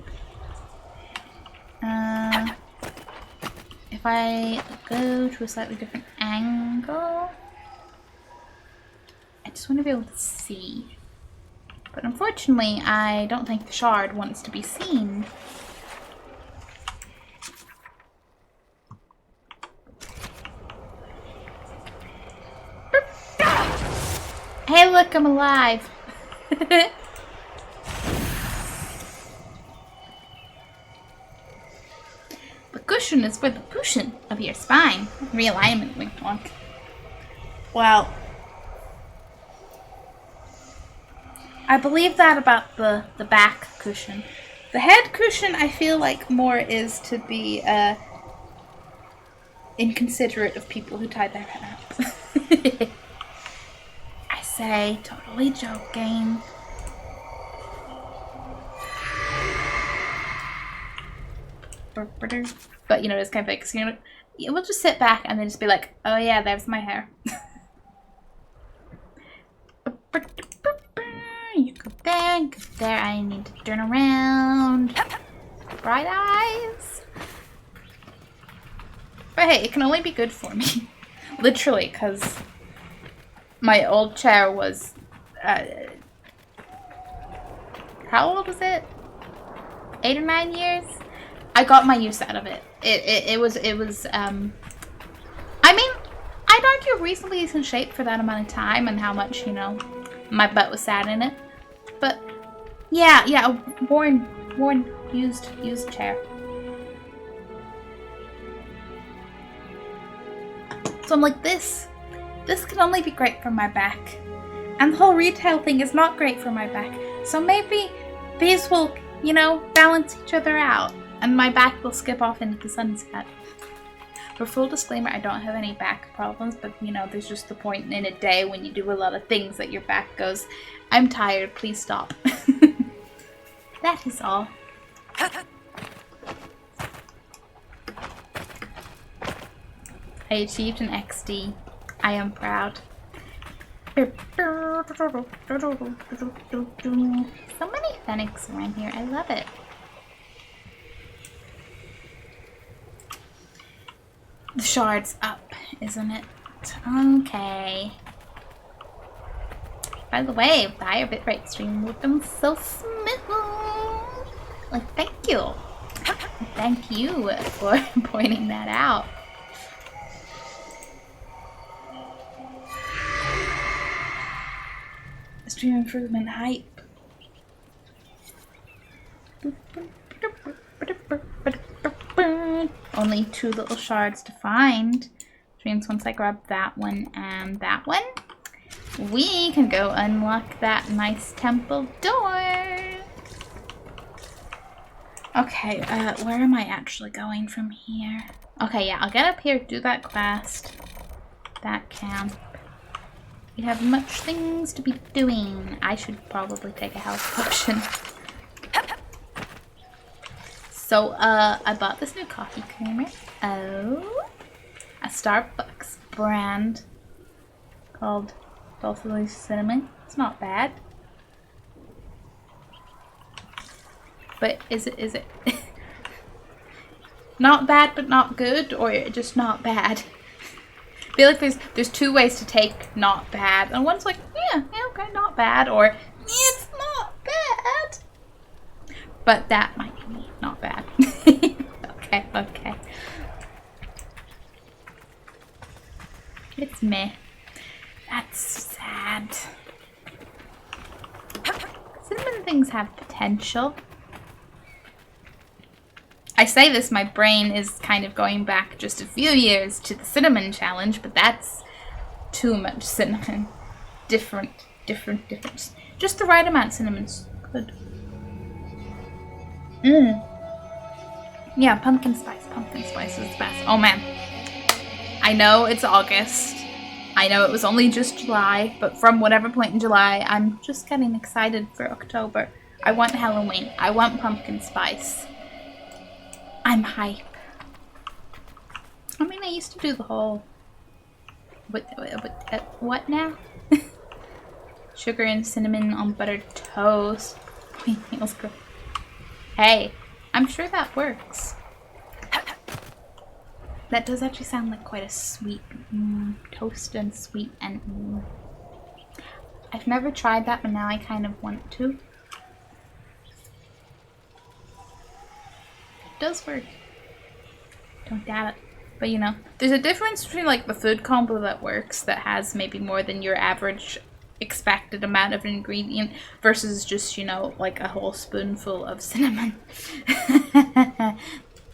If I go to a slightly different angle, I just want to be able to see. But unfortunately, I don't think the shard wants to be seen. Hey, look, I'm alive. The cushion is for the cushion of your spine. Realignment, wink wonk. Well, I believe that about the back cushion. The head cushion, I feel like more is to be inconsiderate of people who tie their hair up. I say, totally joking. But you know, it's kind of like, you know, we'll just sit back and then just be like, oh yeah, there's my hair. You go there, I need to turn around. Bright eyes. But hey, it can only be good for me. Literally, because my old chair was, how old was it? 8 or 9 years? I got my use out of it. It was, I mean, I'd argue reasonably decent shape for that amount of time and how much, you know, my butt was sat in it. But, yeah, a worn, used chair. So I'm like, this can only be great for my back. And the whole retail thing is not great for my back. So maybe these will, you know, balance each other out. And my back will skip off into the sunset. For full disclaimer, I don't have any back problems, but you know, there's just the point in a day when you do a lot of things that your back goes, I'm tired, please stop. That is all. I achieved an XD. I am proud. So many fenix around here, I love it. The shard's up, isn't it? Okay. By the way, the higher bitrate stream looking so smooth. Like, thank you. Thank you for pointing that out. Stream improvement hype. Only 2 little shards to find. Which means once I grab that one and that one, we can go unlock that nice temple door. Okay, where am I actually going from here? Okay, yeah, I'll get up here, do that quest, that camp. We have much things to be doing. I should probably take a health potion. So, I bought this new coffee creamer. Oh, a Starbucks brand called Dulce Cinnamon. It's not bad. But is it not bad but not good, or just not bad? I feel like there's two ways to take not bad, and one's like, yeah, okay, not bad, or yeah, it's not bad. But that might be me, not bad. Okay. It's meh. That's sad. Cinnamon things have potential. I say this, my brain is kind of going back just a few years to the cinnamon challenge, but that's too much cinnamon. Different. Just the right amount of cinnamon's good. Yeah, pumpkin spice. Pumpkin spice is the best. Oh man. I know it's August. I know it was only just July, but from whatever point in July, I'm just getting excited for October. I want Halloween. I want pumpkin spice. I'm hype. I mean, I used to do the whole... What now? Sugar and cinnamon on buttered toast. Hey, I'm sure that works. That does actually sound like quite a sweet toast and sweet and I've never tried that, but now I kind of want to. It does work. Don't doubt it. But you know, there's a difference between like the food combo that works, that has maybe more than your average expected amount of ingredient, versus just, you know, like a whole spoonful of cinnamon.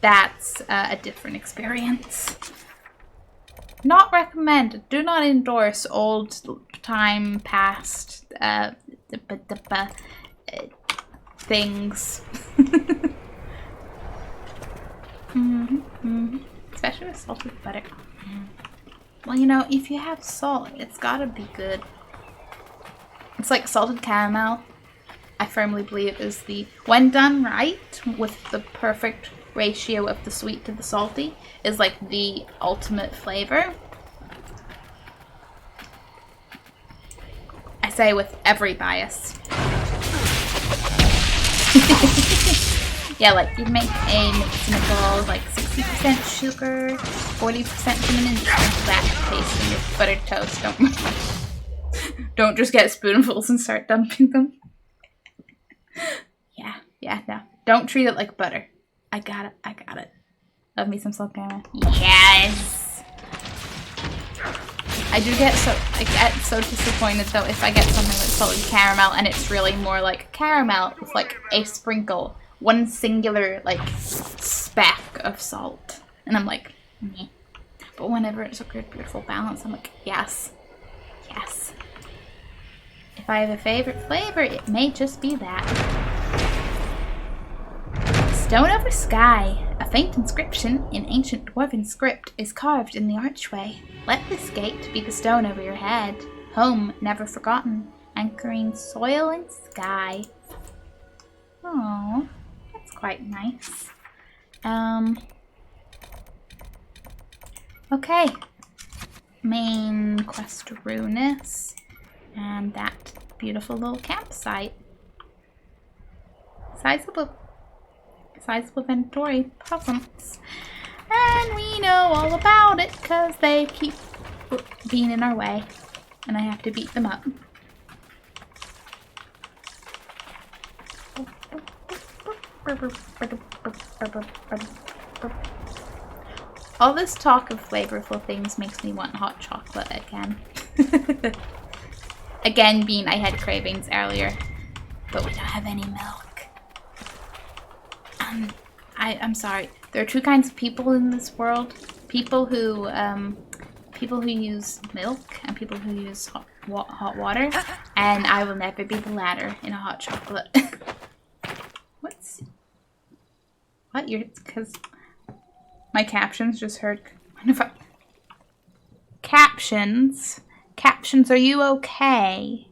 That's a different experience. Not recommended. Do not endorse old time past things. Especially with salted butter. Well, you know, if you have salt, it's gotta be good. It's like salted caramel. I firmly believe is the, when done right, with the perfect ratio of the sweet to the salty, is like the ultimate flavor. I say with every bias. Yeah, like you'd make a mixing bowl, like 60% sugar, 40% cinnamon, just that taste in your buttered toast. Don't just get spoonfuls and start dumping them. Yeah, no. Don't treat it like butter. I got it. Love me some salt caramel. Yes! I get so disappointed though if I get something with salted caramel and it's really more like caramel with like a sprinkle, one singular like speck of salt. And I'm like, meh. But whenever it's a good, beautiful balance, I'm like, yes. If I have a favorite flavor, it may just be that. Stone over sky. A faint inscription in ancient dwarven script is carved in the archway. Let this gate be the stone over your head. Home never forgotten, anchoring soil and sky. Oh, that's quite nice. Okay. Main quest ruinous. And that beautiful little campsite. Sizable inventory presents. And we know all about it because they keep being in our way. And I have to beat them up. All this talk of flavorful things makes me want hot chocolate again. Again, being I had cravings earlier, but we don't have any milk. I'm sorry. There are two kinds of people in this world: people who use milk and people who use hot water. And I will never be the latter in a hot chocolate. What? Because my captions just heard. Captions, are you okay?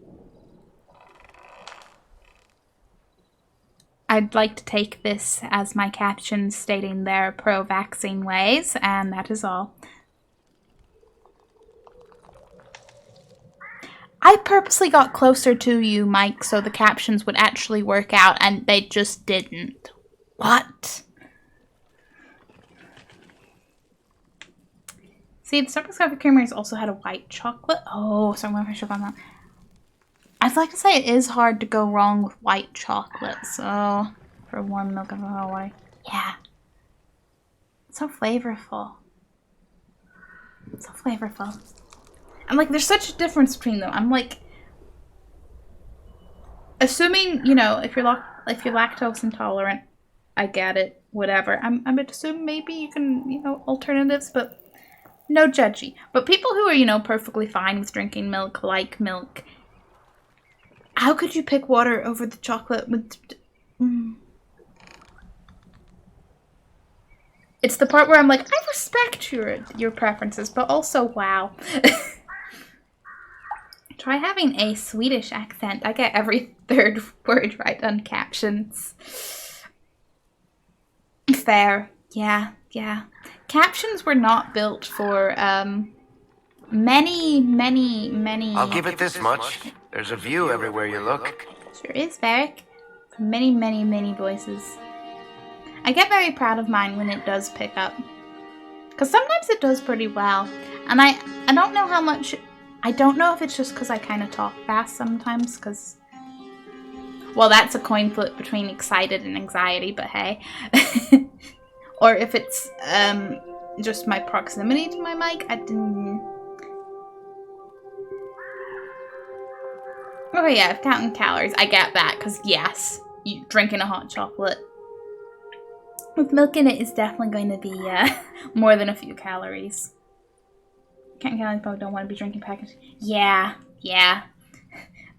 I'd like to take this as my caption stating their pro-vaccine ways, and that is all. I purposely got closer to you, Mike, so the captions would actually work out, and they just didn't. What? See, the Starbucks coffee creamers also had a white chocolate. Oh, so I should have gone that. I'd like to say it is hard to go wrong with white chocolate, so for warm milk of Hawaii. Yeah. It's so flavorful. So flavorful. And like, there's such a difference between them. I'm like, assuming, you know, if you're lactose intolerant, I get it, whatever. I'm assuming maybe you can, you know, alternatives, but no judgy. But people who are, you know, perfectly fine with drinking milk, like milk, how could you pick water over the chocolate with... It's the part where I'm like, I respect your preferences, but also, wow. Try having a Swedish accent. I get every third word right on captions. Fair. Yeah. Captions were not built for, many... I'll give it this much. There's a view everywhere you look. Sure is, Varric. Many voices. I get very proud of mine when it does pick up. Because sometimes it does pretty well. And I don't know how much... I don't know if it's just because I kind of talk fast sometimes, because... Well, that's a coin flip between excited and anxiety, but hey. Or if it's just my proximity to my mic. I didn't... Oh yeah, counting calories. I get that, because yes, you drinking a hot chocolate with milk in it is definitely going to be more than a few calories. Counting calories, probably don't want to be drinking packaged. Yeah.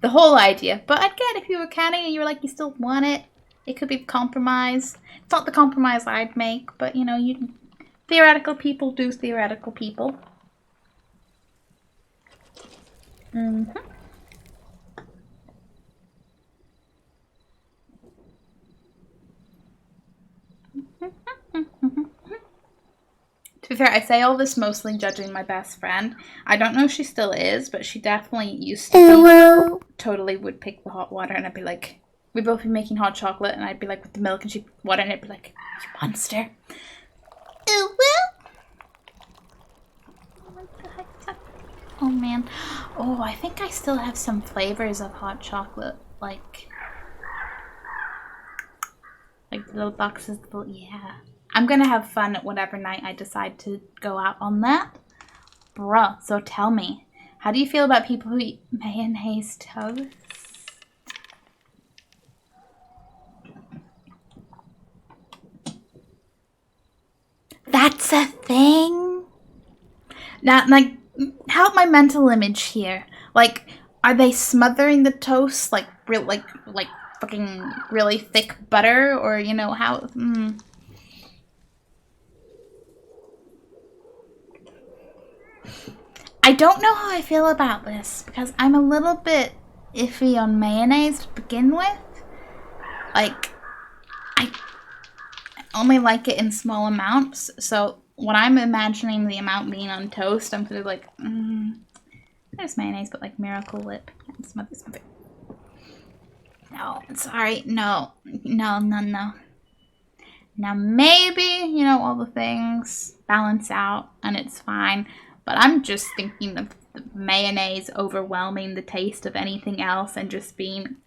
The whole idea. But I'd get if you were counting and you were like, you still want it. It could be a compromise. It's not the compromise I'd make, but you know, theoretical people do theoretical people. Mm-hmm. To be fair, I say all this mostly judging my best friend. I don't know if she still is, but she definitely used to be. Totally would pick the hot water, and I'd be like, we'd both be making hot chocolate, and I'd be like with the milk, and she'd water, and I'd be like, you monster. Oh, well. Oh, man. Oh, I think I still have some flavors of hot chocolate, like little boxes, yeah. I'm gonna have fun at whatever night I decide to go out on that. Bruh, so tell me, how do you feel about people who eat mayonnaise toast? That's a thing? Now, like, help my mental image here. Like, are they smothering the toast like fucking really thick butter, or you know how? I don't know how I feel about this because I'm a little bit iffy on mayonnaise to begin with. Like, I only like it in small amounts, so when I'm imagining the amount being on toast, I'm sort of like, there's mayonnaise, but like Miracle Whip. Smother. No, sorry, no. Now maybe, you know, all the things balance out and it's fine, but I'm just thinking of the mayonnaise overwhelming the taste of anything else and just being...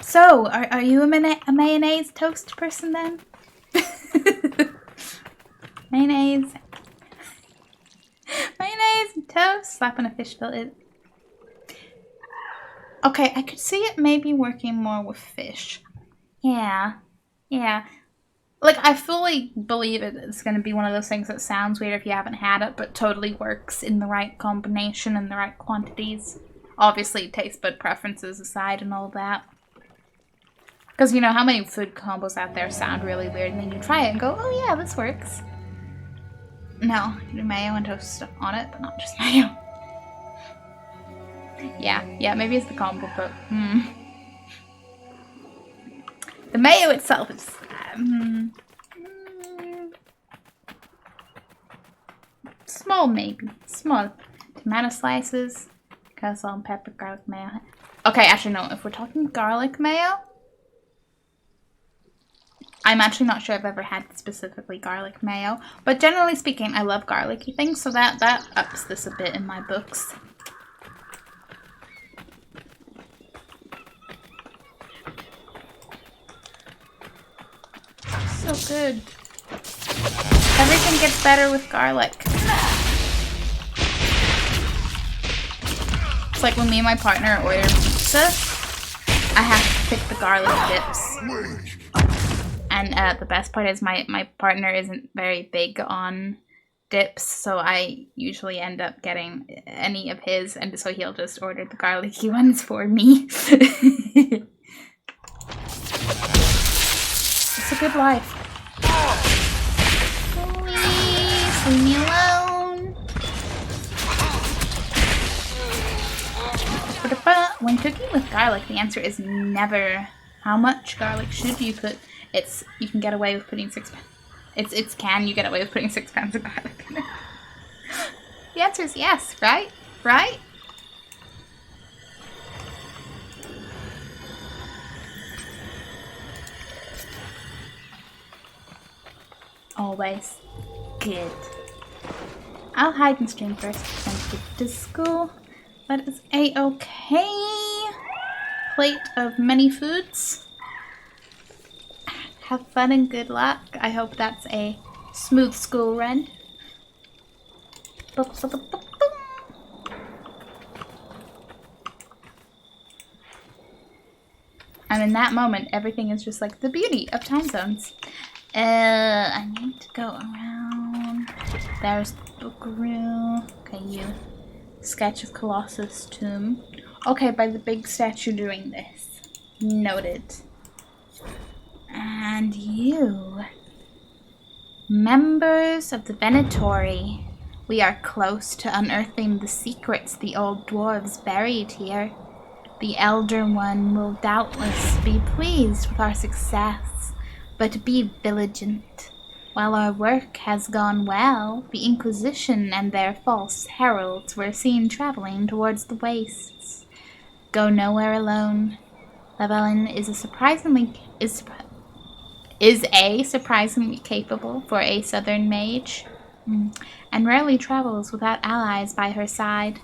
So, are you a mayonnaise toast person then? Mayonnaise and toast. Slapping a fish fillet. Okay, I could see it maybe working more with fish. Yeah. Like, I fully believe it's going to be one of those things that sounds weird if you haven't had it, but totally works in the right combination and the right quantities. Obviously, taste bud preferences aside and all that. Because, you know, how many food combos out there sound really weird, and then you try it and go, oh yeah, this works. No, I can do mayo and toast on it, but not just mayo. Yeah, maybe it's the combo, but the mayo itself is small, maybe small. Tomato slices, salt and pepper, garlic mayo. Okay, actually no. If we're talking garlic mayo, I'm actually not sure I've ever had specifically garlic mayo, but generally speaking, I love garlicky things, so that ups this a bit in my books. So good. Everything gets better with garlic. It's like when me and my partner order pizza, I have to pick the garlic dips. And the best part is my partner isn't very big on dips, so I usually end up getting any of his, and so he'll just order the garlicky ones for me. It's a good life. Please leave me alone. When cooking with garlic, the answer is never. How much garlic should you put? You can get away with putting 6 pounds. You get away with putting 6 pounds of garlic in it? The answer is yes, right? Right? Always good. I'll hide and stream first and get to school. That is a-okay. Plate of many foods. Have fun and good luck. I hope that's a smooth school run. And in that moment, everything is just like the beauty of time zones. I need to go around. There's the Bookaroo. Okay, you. Sketch of Colossus Tomb. Okay, by the big statue doing this. Noted. And you. Members of the Venatori. We are close to unearthing the secrets the old dwarves buried here. The Elder One will doubtless be pleased with our success, but be vigilant. While our work has gone well, the Inquisition and their false heralds were seen traveling towards the wastes. Go nowhere alone. Llewellyn is surprisingly capable for a southern mage, and rarely travels without allies by her side.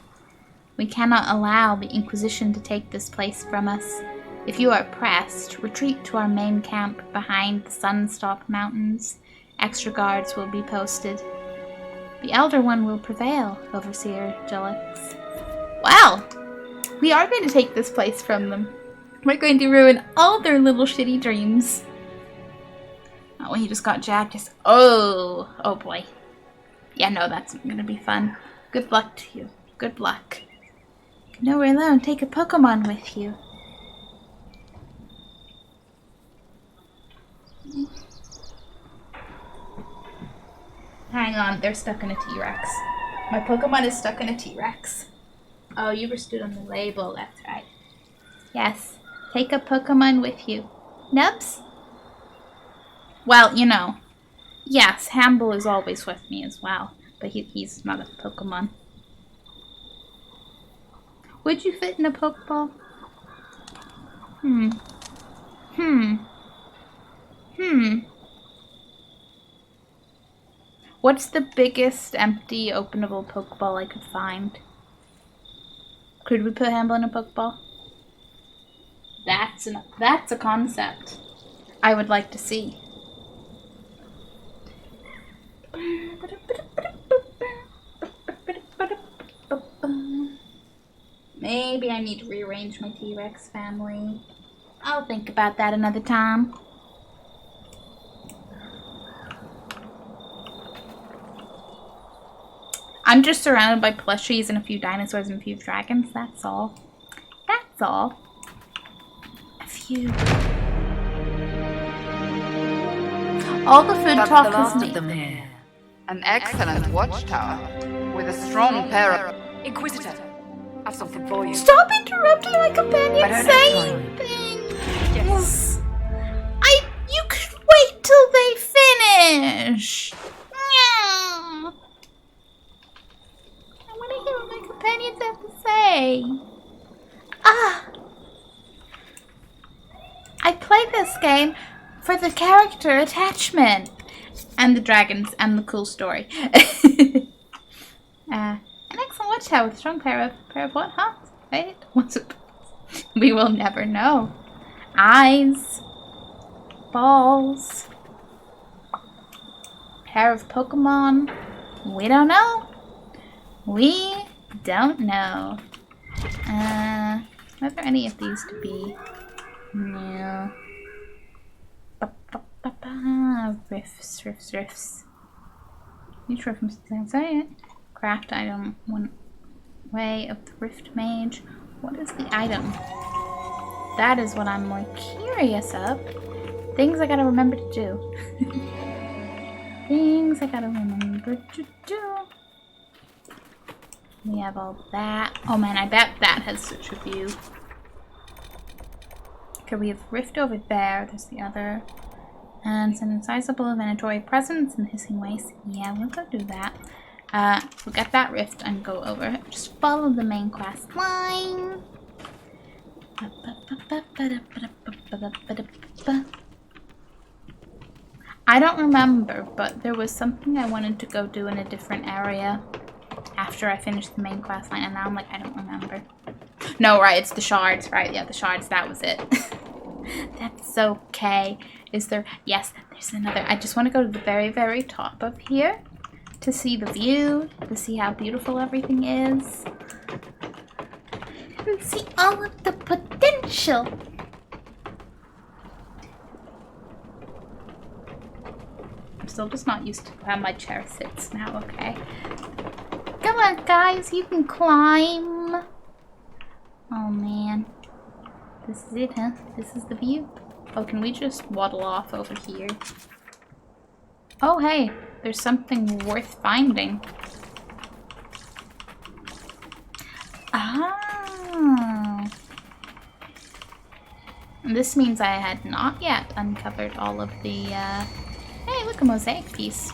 We cannot allow the Inquisition to take this place from us. If you are pressed, retreat to our main camp behind the Sunstop Mountains. Extra guards will be posted. The Elder One will prevail, Overseer Jellix. Well, we are going to take this place from them. We're going to ruin all their little shitty dreams. Oh, when you just got jacked, oh boy. Yeah, no, that's gonna be fun. Good luck to you. Good luck. Nowhere alone, take a Pokemon with you. Hang on, they're stuck in a T-Rex. My Pokemon is stuck in a T-Rex. Oh, you were stood on the label, that's right. Yes, take a Pokemon with you. Nubs? Well, you know. Yes, Hamble is always with me as well, but he's not a Pokemon. Would you fit in a Pokeball? What's the biggest empty openable Pokeball I could find? Could we put Hamble in a Pokeball? That's a concept I would like to see. Maybe I need to rearrange my T-Rex family. I'll think about that another time. I'm just surrounded by plushies and a few dinosaurs and a few dragons, that's all. That's all. A few. All the food That's talk the last is of them here. An excellent watchtower with a strong pair of... Inquisitor, I've something for you. Stop interrupting my companion I don't have saying things. Yes. You could wait till they finish. Yeah. I want to hear what my companions have to say. I played this game for the character attachment and the dragons and the cool story. An excellent watchtower with a strong pair of what? Huh? Wait, what's it? We will never know. Eyes, balls, pair of Pokemon. We don't know. We don't know. Are there any of these to be? No. Rifts. Each rift must say it. Craft item. One way of the Rift Mage. What is the item? That is what I'm more curious of. Things I gotta remember to do. Things I gotta remember to do. We have all that. Oh man, I bet that has such a view. Okay, we have Rift over there. There's the other. And some sizable mandatory presence in the hissing waste. Yeah, we'll go do that. We'll get that rift and go over. Just follow the main quest line. I don't remember, but there was something I wanted to go do in a different area after I finished the main quest line, and now I'm like, I don't remember. No, right, it's the shards, right? Yeah, the shards, that was it. That's okay. Is there? Yes, there's another. I just want to go to the very, very top of here to see the view, to see how beautiful everything is, and see all of the potential. I'm still just not used to how my chair sits now, okay? Come on, guys, you can climb. Oh, man. This is it, huh? This is the view? Oh, can we just waddle off over here? Oh, hey, there's something worth finding. Ah. This means I had not yet uncovered all of the, hey, look, a mosaic piece.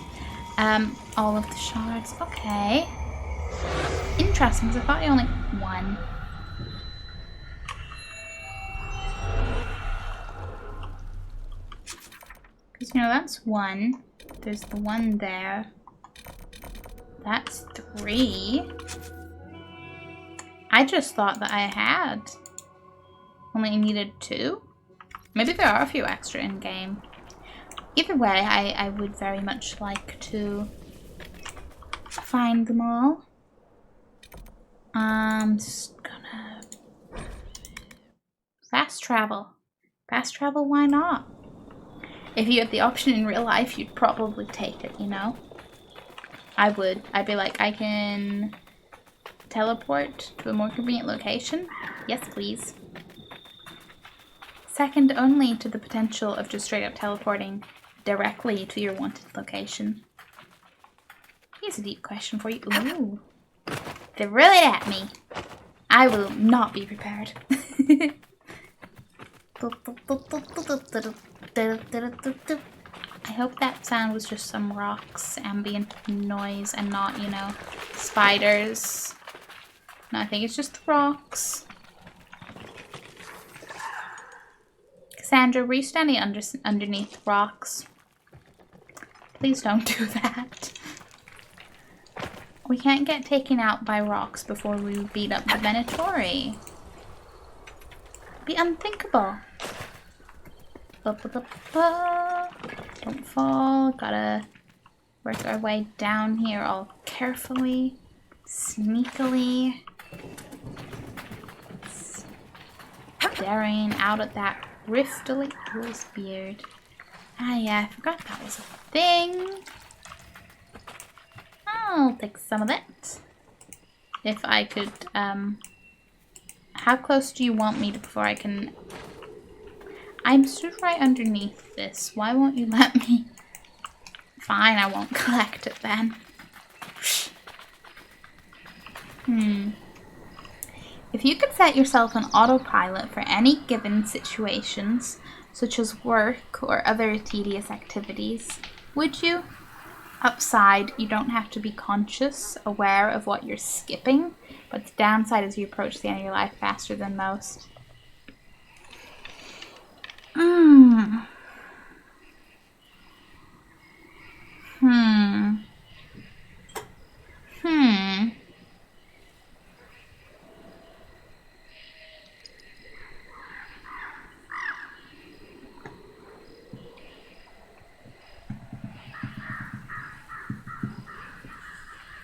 All of the shards. Okay. Interesting, because I thought I only had one. Because, you know, that's one. There's the one there. That's 3. I just thought that I had only needed 2. Maybe there are a few extra in-game. Either way, I would very much like to find them all. Just gonna... Fast travel. Fast travel, why not? If you had the option in real life, you'd probably take it, you know? I would. I'd be like, I can teleport to a more convenient location. Yes, please. Second only to the potential of just straight up teleporting directly to your wanted location. Here's a deep question for you. Ooh. Throw it at me. I will not be prepared. I hope that sound was just some rocks, ambient noise, and not, you know, spiders. No, I think it's just the rocks. Cassandra, were you standing underneath rocks? Please don't do that. We can't get taken out by rocks before we beat up the Venatori. Be unthinkable. Don't fall. Gotta work our way down here all carefully, sneakily. Staring out at that riftily close beard. Ah yeah, I forgot that was a thing. I'll take some of that. If I could, how close do you want me to before I can... I'm stood right underneath this. Why won't you let me? Fine, I won't collect it then. If you could set yourself on autopilot for any given situations, such as work or other tedious activities, would you? Upside, you don't have to be conscious, aware of what you're skipping, but the downside is you approach the end of your life faster than most.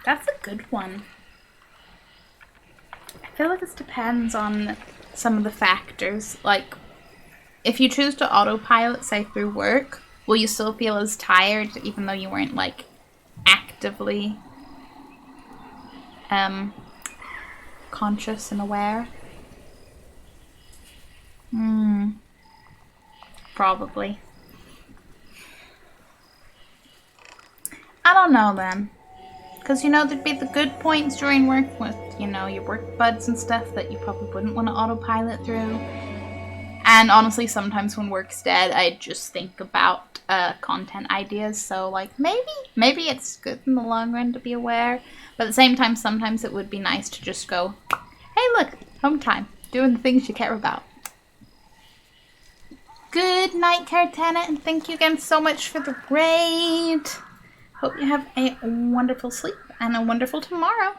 That's a good one. I feel like this depends on some of the factors. Like, if you choose to autopilot, say through work, will you still feel as tired even though you weren't, like, actively conscious and aware? Probably. I don't know then. Because, you know, there'd be the good points during work with, you know, your work buds and stuff that you probably wouldn't want to autopilot through. And honestly, sometimes when work's dead, I just think about content ideas. So, like, maybe it's good in the long run to be aware. But at the same time, sometimes it would be nice to just go, hey, look, home time, doing the things you care about. Good night, Cartana, and thank you again so much for the raid. Hope you have a wonderful sleep and a wonderful tomorrow.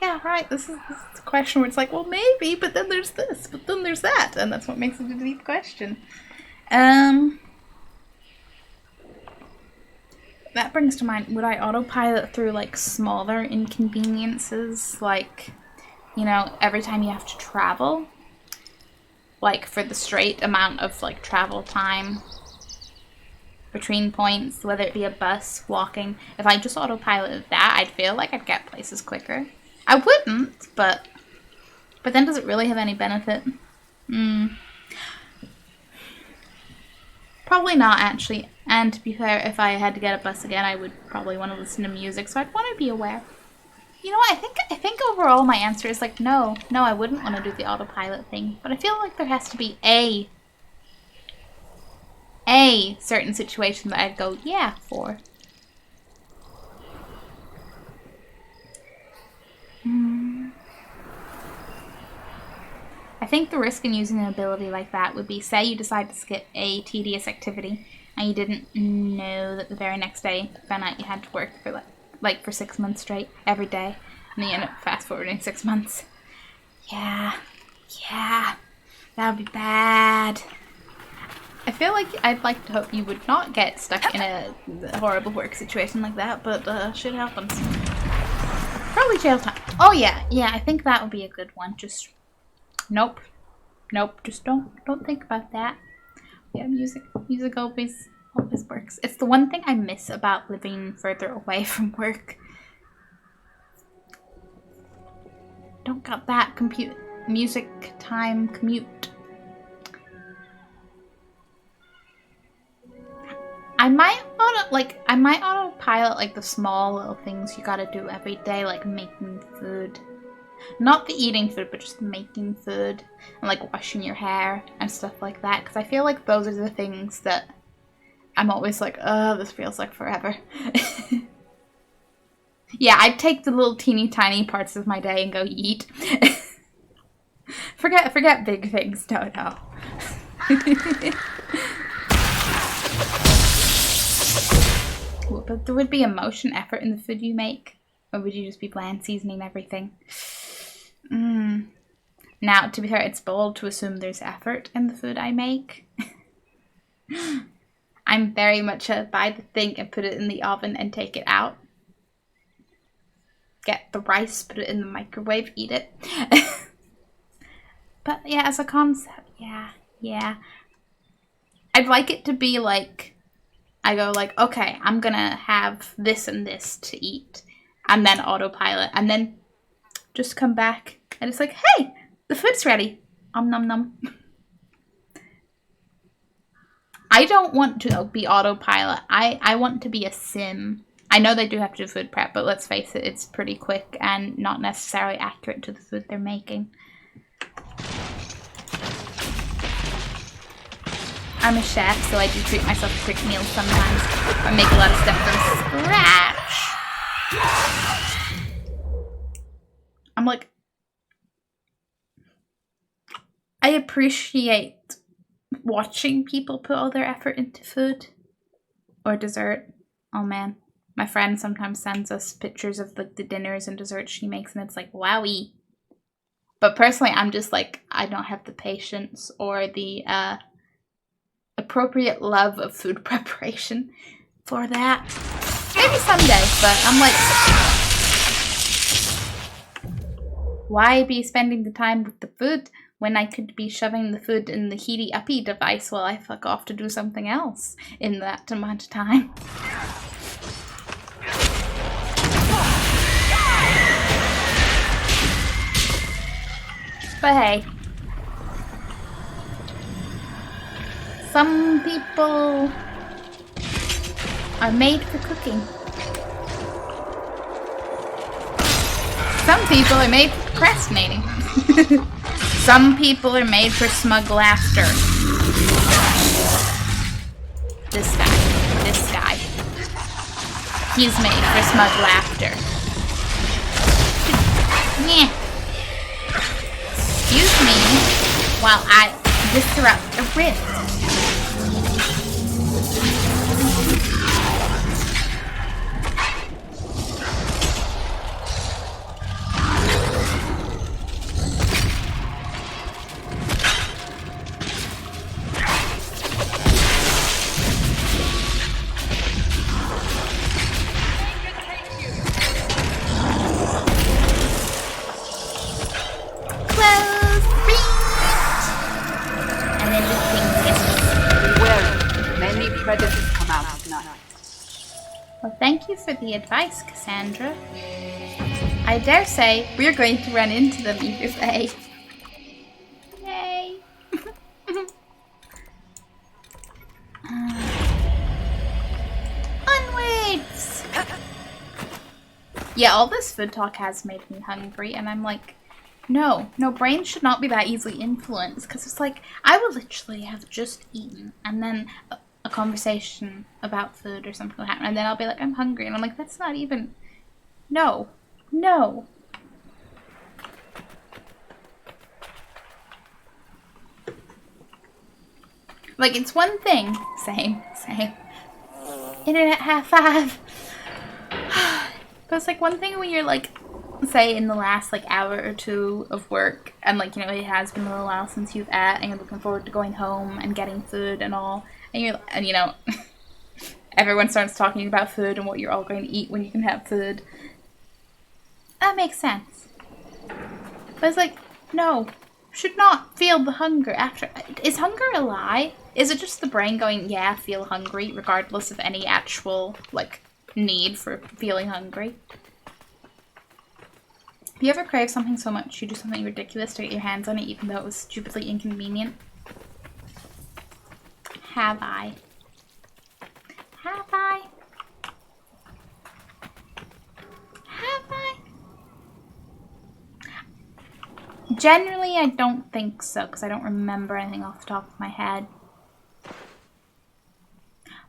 Yeah, right. This is a question where it's like, well, maybe, but then there's this, but then there's that, and that's what makes it a deep question. That brings to mind, would I autopilot through, like, smaller inconveniences, like, you know, every time you have to travel? Like, for the straight amount of, like, travel time between points, whether it be a bus, walking. If I just autopiloted that, I'd feel like I'd get places quicker. I wouldn't, but then does it really have any benefit? Probably not, actually. And to be fair, if I had to get a bus again, I would probably want to listen to music, so I'd want to be aware. You know what, I think overall my answer is like, no, I wouldn't want to do the autopilot thing. But I feel like there has to be a certain situation that I'd go, yeah, for. I think the risk in using an ability like that would be, say you decide to skip a tedious activity and you didn't know that the very next day you found out you had to work for like for 6 months straight, every day, and then you end up fast forwarding 6 months. Yeah, that would be bad. I feel like I'd like to hope you would not get stuck in a horrible work situation like that, but shit happens. Probably jail time. Oh yeah, I think that would be a good one. Just nope, just don't think about that. Yeah, music always works. It's the one thing I miss about living further away from work. Don't got that music time commute. I might autopilot like the small little things you gotta do every day, like making food. Not the eating food, but just making food and like washing your hair and stuff like that. Because I feel like those are the things that I'm always like, oh, this feels like forever. Yeah, I'd take the little teeny tiny parts of my day and go eat. Forget big things. No. But there would be emotion, effort in the food you make, or would you just be bland seasoning everything? Now, to be fair, it's bold to assume there's effort in the food I make. I'm very much a buy the thing and put it in the oven and take it out. Get the rice, put it in the microwave, eat it. But yeah, as a concept, yeah. I'd like it to be like, I go like, okay, I'm gonna have this and this to eat, and then autopilot, and then just come back, and it's like, hey, the food's ready. Nom nom. I don't want to be autopilot. I want to be a sim. I know they do have to do food prep, but let's face it, it's pretty quick and not necessarily accurate to the food they're making. I'm a chef, so I do treat myself to quick meals sometimes. I make a lot of stuff from scratch. I'm like, I appreciate watching people put all their effort into food or dessert. Oh man, my friend sometimes sends us pictures of the dinners and desserts she makes, and it's like, wowie. But personally, I'm just like, I don't have the patience or the appropriate love of food preparation for that. Maybe someday, but I'm like, why be spending the time with the food when I could be shoving the food in the heaty-uppy device while I fuck off to do something else in that amount of time? But hey, some people are made for cooking. Some people are made for procrastinating. Some people are made for smug laughter. This guy. He's made for smug laughter. Yeah. Excuse me while I disrupt a rift. Well, thank you for the advice, Cassandra. I dare say we're going to run into them either way. Yay! Onwards! Yeah, all this food talk has made me hungry, and I'm like, no, brains should not be that easily influenced, because it's like, I will literally have just eaten, and then a conversation about food or something will happen, and then I'll be like, I'm hungry, and I'm like, that's not even, no. Like, it's one thing, same, internet half five, but it's like one thing when you're like, say in the last like hour or two of work, and like, you know, it has been a little while since you've ate, and you're looking forward to going home and getting food and all, and you know, everyone starts talking about food and what you're all going to eat when you can have food. That makes sense. But it's like, no, should not feel the hunger after. Is hunger a lie? Is it just the brain going, yeah, feel hungry, regardless of any actual like need for feeling hungry? Have you ever craved something so much you do something ridiculous to get your hands on it, even though it was stupidly inconvenient? Have I? Have I? Have I? Generally, I don't think so, because I don't remember anything off the top of my head.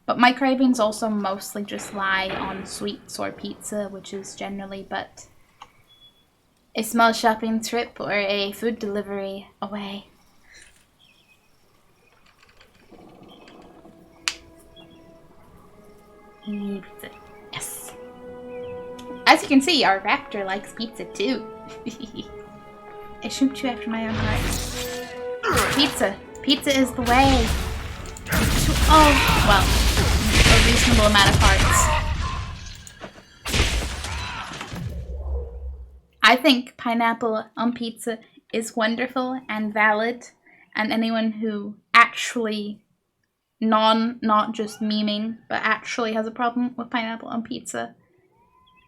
But my cravings also mostly just lie on sweets or pizza, which is generally but a small shopping trip or a food delivery away. Pizza. Yes. As you can see, our raptor likes pizza too. I shoot you after my own heart. Pizza. Pizza is the way. Oh, well, a reasonable amount of hearts. I think pineapple on pizza is wonderful and valid, and anyone who actually not just memeing, but actually has a problem with pineapple on pizza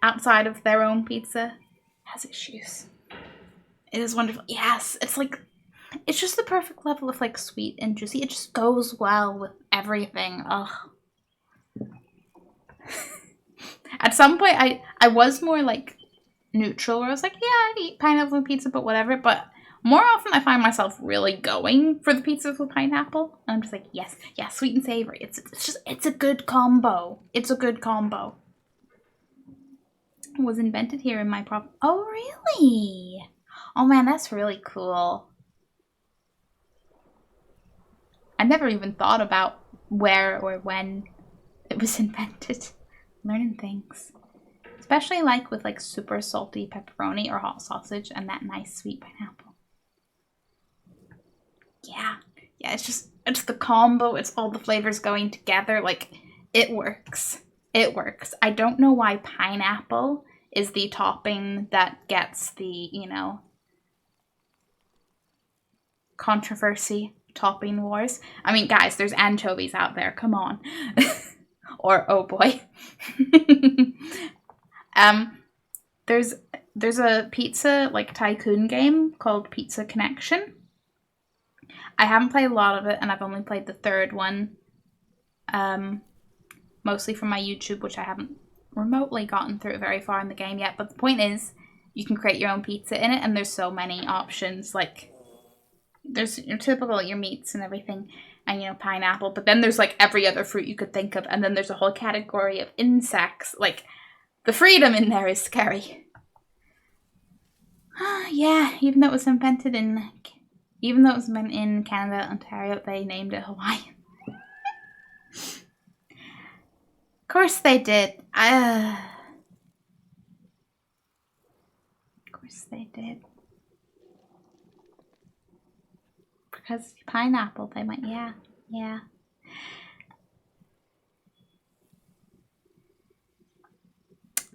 outside of their own pizza has issues. It is wonderful. Yes, it's like, it's just the perfect level of like sweet and juicy. It just goes well with everything. Ugh. At some point, I was more like neutral, where I was like, yeah, I'd eat pineapple and pizza, but whatever. But more often, I find myself really going for the pizza with pineapple. And I'm just like, yes, sweet and savory. It's a good combo. It's a good combo. It was invented here in my prop. Oh, really? Oh man, that's really cool. I never even thought about where or when it was invented. Learning things. Especially like with like super salty pepperoni or hot sausage and that nice sweet pineapple. Yeah, it's the combo. It's all the flavors going together. Like, it works. It works. I don't know why pineapple is the topping that gets the, controversy. Topping wars. I mean, guys, there's anchovies out there. Come on. Or, oh boy. There's a pizza, like, tycoon game called Pizza Connection. I haven't played a lot of it, and I've only played the third one. Mostly from my YouTube, which I haven't remotely gotten through very far in the game yet. But the point is, you can create your own pizza in it, and there's so many options. Like, there's your typical, your meats and everything, and, pineapple. But then there's, like, every other fruit you could think of. And then there's a whole category of insects. Like, the freedom in there is scary. Yeah, even though it was invented in Canada, Ontario, they named it Hawaiian. Of course they did. Of course they did. Because pineapple, they might, yeah.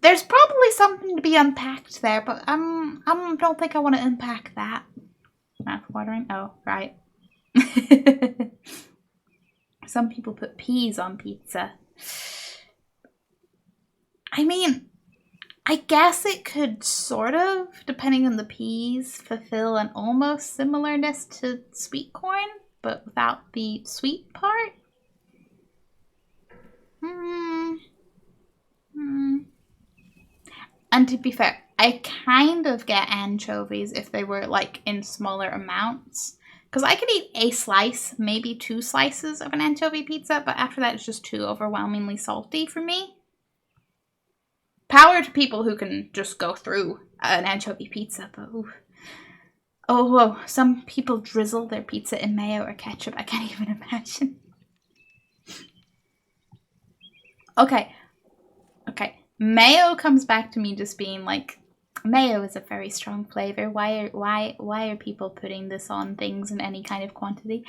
There's probably something to be unpacked there, but I don't think I want to unpack that. Mouth watering? Oh, right. Some people put peas on pizza. I mean, I guess it could sort of, depending on the peas, fulfill an almost similarness to sweet corn, but without the sweet part. And to be fair, I kind of get anchovies if they were, like, in smaller amounts. Because I could eat a slice, maybe 2 slices of an anchovy pizza, but after that it's just too overwhelmingly salty for me. Power to people who can just go through an anchovy pizza, but oof. Oh, whoa. Some people drizzle their pizza in mayo or ketchup. I can't even imagine. Okay. Mayo comes back to me just being like, mayo is a very strong flavor. Why are people putting this on things in any kind of quantity?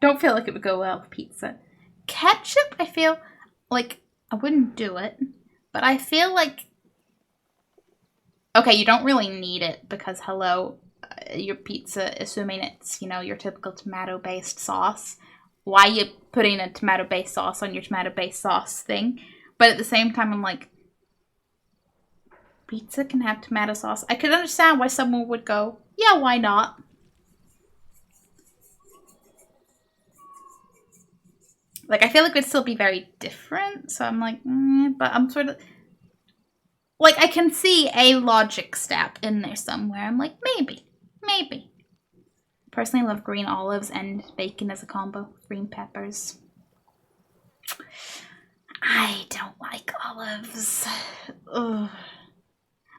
Don't feel like it would go well with pizza. Ketchup, I feel like I wouldn't do it, but I feel like, okay, you don't really need it because, hello, your pizza, assuming it's, your typical tomato-based sauce, why are you putting a tomato-based sauce on your tomato-based sauce thing? But at the same time, I'm like, pizza can have tomato sauce. I could understand why someone would go, yeah, why not? Like, I feel like it would still be very different, so I'm like, but I'm sort of, like, I can see a logic step in there somewhere. I'm like, maybe. Personally, I love green olives and bacon as a combo. Green peppers. I don't like olives. Ugh.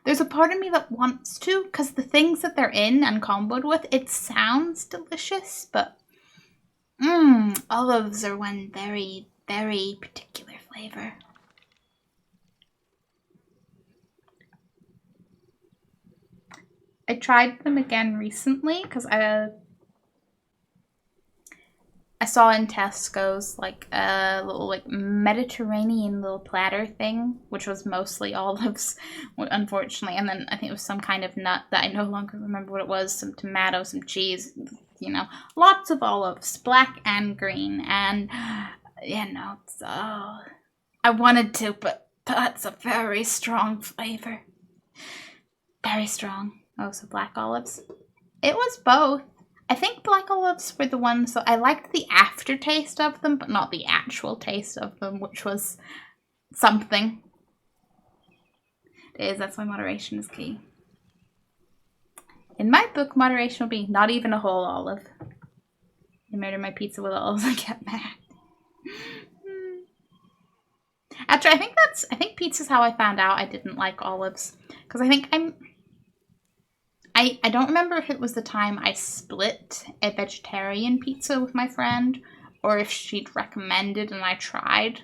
There's a part of me that wants to, because the things that they're in and comboed with, it sounds delicious, but olives are one very, very particular flavor. I tried them again recently because I saw in Tesco's like a little like Mediterranean little platter thing, which was mostly olives, unfortunately. And then I think it was some kind of nut that I no longer remember what it was. Some tomato, some cheese, lots of olives, black and green. And I wanted to, but that's a very strong flavor. Very strong. Oh, so black olives. It was both. I think black olives were the ones, so I liked the aftertaste of them, but not the actual taste of them, which was something. It is, that's why moderation is key. In my book, moderation will be not even a whole olive. I murdered my pizza with olives and get mad. Actually, I think pizza's how I found out I didn't like olives. Because I think I don't remember if it was the time I split a vegetarian pizza with my friend, or if she'd recommended and I tried.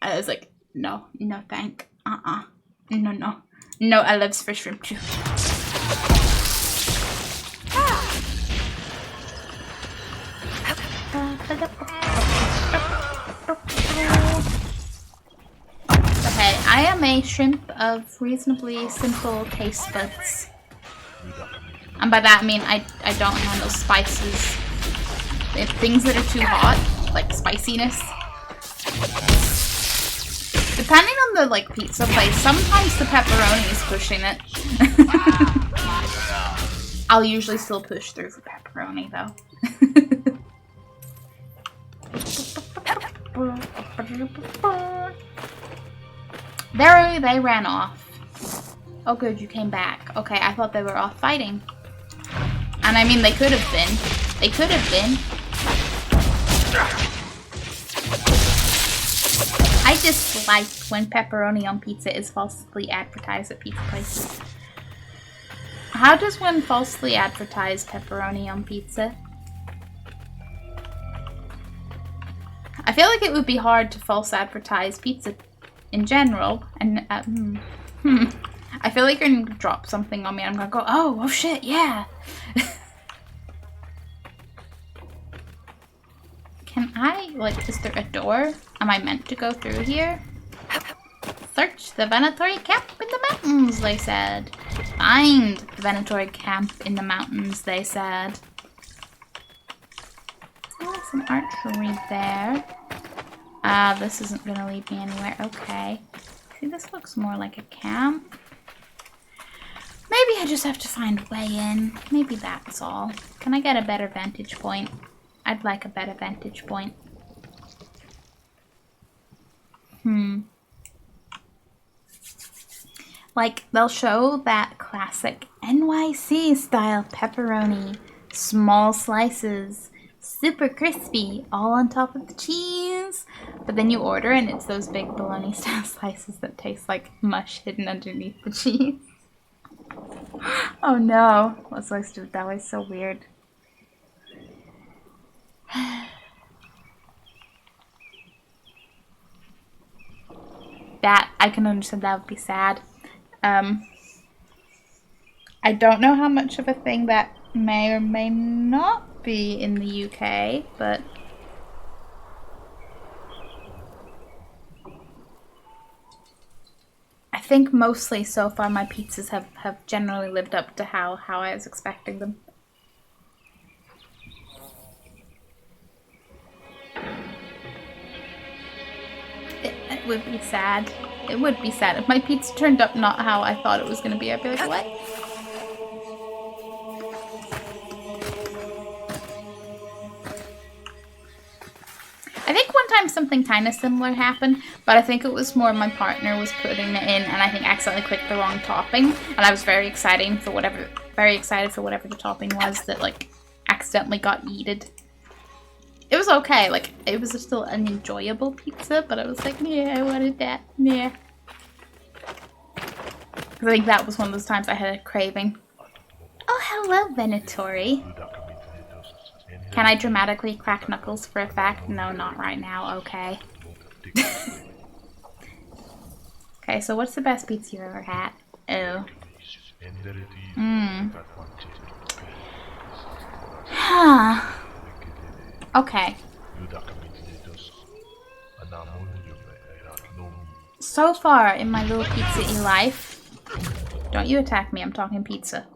I was like, no, thank. No olives for shrimp too. Okay, I am a shrimp of reasonably simple taste buds. And by that I mean I don't handle spices. Things that are too hot, like spiciness. Depending on the like pizza place, sometimes the pepperoni is pushing it. I'll usually still push through for pepperoni though. There they ran off. Oh good, you came back. Okay, I thought they were off fighting. And I mean they could have been. They could have been. I dislike when pepperoni on pizza is falsely advertised at pizza places. How does one falsely advertise pepperoni on pizza? I feel like it would be hard to false advertise pizza in general, and I feel like you're gonna drop something on me and I'm gonna go, oh shit, yeah. Can I, like, is there a door? Am I meant to go through here? Search the Venatori camp in the mountains, they said. Find the Venatori camp in the mountains, they said. Oh, some archery there. This isn't gonna lead me anywhere. Okay. See, this looks more like a camp. Maybe I just have to find a way in. Maybe that's all. Can I get a better vantage point? I'd like a better vantage point. Like, they'll show that classic NYC style pepperoni. Small slices. Super crispy. All on top of the cheese. But then you order and it's those big bologna style slices that taste like mush hidden underneath the cheese. Oh no. What's supposed to do it that way? So weird. That, I can understand that would be sad. I don't know how much of a thing that may or may not be in the UK, but I think mostly so far my pizzas have generally lived up to how I was expecting them. It would be sad. It would be sad if my pizza turned up not how I thought it was going to be. I'd be like, what? I think one time something kind of similar happened, but I think it was more my partner was putting it in and I think accidentally clicked the wrong topping, and I was very excited for whatever the topping was that like accidentally got yeeted. It was okay, like, it was still an enjoyable pizza, but I was like, yeah, I wanted that, yeah. I think that was one of those times I had a craving. Oh, hello, Venatori. Can I dramatically crack knuckles for a fact? No, not right now, okay. Okay, so what's the best pizza you've ever had? Oh. Huh. Okay. So far in my little pizza-y life, don't you attack me, I'm talking pizza.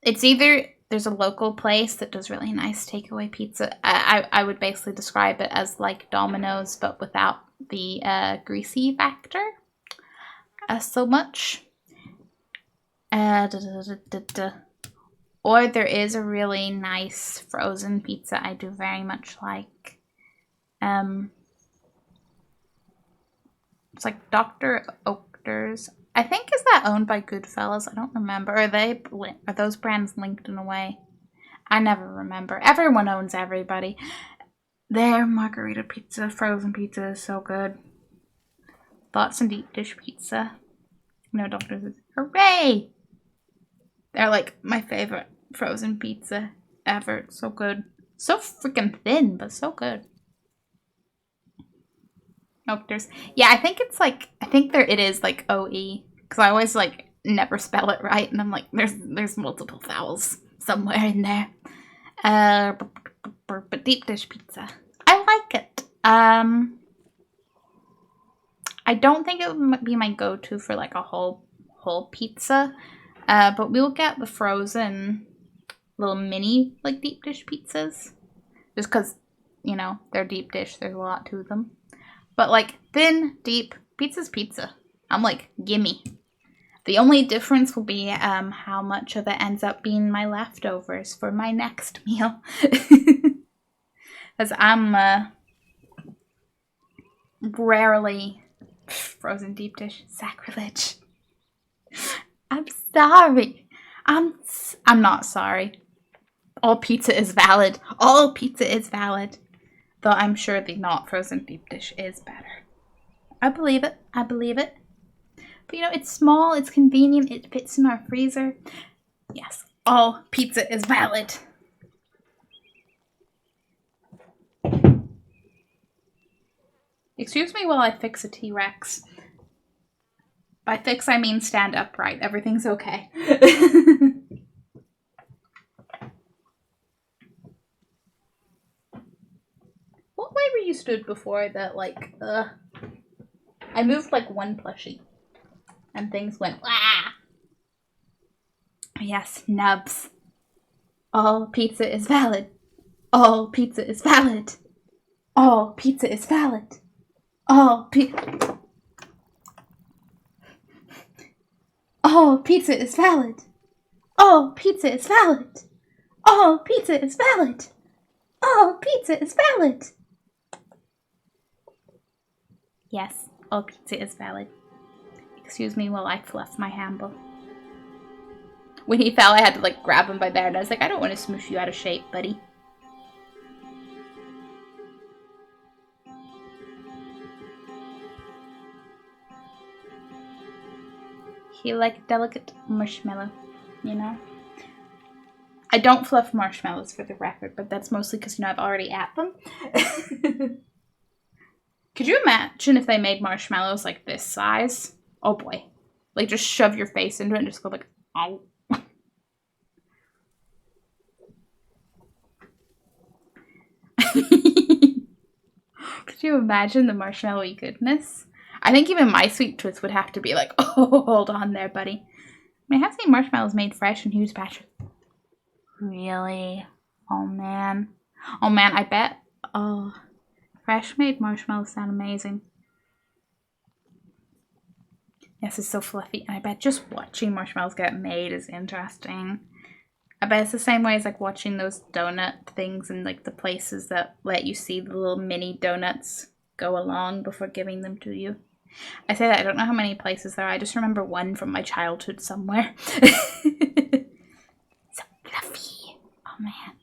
It's either there's a local place that does really nice takeaway pizza. I would basically describe it as like Domino's, but without the greasy factor so much. Or there is a really nice frozen pizza I do very much like. It's like Dr. Oetker's. I think, is that owned by Goodfellas? I don't remember. Are those brands linked in a way? I never remember. Everyone owns everybody. Their margarita pizza, frozen pizza is so good. Thoughts and deep dish pizza. No doctors. Hooray! They're like my favorite frozen pizza ever. It's so good. So freaking thin, but so good. Doctors. Yeah, I think it's like, it is like OE. Because I always like never spell it right. And I'm like, there's multiple vowels somewhere in there. But deep dish pizza. I like it. I don't think it would be my go-to for like a whole pizza. But we'll get the frozen little mini like deep dish pizzas. Just because, you know, they're deep dish. There's a lot to them. But like thin, deep, pizza's pizza. I'm like, gimme. The only difference will be how much of it ends up being my leftovers for my next meal. Because I'm rarely frozen deep dish. Sacrilege. I'm sorry. I'm not sorry. All pizza is valid. All pizza is valid. Though I'm sure the not frozen deep dish is better. I believe it. I believe it. But you know, it's small, it's convenient, it fits in our freezer. Yes, all pizza is valid. Excuse me while I fix a T-Rex. By fix, I mean stand upright. Everything's okay. What way were you stood before that, like, I moved like one plushie. And things went, ah! Yes, nubs. All pizza is valid. All pizza is valid. All pizza is valid. All pizza is valid. All pizza is valid. All pizza is valid. All pizza is valid. Yes, all pizza is valid. Excuse me while I fluff my handle. When he fell, I had to like grab him by the head. I was like, I don't want to smoosh you out of shape, buddy. He like delicate marshmallow, you know? I don't fluff marshmallows for the record, but that's mostly because, you know, I've already ate them. Could you imagine if they made marshmallows like this size? Oh boy. Like, just shove your face into it and just go like, ow. Could you imagine the marshmallowy goodness? I think even my sweet tooth would have to be like, oh, hold on there, buddy. I mean, I have seen marshmallows made fresh in huge batches. Really? Oh, man. Oh, man, I bet. Oh, fresh made marshmallows sound amazing. Yes, it's so fluffy. And I bet just watching marshmallows get made is interesting. I bet it's the same way as like watching those donut things and like the places that let you see the little mini donuts go along before giving them to you. I say that, I don't know how many places there are. I just remember one from my childhood somewhere. So fluffy. Oh, man.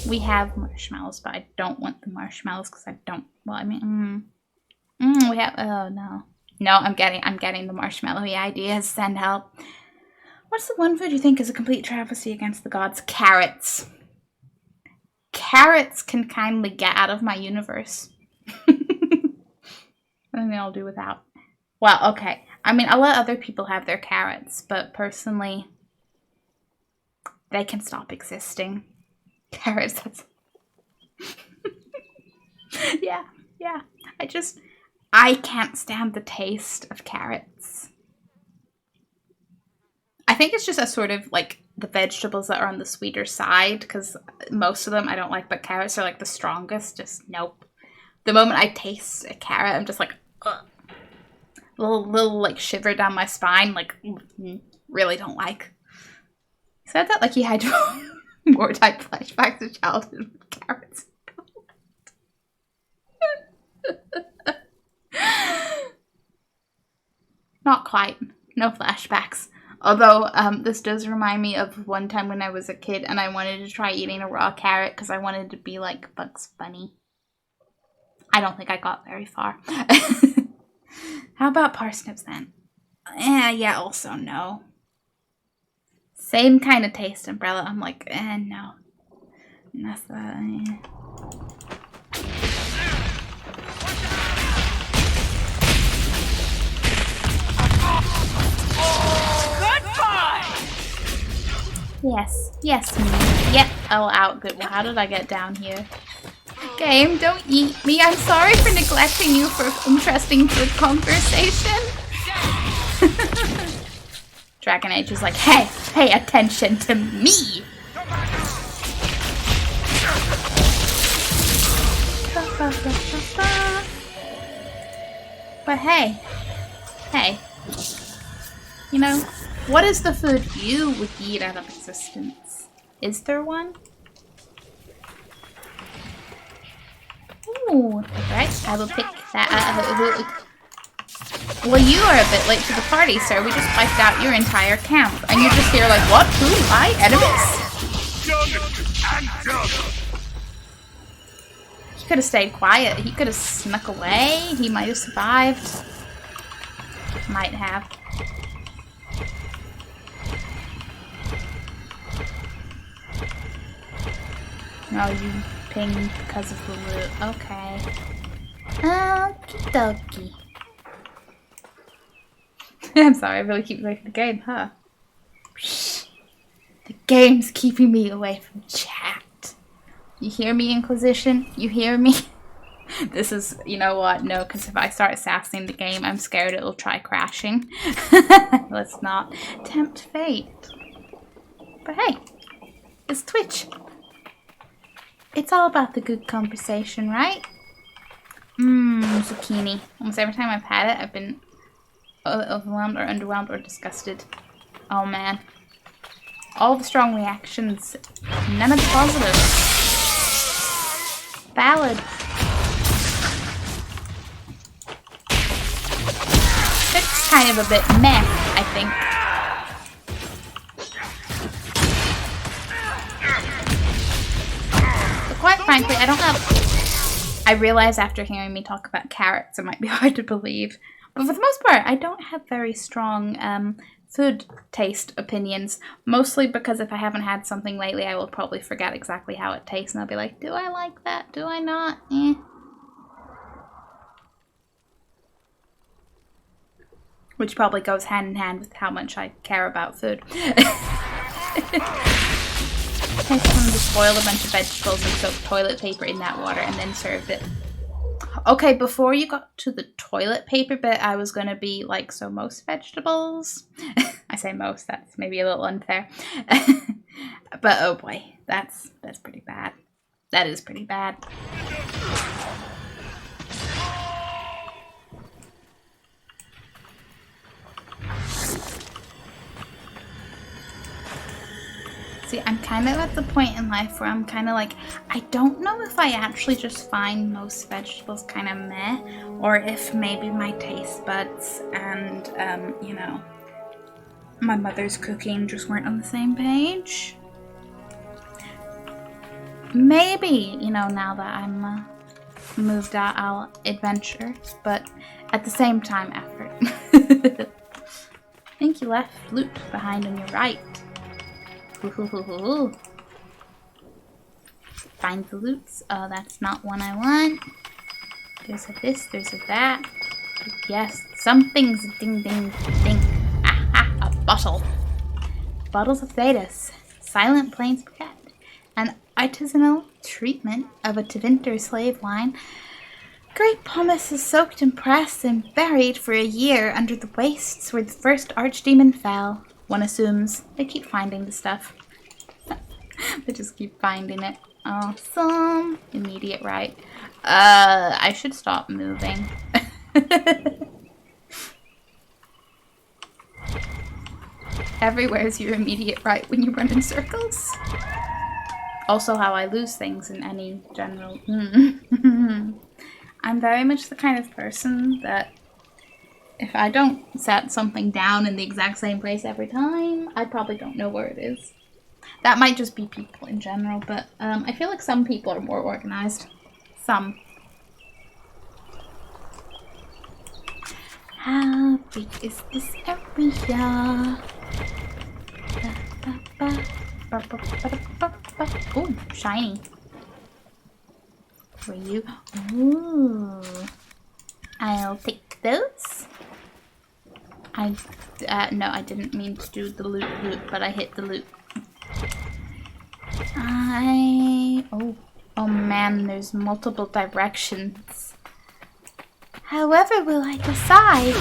We have marshmallows, but I don't want the marshmallows because I don't, well, I mean, we have, oh, no. No, I'm getting the marshmallowy ideas. Send help. What's the one food you think is a complete travesty against the gods? Carrots. Carrots can kindly get out of my universe. I think I'll do without. Well, okay. I mean, I'll let other people have their carrots, but personally, they can stop existing. Carrots, that's... yeah. I can't stand the taste of carrots. I think it's just a sort of like the vegetables that are on the sweeter side, because most of them I don't like, but carrots are like the strongest. Just nope. The moment I taste a carrot, I'm just like, ugh. Little like shiver down my spine, like really don't like. He said that like he had more type flashbacks of childhood with carrots. quite. No flashbacks. Although, this does remind me of one time when I was a kid and I wanted to try eating a raw carrot because I wanted to be like Bugs Bunny. I don't think I got very far. How about parsnips then? Yeah, also no. Same kind of taste, Umbrella. I'm like, no. That's Yes, me. Yep. Oh, out. Good. Well, how did I get down here? Game, don't eat me. I'm sorry for neglecting you for interesting food conversation. Dragon Age is like, hey, pay attention to me. But hey, you know, what is the food you would eat out of existence? Is there one? Ooh, right, I will pick that. Well, you are a bit late to the party, sir. We just wiped out your entire camp. And you're just here like, what? Who? I? Enemies? He could have stayed quiet. He could have snuck away. He might have survived. Might have. Oh, you pinged because of the loot. Okay. Okie dokie. I'm sorry, I really keep away from the game, huh? The game's keeping me away from chat. You hear me, Inquisition? You hear me? This is, you know what? No, because if I start assassinating the game, I'm scared it'll try crashing. Let's not tempt fate. But hey, it's Twitch. It's all about the good conversation, right? Zucchini. Almost every time I've had it, I've been overwhelmed or underwhelmed or disgusted. Oh man. All the strong reactions, none of the positives. Ballad. It's kind of a bit meh, I think. But quite frankly, I don't have... I realize after hearing me talk about carrots, it might be hard to believe. But for the most part, I don't have very strong food taste opinions. Mostly because if I haven't had something lately, I will probably forget exactly how it tastes. And I'll be like, do I like that? Do I not? Eh. Which probably goes hand in hand with how much I care about food. I just boiled a bunch of vegetables and soaked toilet paper in that water and then served it. Okay, before you got to the toilet paper bit, I was going to be like, so most vegetables? I say most, that's maybe a little unfair. But oh boy, that's pretty bad. That is pretty bad. See, I'm kind of at the point in life where I'm kind of like, I don't know if I actually just find most vegetables kind of meh, or if maybe my taste buds and, you know, my mother's cooking just weren't on the same page. Maybe, you know, now that I'm moved out, I'll adventure, but at the same time, effort. I think you left loot behind on your right. Find the loots. Oh, that's not one I want. There's a this, there's a that. Yes, something's ding ding ding. Aha, a bottle. Bottles of Thetis. Silent Plains Cat. An artisanal treatment of a Tevinter slave line. Great pumice is soaked and pressed and buried for a year under the wastes where the first archdemon fell. One assumes they keep finding the stuff. They just keep finding it. Awesome. Immediate right. I should stop moving. Everywhere's your immediate right when you run in circles. Also how I lose things in any general... I'm very much the kind of person that if I don't set something down in the exact same place every time, I probably don't know where it is. That might just be people in general, but I feel like some people are more organized. Some. How big is this area? Oh, shiny. For you. Ooh. I'll take those. No, I didn't mean to do the loot, but I hit the loot. Oh man, there's multiple directions. However will I decide?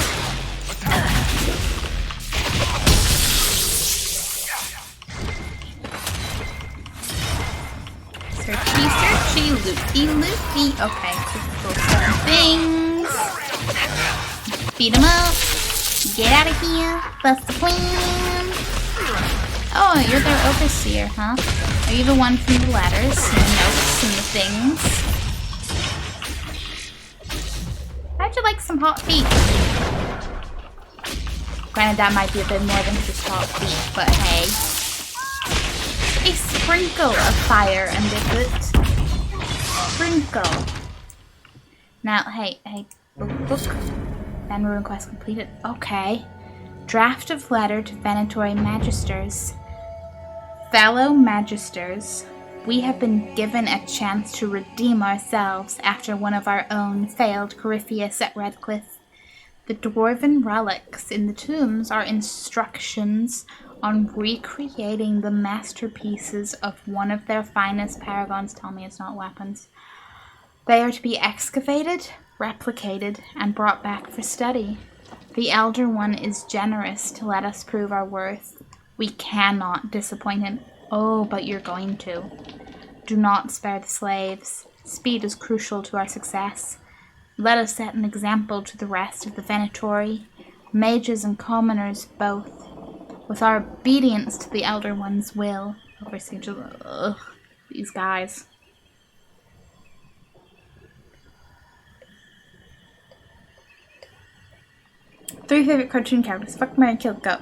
Searchy, loopy. Okay, cool things. Beat them up. Get out of here. Bust the plan. Oh, you're their overseer, huh? Are you the one from the letters and the notes and the things? How'd you like some hot feet? Granted, that might be a bit more than just hot feet, but hey. A sprinkle of fire under it. Sprinkle. Now, hey, book. Then ruin quest completed. Okay. Draft of letter to Venatori Magisters. Fellow Magisters, we have been given a chance to redeem ourselves after one of our own failed Corypheus at Redcliffe. The dwarven relics in the tombs are instructions on recreating the masterpieces of one of their finest paragons. Tell me it's not weapons. They are to be excavated, replicated, and brought back for study. The Elder One is generous to let us prove our worth. We cannot disappoint him. Oh, but you're going to. Do not spare the slaves. Speed is crucial to our success. Let us set an example to the rest of the Venatori, mages and commoners both. With our obedience to the Elder One's will. These guys. Three favorite cartoon characters. Fuck, marry, kill, go.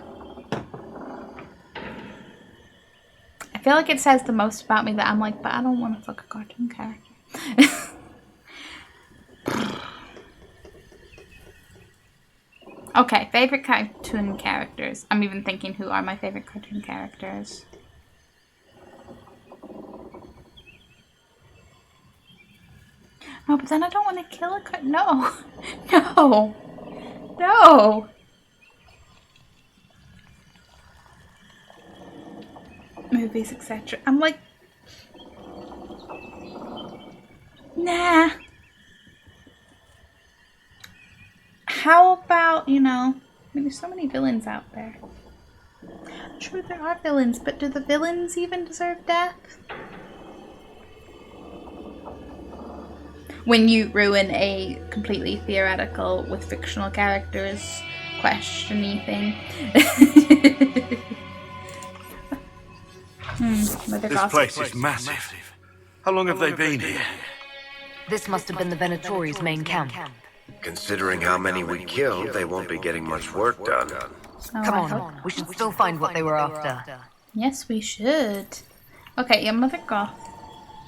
I feel like it says the most about me that I'm like, but I don't want to fuck a cartoon character. Okay, favorite cartoon characters. I'm even thinking who are my favorite cartoon characters. No, but then I don't want to kill a No. No. No. Movies, etc. I'm like, nah. How about, I mean, there's so many villains out there. I'm sure there are villains, but do the villains even deserve death? When you ruin a completely theoretical with fictional characters question-y thing. This place is massive. How long have they been here? This must have been the Venatori's main camp. Considering how many we killed, they won't be getting much work done. Come on, we should still find what they were after. Yes, we should. Okay, yeah, Mother Goth.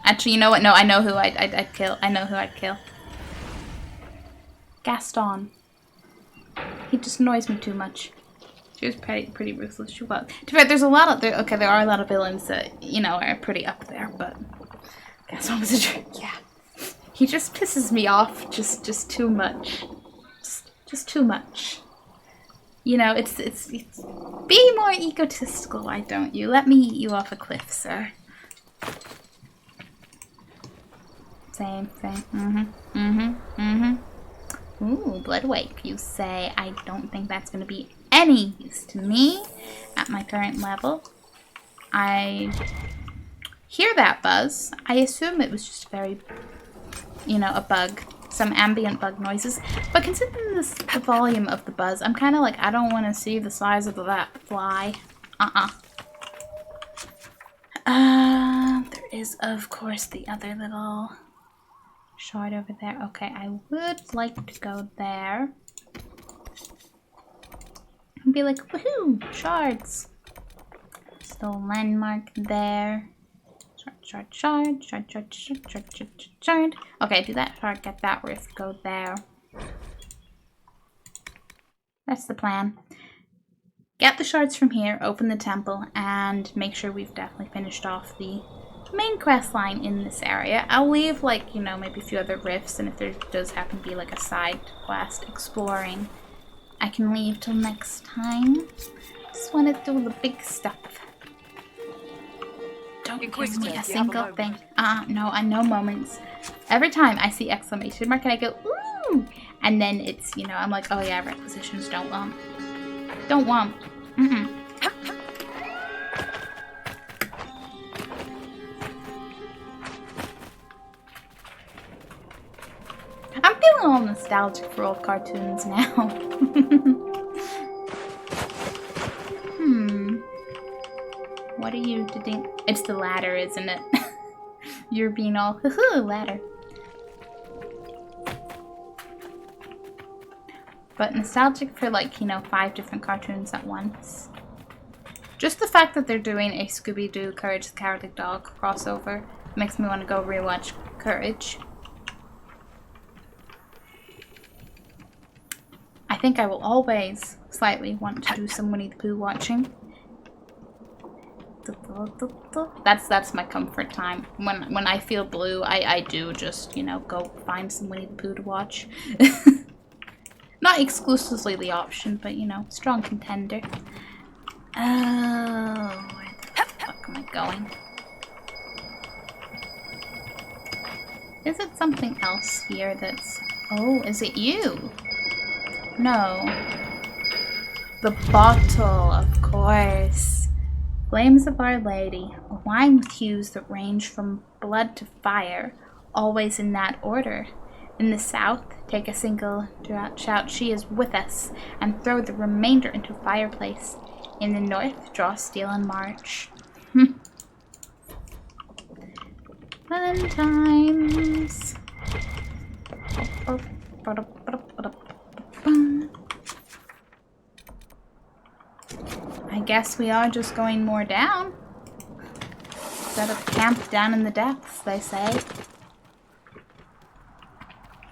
Actually, you know what? No, I know who I'd kill. I know who I'd kill. Gaston. He just annoys me too much. She was pretty ruthless. She was. To be fair, there are a lot of villains that, are pretty up there, but Gaston was a jerk. Yeah. He just pisses me off just too much. Just too much. It's be more egotistical, why don't you? Let me eat you off a cliff, sir. Same. Ooh, blood wipe, you say. I don't think that's gonna be any use to me at my current level. I hear that buzz. I assume it was just very, a bug. Some ambient bug noises. But considering the volume of the buzz, I'm kind of like, I don't want to see the size of that fly. There is, of course, the other little shard over there. Okay, I would like to go there. And be like, woohoo, shards. Still landmark there. Shard. Okay, do that shard, get that rift, go there. That's the plan. Get the shards from here, open the temple, and make sure we've definitely finished off the main quest line in this area. I'll leave, like, you know, maybe a few other rifts, and if there does happen to be like a side quest exploring, I can leave till next time. Just want to do the big stuff. Don't give me a single thing. No, I know moments. Every time I see exclamation mark and I go, ooh! And then it's, you know, I'm like, oh yeah, requisitions don't want. Don't want. Mm-mm. I'm feeling all nostalgic for old cartoons now. What are you doing? It's the ladder, isn't it? You're being all, hoo-hoo, ladder. But nostalgic for, like, you know, 5 different cartoons at once. Just the fact that they're doing a Scooby-Doo Courage the Cowardly Dog crossover makes me want to go rewatch Courage. I think I will always slightly want to do some Winnie the Pooh watching. That's my comfort time. When I feel blue, I do just, you know, go find some Winnie the Pooh to watch. Not exclusively the option, but, you know, strong contender. Oh, where the fuck am I going? Is it something else here that's... Oh, is it you? No. The bottle, of course. Flames of Our Lady, a wine with hues that range from blood to fire, always in that order. In the south, take a single shout, she is with us, and throw the remainder into fireplace. In the north, draw steel and march. Fun times. I guess we are just going more down. Set up camp down in the depths, they say.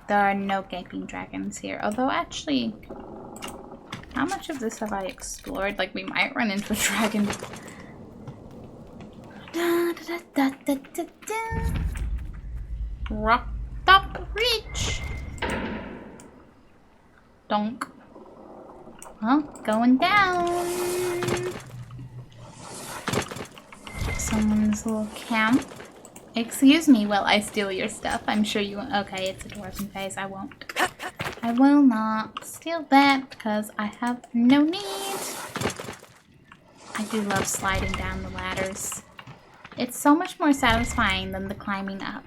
There are no gaping dragons here. Although, actually, how much of this have I explored? Like, we might run into a dragon. Rock top reach. Donk. Well, going down. Someone's little camp. Excuse me while I steal your stuff. I'm sure you won't. Okay, it's a dwarven phase. I won't. I will not steal that because I have no need. I do love sliding down the ladders. It's so much more satisfying than the climbing up.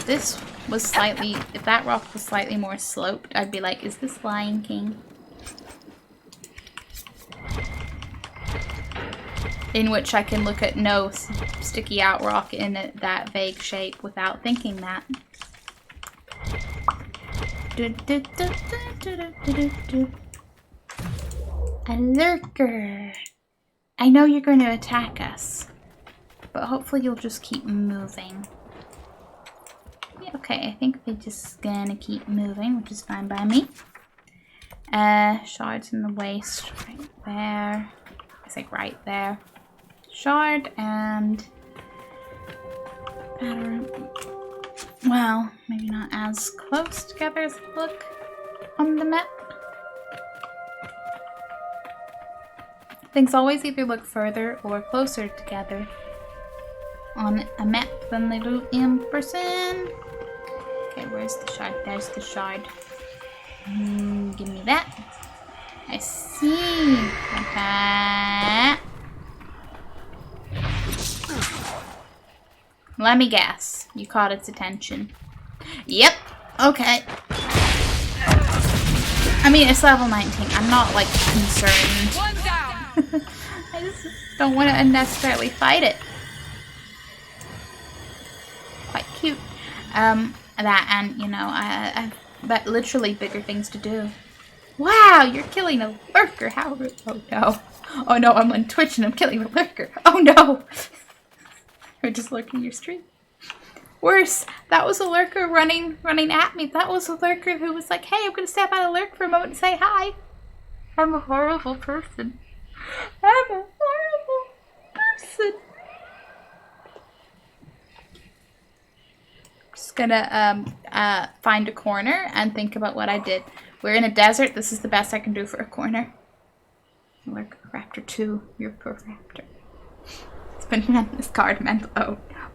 If that rock was slightly more sloped, I'd be like, is this Lion King? In which I can look at no sticky out rock in that vague shape without thinking that. A lurker. I know you're going to attack us, but hopefully you'll just keep moving. Okay, I think they're just gonna keep moving, which is fine by me. Shards in the waist, right there. It's like right there. Shard and pattern. Well, maybe not as close together as they look on the map. Things always either look further or closer together on a map than they do in person. Okay, where's the shard? There's the shard. Give me that. I see. Okay. Let me guess. You caught its attention. Yep. Okay. I mean, it's level 19. I'm not, like, concerned. One down. I just don't want to unnecessarily fight it. Quite cute. That and, you know, but literally bigger things to do. Wow, you're killing a lurker. How rude. Oh no. Oh no, I'm on Twitch and I'm killing a lurker. Oh no. You're just lurking your stream. Worse, that was a lurker running at me. That was a lurker who was like, hey, I'm gonna step out of lurk for a moment and say hi. I'm a horrible person. I'm a horrible person. Just gonna find a corner and think about what I did. We're in a desert. This is the best I can do for a corner. Lurk Raptor 2. You're poor Raptor. It's been this card mental. Oh no.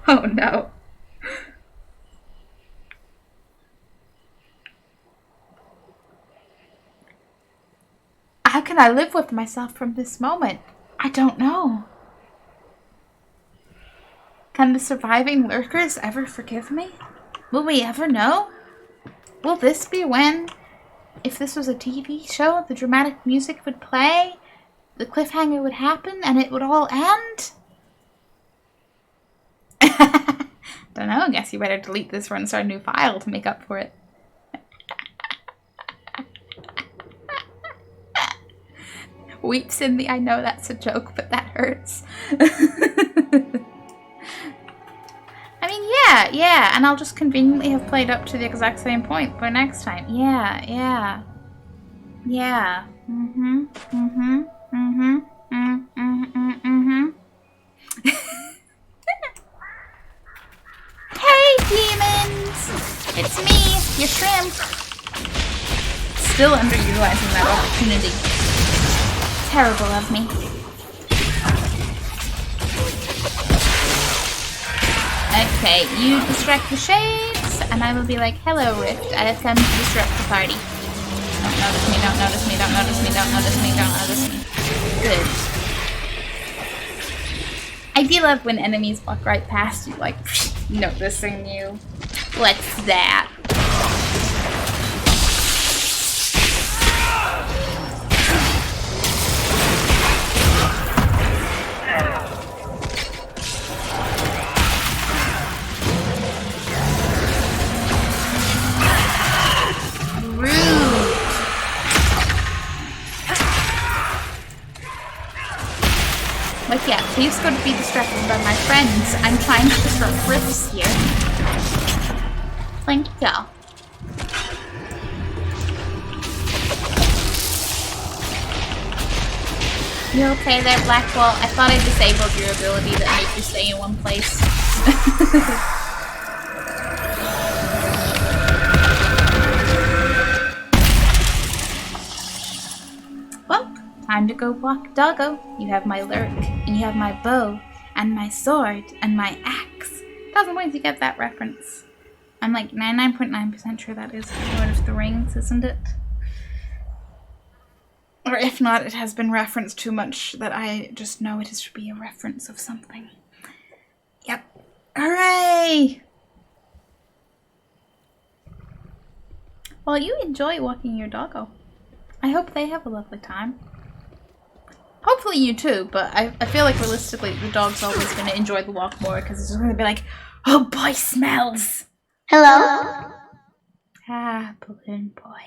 Oh no. How can I live with myself from this moment? I don't know. Can the surviving lurkers ever forgive me? Will we ever know? Will this be when, if this was a TV show, the dramatic music would play, the cliffhanger would happen, and it would all end? Don't know, I guess you better delete this one and start a new file to make up for it. Weeps in the, I know that's a joke, but that hurts. I mean, yeah, and I'll just conveniently have played up to the exact same point for next time. Yeah. Hey, demons! It's me, your shrimp. Still underutilizing that opportunity. Terrible of me. Okay, you distract the shades, and I will be like, hello, Rift. I have come to disrupt the party. Don't notice me, don't notice me, don't notice me, don't notice me, don't notice me. Good. I do love when enemies walk right past you, like, noticing you. What's that? Like, yeah, please go to be distracted by my friends. I'm trying to disrupt rifts here. Thank you. You okay there, Blackwall? I thought I disabled your ability that made you stay in one place. Well, time to go walk doggo. You have my lurk, and you have my bow, and my sword, and my axe. 1,000 points, you get that reference. I'm like 99.9% sure that is Lord of the Rings, isn't it? Or if not, it has been referenced too much that I just know it should be a reference of something. Yep. Hooray! Well, you enjoy walking your doggo. I hope they have a lovely time. Hopefully you too, but I feel like realistically the dog's always going to enjoy the walk more because it's going to be like, oh boy, smells! Hello? Ah, balloon boy.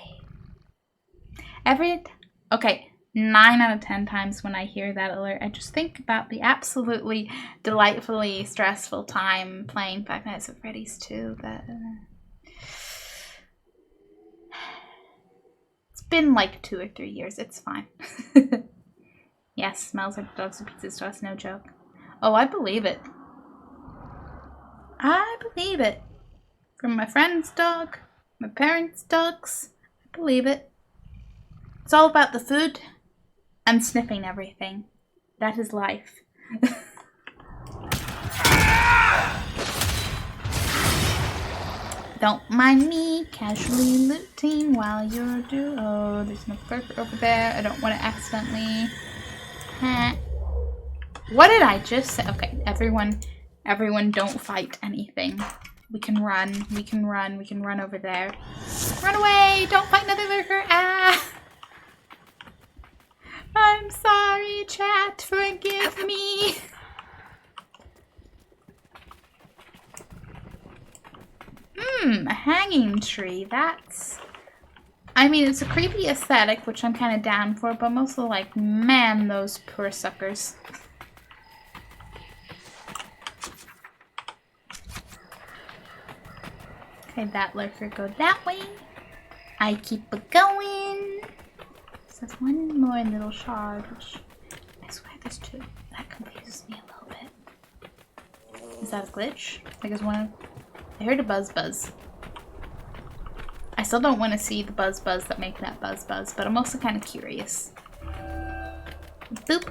Okay, 9 out of 10 times when I hear that alert, I just think about the absolutely delightfully stressful time playing Five Nights at Freddy's 2. It's been like 2 or 3 years, it's fine. Yes, smells like dogs and pizzas to us, no joke. Oh, I believe it. I believe it. From my friend's dog, my parents' dogs, I believe it. It's all about the food and sniffing everything. That is life. Don't mind me casually looting while you're oh, there's no burger over there. I don't want to accidentally. What did I just say? Okay, everyone don't fight anything. We can run, we can run over there. Run away! Don't fight another lurker! Ah! I'm sorry, chat, forgive me! A hanging tree. That's... I mean, it's a creepy aesthetic, which I'm kind of down for, but I'm also like, man, those poor suckers. Okay, that lurker go that way. I keep it going. So there's one more little shard, which I swear there's two. That confuses me a little bit. Is that a glitch? Like, is one... I heard a buzz buzz. I still don't want to see the buzz buzz that make that buzz buzz, but I'm also kind of curious. Boop.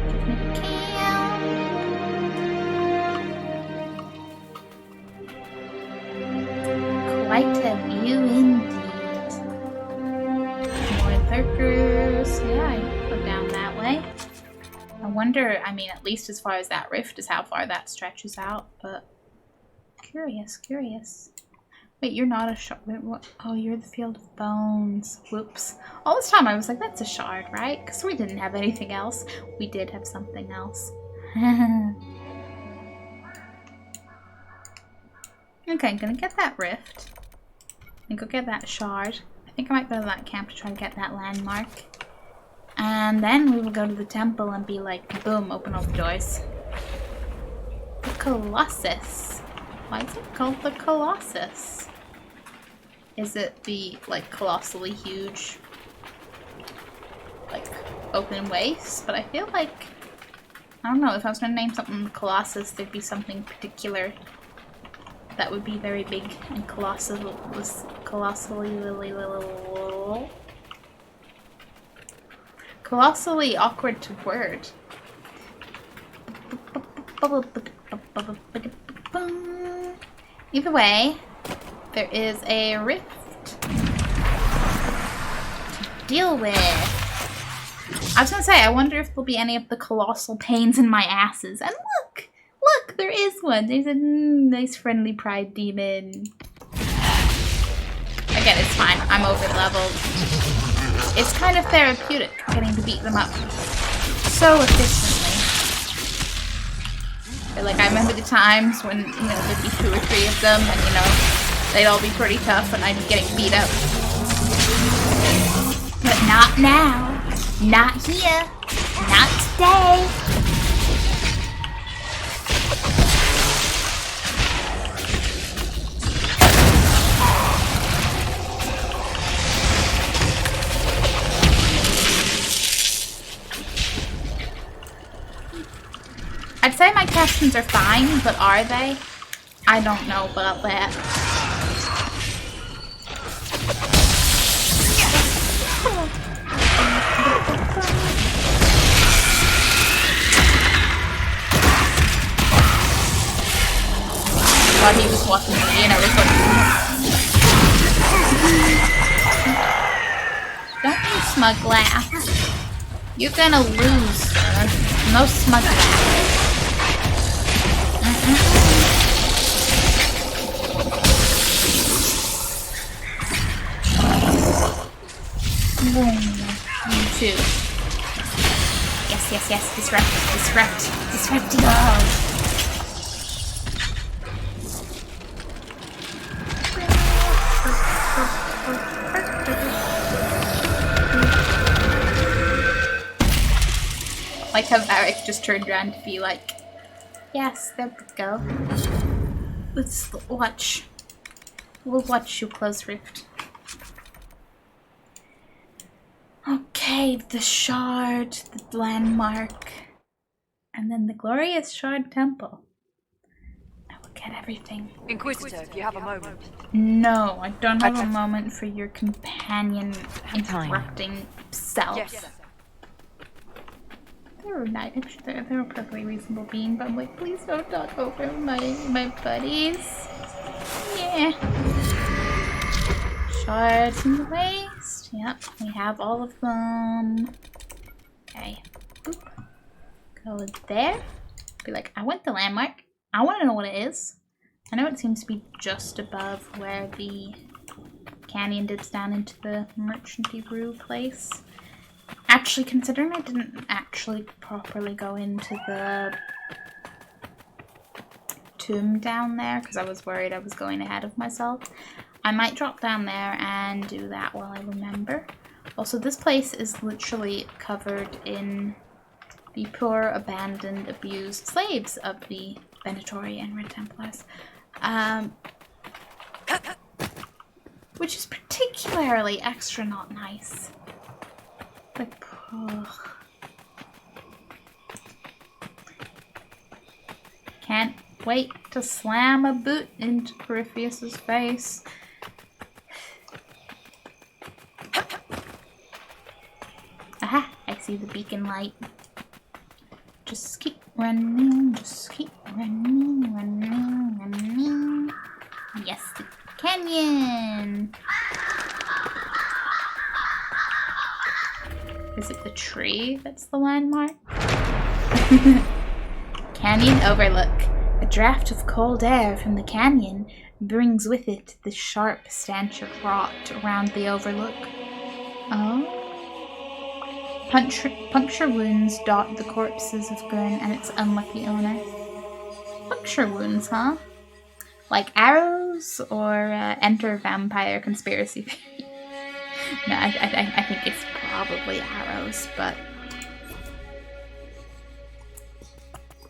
Give me the cam. Quite a view indeed. More lurkers. Yeah, I can go down that way. I wonder, I mean, at least as far as that rift is how far that stretches out, but curious, curious. Wait, you're not a shard. Wait, what? Oh, you're the field of bones. Whoops. All this time I was like, that's a shard, right? Because we didn't have anything else. We did have something else. Okay, I'm gonna get that rift. And go get that shard. I think I might go to that camp to try to get that landmark. And then we will go to the temple and be like, boom, open all the doors. The Colossus. Why is it called the Colossus? Is it the, like, colossally huge, like, open waste? But I feel like, I don't know, if I was gonna name something the Colossus, there'd be something particular that would be very big and colossally awkward to word. Either way, there is a rift to deal with. I was gonna say, I wonder if there'll be any of the colossal pains in my asses. And look! Look, there is one. There's a nice friendly pride demon. Again, it's fine. I'm over leveled. It's kind of therapeutic getting to beat them up so efficiently. But, like, I remember the times when, you know, there'd be 2 or 3 of them and, you know, they'd all be pretty tough and I'd be getting beat up. But not now. Not here. Not today. I'd say my captions are fine, but are they? I don't know about that. Thought he was watching me and I was like, don't you smug laugh. You're gonna lose, sir. No smug laugh. You too. Yes, yes, yes. Disrupt, disrupt, disrupt it all. Like how Varric just turned around to be like, yes, there we go. Let's watch. We'll watch you close rift. Okay, the shard, the landmark, and then the glorious shard temple. I will get everything. Inquisitor, if you have a moment. No, I don't have a moment for your companion interrupting self. Yes. They were nice. They're a perfectly reasonable being, but I'm like, please don't talk over my buddies. Yeah. Shards in the waist. Yep, we have all of them. Okay. Boop. Go there. Be like, I want the landmark. I want to know what it is. I know it seems to be just above where the canyon dips down into the merchanty brew place. Actually, considering I didn't actually properly go into tomb down there because I was worried I was going ahead of myself. I might drop down there and do that while I remember. Also, this place is literally covered in the poor, abandoned, abused slaves of the Venatori and Red Templars. Which is particularly extra not nice. Like, ugh. Can't wait to slam a boot into Corypheus's face. Aha! I see the beacon light. Just keep running, just keep running, running. Yes, the canyon! Is it the tree that's the landmark? Canyon overlook. A draft of cold air from the canyon brings with it the sharp stench of rot around the overlook. Oh? Puncture wounds dot the corpses of Gun and its unlucky owner. Puncture wounds, huh? Like arrows or enter vampire conspiracy theory? No, I think it's probably arrows, but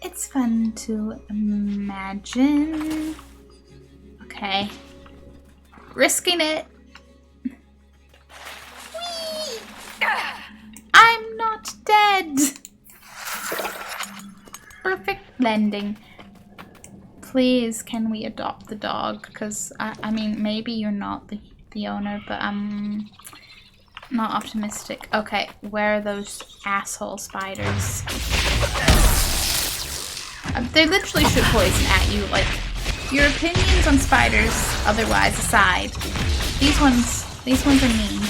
it's fun to imagine. Okay. Risking it. Whee! I'm not dead. Perfect landing. Please, can we adopt the dog? Because, I mean, maybe you're not the owner, but I'm not optimistic. Okay, where are those asshole spiders? They literally shoot poison at you. Like, your opinions on spiders, otherwise aside, these ones are mean.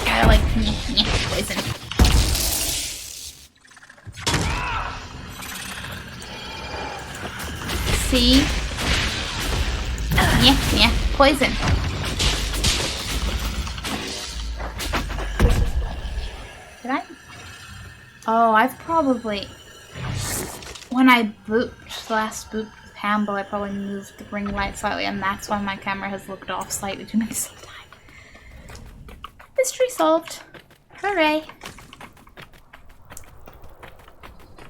They're like, poison. See? Yeah, poison. Did I? Oh, I've probably... When I booped, the last boop with Hambo, I probably moved the ring light slightly, and that's why my camera has looked off slightly too many times. Mystery solved. Hooray.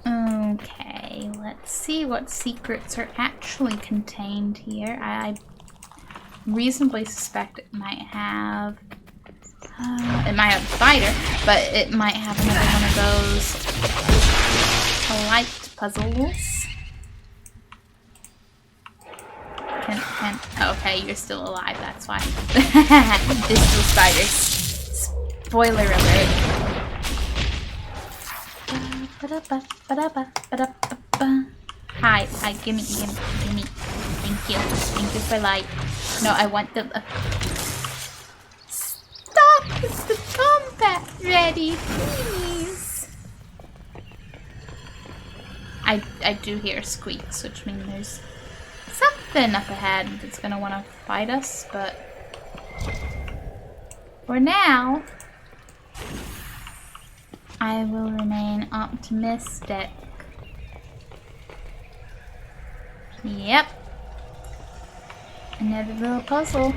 Okay, let's see what secrets are actually contained here. I reasonably suspect it might have... it might have a spider, but it might have another one of those light puzzles. Okay, you're still alive, that's why. There's still spiders. Spoiler alert. Hi, gimme. Thank you for light. No, I want the... Stop! Is the combat ready, please? I do hear squeaks, which means there's something up ahead that's gonna want to fight us, but for now, I will remain optimistic. Yep. Another little puzzle.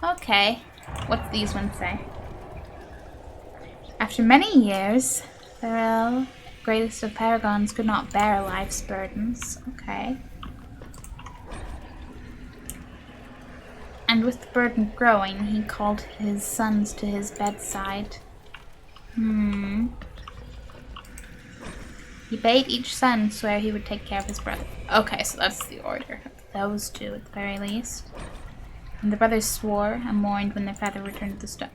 Okay. What's these ones say? After many years, Farrell, greatest of paragons, could not bear life's burdens. Okay. And with the burden growing, he called his sons to his bedside. He bade each son swear he would take care of his brother. Okay, so that's the order. Those two, at the very least. And the brothers swore and mourned when their father returned to the stone.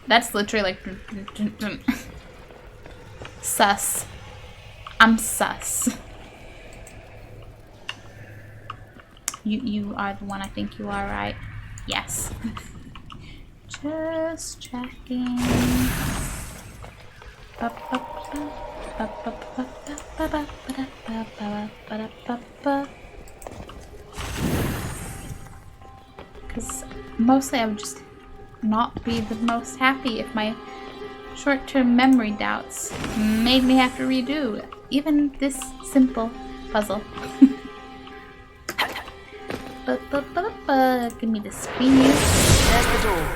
That's literally like... sus. I'm sus. You are the one I think you are, right? Yes. Just checking. Because mostly I would just not be the most happy if my short-term memory doubts made me have to redo even this simple puzzle. Give me the speed. There's the door.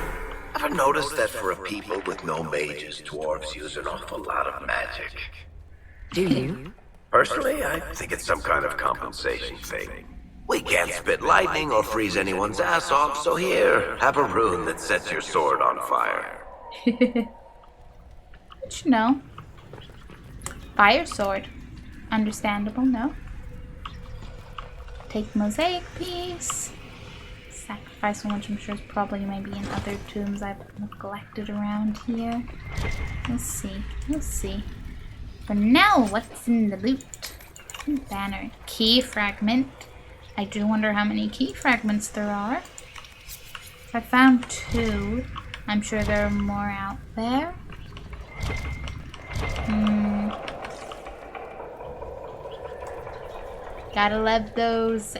Ever noticed that for a people with no mages, dwarves use an awful lot of magic? Do you? Personally, I think it's some kind of compensation thing. We can't spit lightning or freeze anyone's ass off, so here, have a rune that sets your sword on fire. But you know, fire sword. Understandable, no? Take mosaic piece. Sacrifice one, which I'm sure is probably maybe in other tombs I've neglected around here. We'll see. We'll see. For now, what's in the loot? Banner. Key fragment. I do wonder how many key fragments there are. I found 2. I'm sure there are more out there. Gotta love those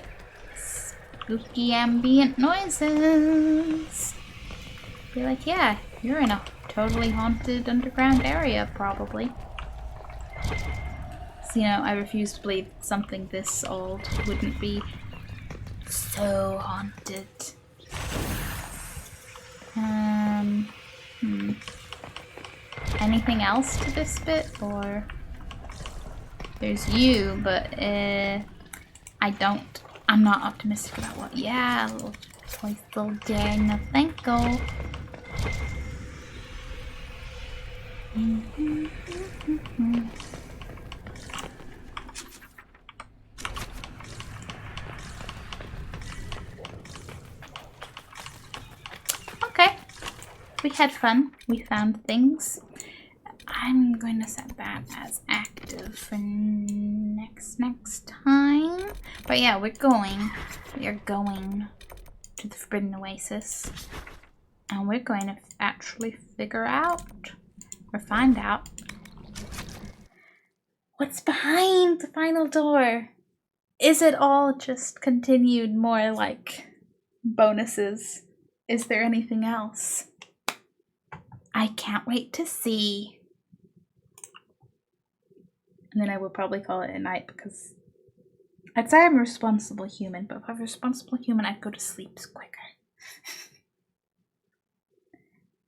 spooky ambient noises. Be like, yeah, you're in a totally haunted underground area, probably. So, you know, I refuse to believe something this old wouldn't be so haunted. Anything else to this bit, or there's you, but I'm not optimistic about what. Yeah, little place, little day, no thank you. Okay, we had fun. We found things. I'm going to set that as active for next time. But yeah, we are going to the Forbidden Oasis. And we're going to actually figure out, or find out, what's behind the final door. Is it all just continued more like bonuses? Is there anything else? I can't wait to see. And then I will probably call it a night, because I'd say I'm a responsible human, but if I'm a responsible human, I'd go to sleep quicker.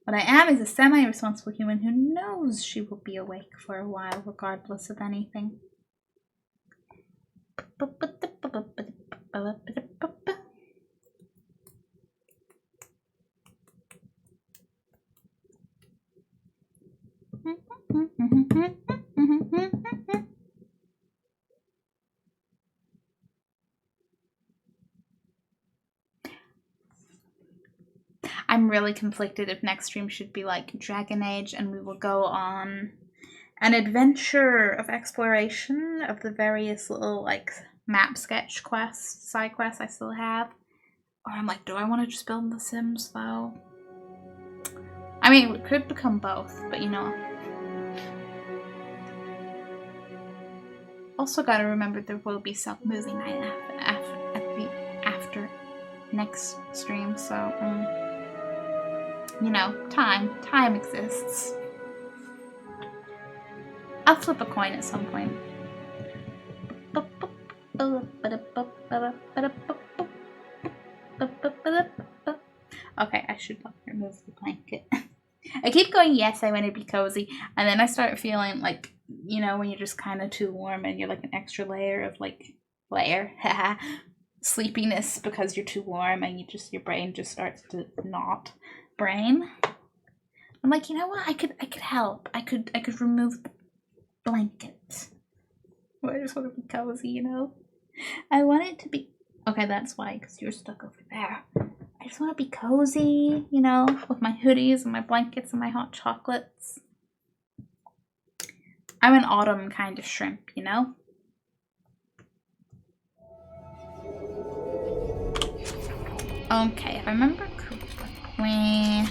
What I am is a semi-responsible human who knows she will be awake for a while, regardless of anything. I'm really conflicted if next stream should be like Dragon Age and we will go on an adventure of exploration of the various little like map sketch quests, side quests I still have. Or I'm like, do I want to just build The Sims though? I mean, it could become both, but you know. Also gotta remember there will be self-movie night after next stream, so you know, time exists. I'll flip a coin at some point. Okay, I should remove the blanket. I keep going, yes, I want to be cozy, and then I start feeling like, you know, when you're just kind of too warm and you're like an extra layer of like, sleepiness because you're too warm and your brain just starts to not brain. I'm like, you know what? I could help. I could remove the blanket. Well, I just want to be cozy, you know. I want it to be okay. That's why, because you're stuck over there. I just want to be cozy, you know, with my hoodies and my blankets and my hot chocolates. I'm an autumn kind of shrimp, you know. Okay, if I remember correctly,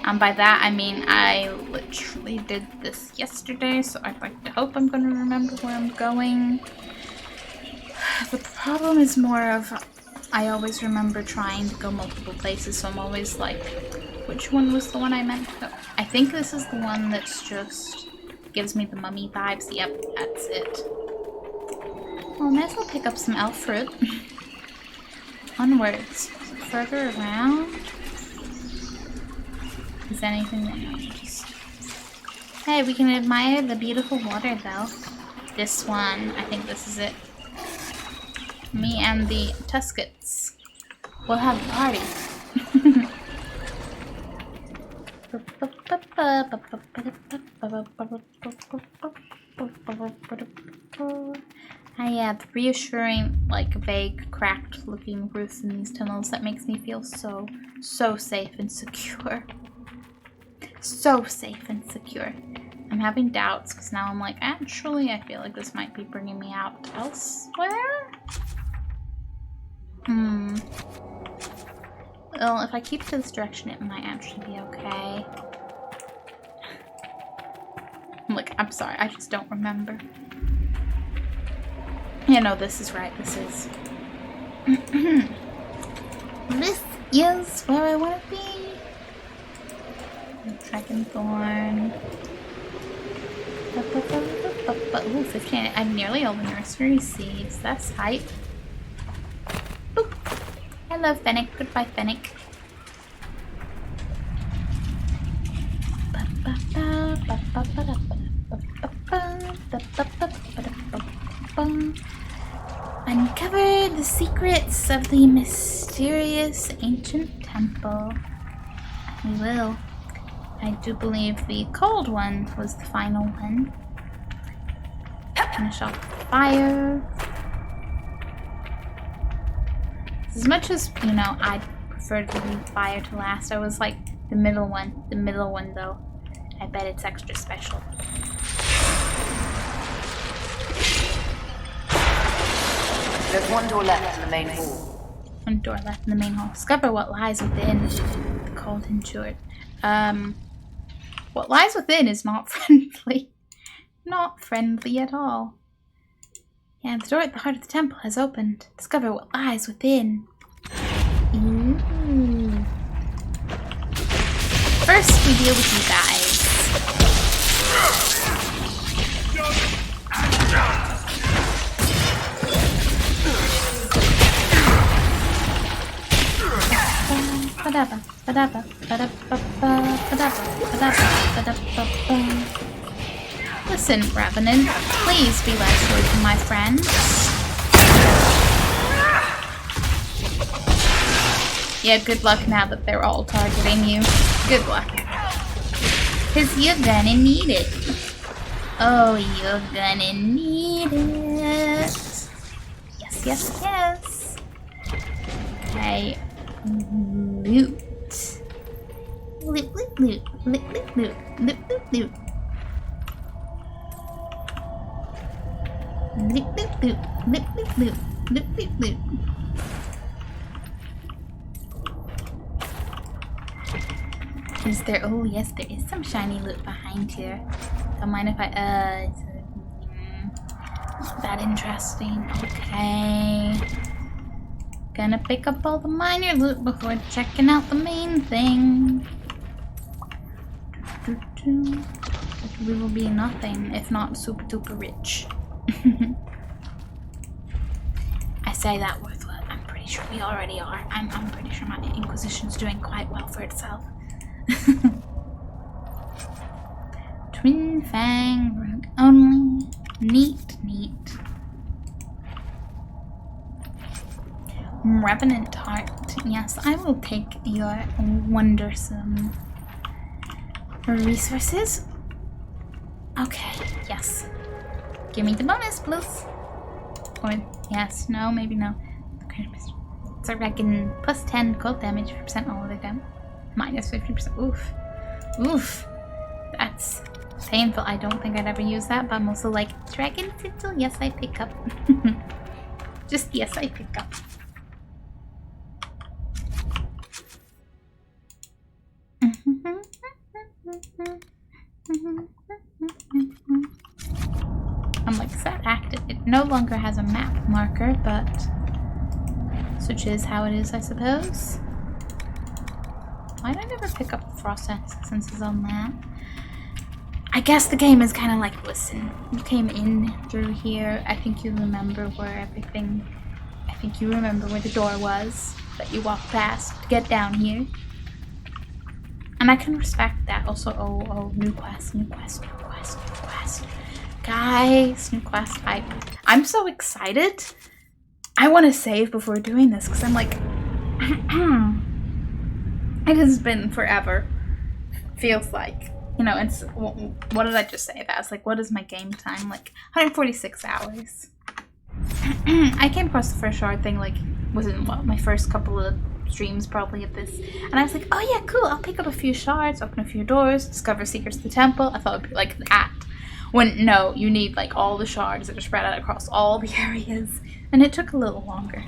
and by that I mean I literally did this yesterday, so I'd like to hope I'm going to remember where I'm going. The problem is more of I always remember trying to go multiple places, so I'm always like, which one was the one I meant to go? I think this is the one that's just gives me the mummy vibes. Yep, that's it. Well, I might as well pick up some elf fruit. Onwards. Further around. Is anything that I just... Hey, we can admire the beautiful water though. This one, I think this is it. Me and the Tuskets will have a party. I have the reassuring, like, vague, cracked-looking roofs in these tunnels that makes me feel so safe and secure. So safe and secure. I'm having doubts because now I'm like, actually, I feel like this might be bringing me out elsewhere. Well, if I keep to this direction, it might actually be okay. I'm sorry, I just don't remember. Yeah, no, this is right, this is. This is where I want to be. Dragonthorn. Ooh, 15. I have nearly all the nursery seeds. That's hype. Boop. Hello, Fennec. Goodbye, Fennec. Uncover the secrets of the mysterious ancient temple. We will. I do believe the cold one was the final one. Finish off the fire. As much as, you know, I prefer to leave fire to last, I was like the middle one. The middle one, though. I bet it's extra special. There's one door left in the main hall. One door left in the main hall. Discover what lies within. The cold endured. What lies within is not friendly. Not friendly at all. Yeah, the door at the heart of the temple has opened. Discover what lies within. Ooh. First, we deal with you guys. Listen, Revenant, please be less rude to my friends. Yeah, good luck now that they're all targeting you. Good luck. 'Cause you're gonna need it. Oh, you're gonna need it. Yes, yes, yes. Okay. Loot. Loot, loot, loot, loot, loot, loot, loot, loot, loot. Loot, loot, loot, loot, loot, loot, loot, loot, loot. Is there? Oh, yes, there is some shiny loot behind here. Don't mind if I, not that interesting. Okay. Gonna pick up all the minor loot before checking out the main thing. We will be nothing if not super duper rich. I say that with what I'm pretty sure we already are. I'm pretty sure my Inquisition's doing quite well for itself. Twin Fang root only. Neat, neat. Revenant heart. Yes, I will take your wondersome resources. Okay, yes. Give me the bonus, please. Or, yes, no, maybe no. Okay, so I can plus 10 cold damage, 50% all of them. Minus 50%. Oof. Oof. That's painful. I don't think I'd ever use that, but I'm also like, Dragon Sigil, yes, I pick up. Just, yes, I pick up. I'm like, set active. It no longer has a map marker, but Which is how it is, I suppose. Why did I never pick up the frost essences on that? I guess the game is kind of like, listen, you came in through here. I think you remember where everything... I think you remember where the door was that you walked past to get down here. And I can respect that. Also, oh, new quest. Guys, new quest. I'm so excited. I want to save before doing this because I'm like... It has been forever. Feels like. You know, it's... What did I just say? That's like, what is my game time? Like, 146 hours. I came across the first shard thing, like, within, what, my first couple of streams probably of this. And I was like, oh yeah, cool, I'll pick up a few shards, open a few doors, discover secrets of the temple. I thought it would be like that. When, no, you need, like, all the shards that are spread out across all the areas. And it took a little longer.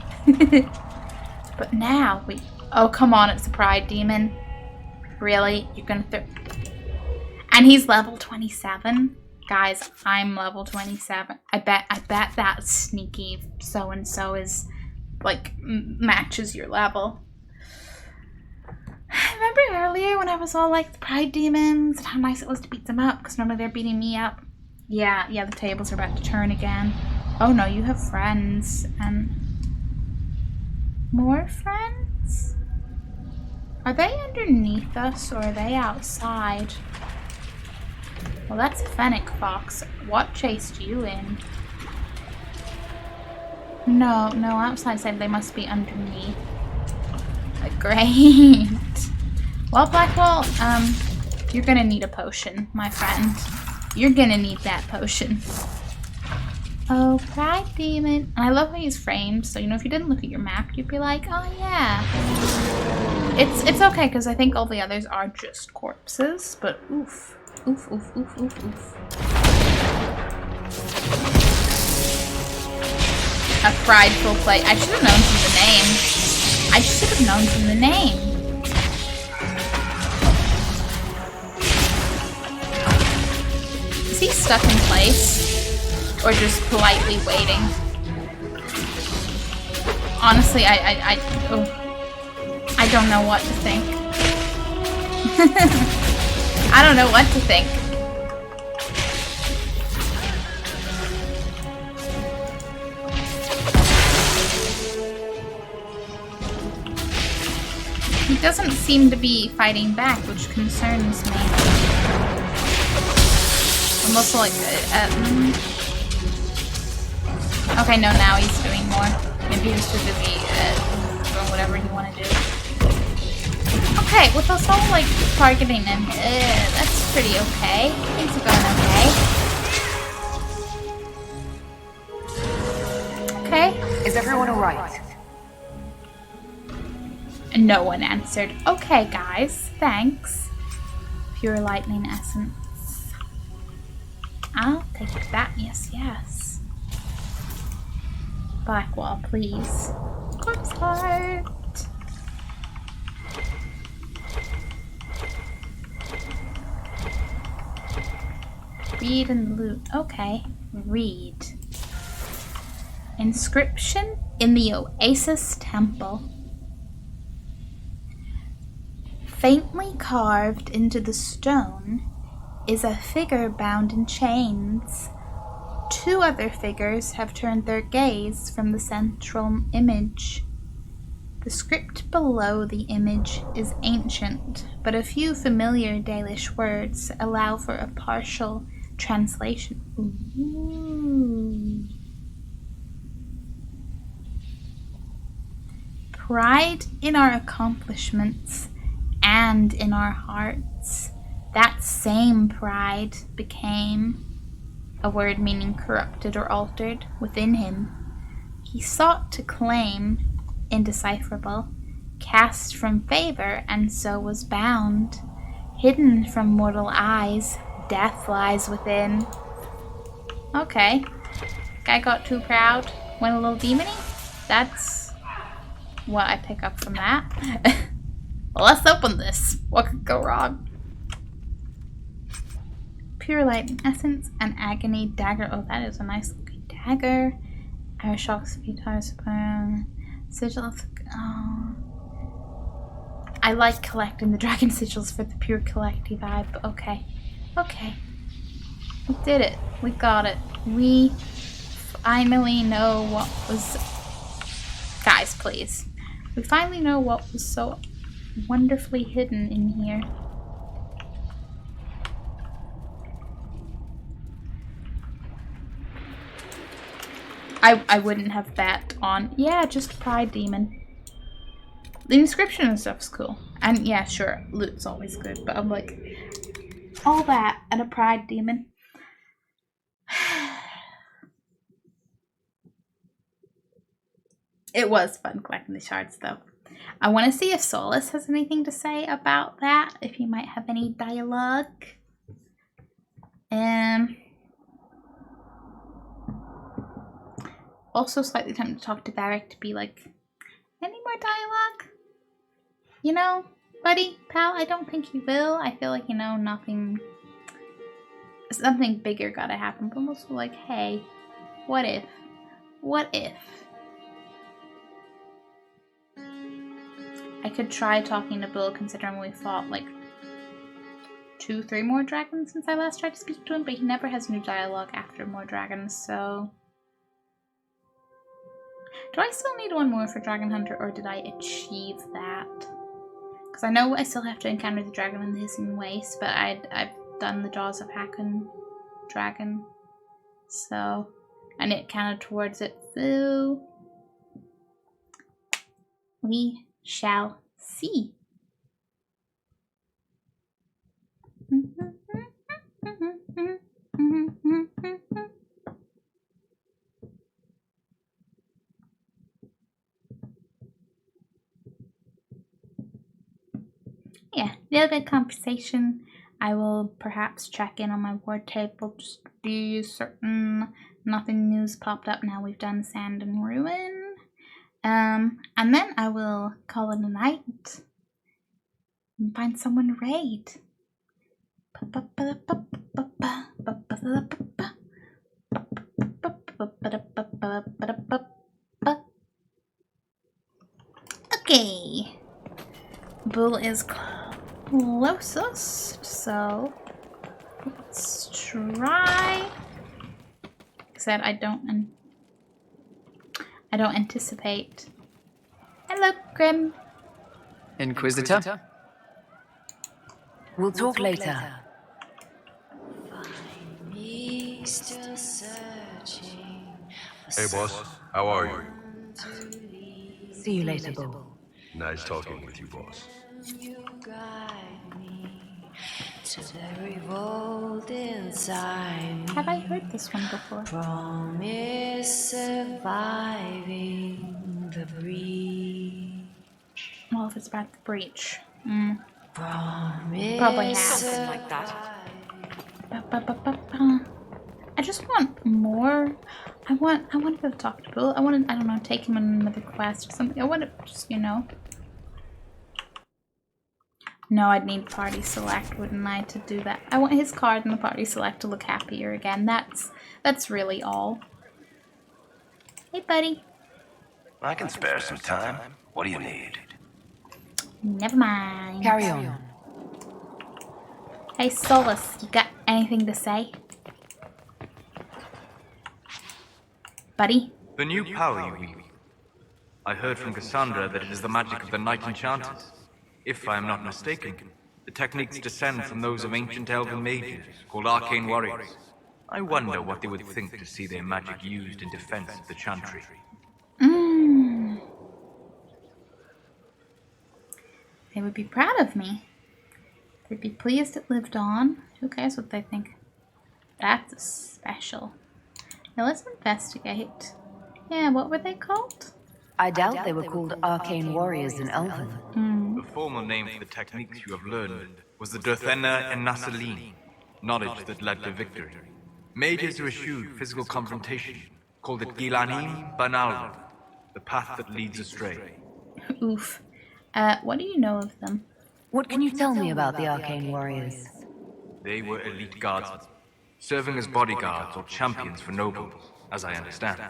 But now, wait. Oh, come on, it's the Pride Demon. Really? You're gonna And he's level 27? Guys, I'm level 27. I bet that sneaky so-and-so is, like, matches your level. Remember earlier when I was all like the Pride Demons and how nice it was to beat them up? Because normally they're beating me up. Yeah, the tables are about to turn again. Oh no, you have friends. And more friends? Are they underneath us or are they outside? Well, that's a Fennec Fox. What chased you in? No, outside side, they must be underneath. Great. Well, Blackwall, you're gonna need a potion, my friend. You're gonna need that potion. Oh, Pride Demon. And I love how he's framed, so, you know, if you didn't look at your map, you'd be like, oh, yeah. It's okay, because I think all the others are just corpses, but oof. Oof. A prideful play. I should have known from the name. Is he stuck in place? Or just politely waiting? Honestly, I don't know what to think. I don't know what to think. He doesn't seem to be fighting back, which concerns me. I'm also like, okay, no, now he's doing more. Maybe he's too busy doing whatever he wanted to do. Okay, with us all like targeting him, that's pretty okay. Things are going okay. Okay. Is everyone alright? No one answered. Okay, guys, thanks. Pure lightning essence. I'll take that. Yes. Blackwall, please. Corpse heart. Read and loot. Okay. Read. Inscription in the Oasis temple. Faintly carved into the stone is a figure bound in chains. Two other figures have turned their gaze from the central image. The script below the image is ancient, but a few familiar Dalish words allow for a partial translation. Ooh. Pride in our accomplishments and in our hearts. That same pride became a word meaning corrupted or altered within him. He sought to claim, indecipherable, cast from favor, and so was bound. Hidden from mortal eyes, death lies within. Okay. Guy got too proud, went a little demony. That's what I pick up from that. Well, let's open this. What could go wrong? Pure light essence and agony dagger. Oh, that is a nice looking dagger. Air shocks, guitars, Sigil of... Oh. I like collecting the dragon sigils for the pure collecty vibe, but okay. Okay. We did it. We got it. We finally know what was... Guys, please. We finally know what was so wonderfully hidden in here. I wouldn't have that on. Yeah, just Pride Demon. The inscription and stuff's cool. And yeah, sure, loot's always good, but I'm like, all that and a Pride Demon. It was fun collecting the shards though. I want to see if Solus has anything to say about that, if he might have any dialogue. Also slightly tempted to talk to Varric to be like, any more dialogue? You know, buddy, pal, I don't think you will. I feel like, you know, something bigger gotta happen. But I'm also like, hey, what if? What if? I could try talking to Bill, considering we fought like 2-3 more dragons since I last tried to speak to him, but he never has new dialogue after more dragons, so... Do I still need one more for Dragon Hunter, or did I achieve that? Because I know I still have to encounter the dragon in the Hissing Waste, but I've done the Jaws of Hakon dragon, so... And it counted towards it, so... We shall see. Yeah, a little bit of conversation. I will perhaps check in on my ward table, just be certain nothing new's popped up now we've done Sand and Ruin. And then I will call it a night and find someone to raid. Okay. Bull is closest, so let's try. Like I said, I don't anticipate. Hello, Grim. Inquisitor? We'll talk later. Hey, boss. How are you? See you later, Bull. Nice talking with you, boss. Have I heard this one before? Promise surviving the breach. Well, if it's about the breach. Promise Probably have. Something like that. I just want more. I want to go talk to Bill. I want to, I don't know, take him on another quest or something. I want to just, you know. No, I'd need party select, wouldn't I, to do that? I want his card in the party select to look happier again. That's really all. Hey, buddy. I can spare some time. What do you need? Never mind. Carry on. Hey, Solus, you got anything to say? Buddy? The new power you wield. I heard from Cassandra that it is the magic of the Knight Enchanters. If I am not mistaken, the techniques descend from those of ancient elven mages, called arcane warriors. I wonder what they would think to see their magic used in defense of the Chantry. They would be proud of me. They'd be pleased it lived on. Who cares what they think? That's special. Now let's investigate. Yeah, what were they called? I doubt they were called arcane warriors in Elven. The formal name for the techniques you have learned was the Durthena and Nassaline, knowledge that led to victory. Mages who eschewed physical confrontation called it Gilanim Banal, the path that leads astray. Oof. What do you know of them? What can you tell me about the arcane warriors? They were elite guardsmen, serving as bodyguards or champions for nobles, as I understand.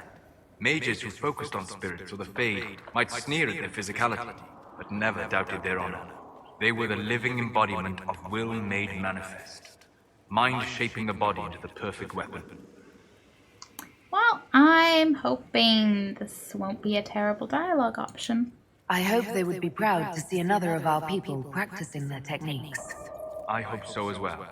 Mages who focused on spirits or the Fade might sneer at their physicality, but never doubted their honor. They were the living embodiment of will made manifest. Mind shaping the body into the perfect weapon. Well, I'm hoping this won't be a terrible dialogue option. I hope they would be proud to see another of our people practicing their techniques. I hope so as well.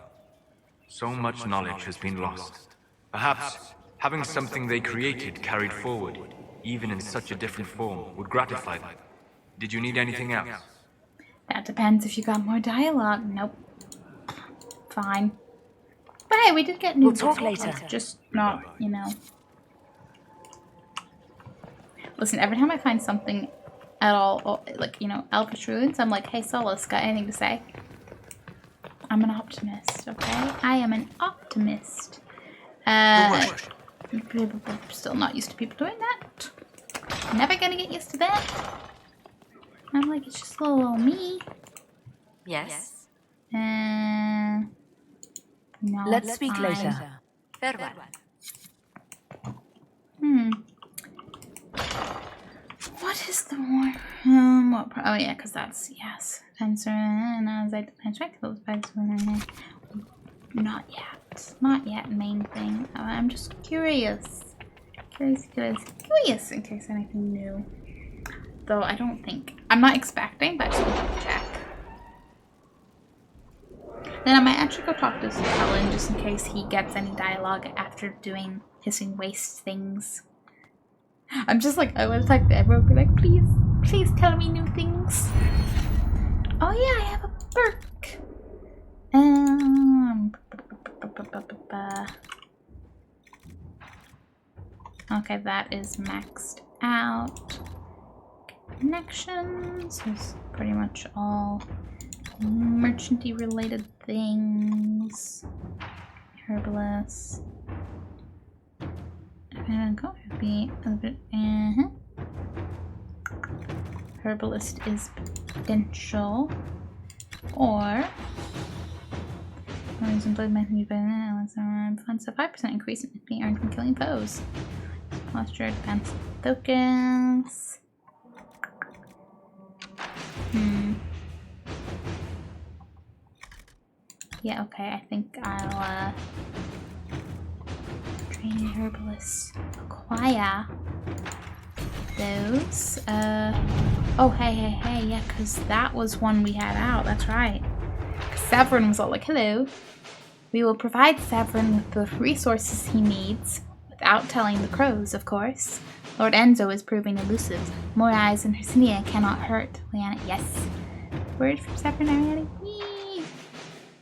So much knowledge has been lost. Perhaps having something they created carried forward, even in such a different form, would gratify them. Did you need anything else? That depends if you got more dialogue. Nope. Fine. But hey, we did get new We'll talk later. Just not, you know. Listen, every time I find something at all, or, like, you know, Elvish Ruins, I'm like, hey, Solus, got anything to say? I'm an optimist, okay? I am an optimist. Still not used to people doing that. Never gonna get used to that. I'm like, it's just a little me. Yes. No. Let's speak fine. later. Farewell. What is the war? Oh yeah, because that's yes. Answer and as I check those bags. Not yet. Not yet. Main thing. I'm just curious. Curious in case anything new. Though I don't think I'm not expecting, but I just want to check. Then I might actually go talk to Helen just in case he gets any dialogue after doing hissing waste things. I'm just like, I want to talk to everyone, be like, please tell me new things. Oh yeah, I have a perk. Okay, that is maxed out. Connections is pretty much all merchanty related things. Herbalist. I'm going to be a bit. Herbalist is potential, or funds a 5% increase in being earned from killing foes. Posture, advanced tokens. Yeah, okay, I think I'll train herbalist. Acquire those. Oh, hey, yeah, because that was one we had out, that's right. Severin was all like, hello. We will provide Severin with the resources he needs, without telling the crows, of course. Lord Enzo is proving elusive. More eyes than Hercinia cannot hurt. Liana, yes. Word from Severin, Ariana. Yee!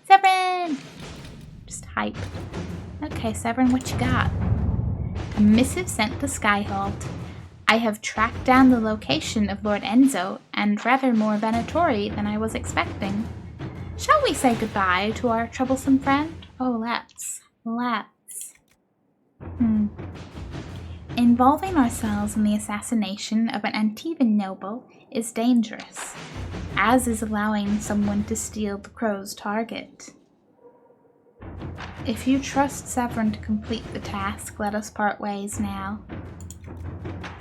Severin! Just hype. Okay, Severin, what you got? A missive sent to Skyhold. I have tracked down the location of Lord Enzo, and rather more Venatori than I was expecting. Shall we say goodbye to our troublesome friend? Oh, let's. Involving ourselves in the assassination of an Antivan noble is dangerous, as is allowing someone to steal the crow's target. If you trust Severin to complete the task, let us part ways now.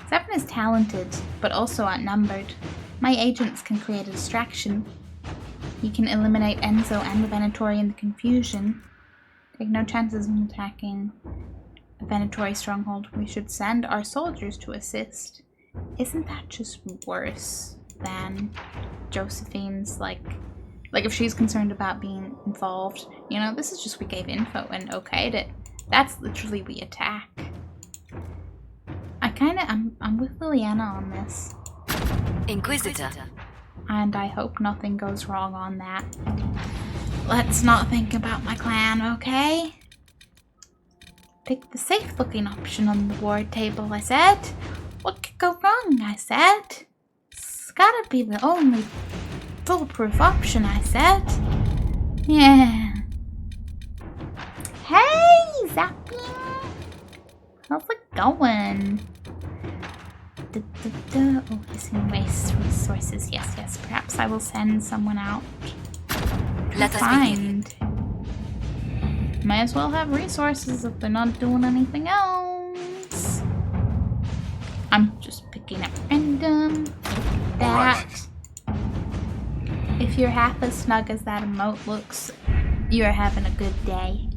Severin is talented, but also outnumbered. My agents can create a distraction. He can eliminate Enzo and the Venatori in the confusion. Take no chances in attacking a Venatori stronghold. We should send our soldiers to assist. Isn't that just worse than Josephine's, like if she's concerned about being involved? You know, this is just we gave info and okayed it. That's literally we attack. I'm with Liliana on this. Inquisitor. And I hope nothing goes wrong on that. Let's not think about my clan, okay? Pick the safe-looking option on the board table, I said. What could go wrong, I said. It's gotta be the only foolproof option, I said. Yeah. Hey, Zappy! How's it going? Oh, missing waste resources. Yes. Perhaps I will send someone out. Let us find. Might as well have resources if they're not doing anything else. looking at random. That. If you're half as snug as that emote looks, you're having a good day.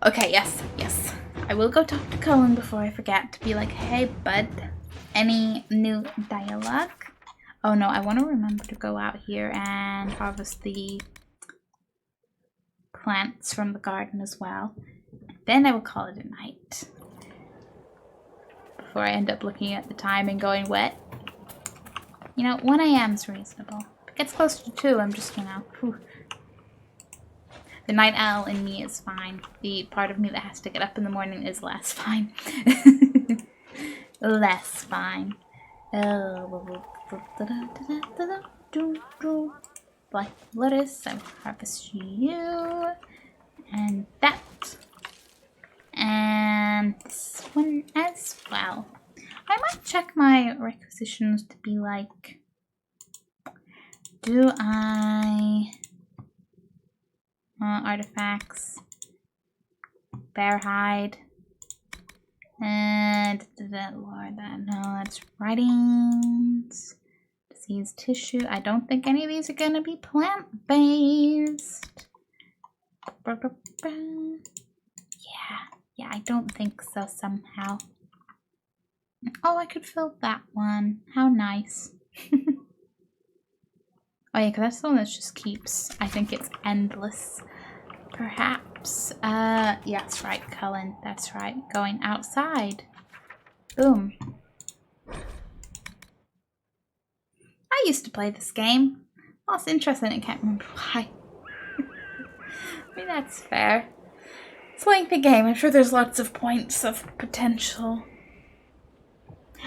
Okay, yes. I will go talk to Cullen before I forget to be like, hey, bud, any new dialogue? Oh no, I want to remember to go out here and harvest the plants from the garden as well. Then I will call it a night. Before I end up looking at the time and going, what? You know, 1 a.m. is reasonable. If it gets closer to 2, I'm just, whew. The night owl in me is fine. The part of me that has to get up in the morning is less fine. Less fine. Black lettuce, I will harvest you. And that. And this one as well. I might check my requisitions to be like, do I... artifacts, bear hide, and Lord, no, that's writings, disease tissue. I don't think any of these are gonna be plant-based. Yeah, I don't think so somehow. Oh, I could fill that one. How nice. Oh yeah, because that's the one that just keeps, I think it's endless. Perhaps. Yeah, that's right, Cullen. That's right. Going outside. Boom. I used to play this game. Lost interest in it, can't remember why. I mean, that's fair. It's a lengthy game. I'm sure there's lots of points of potential.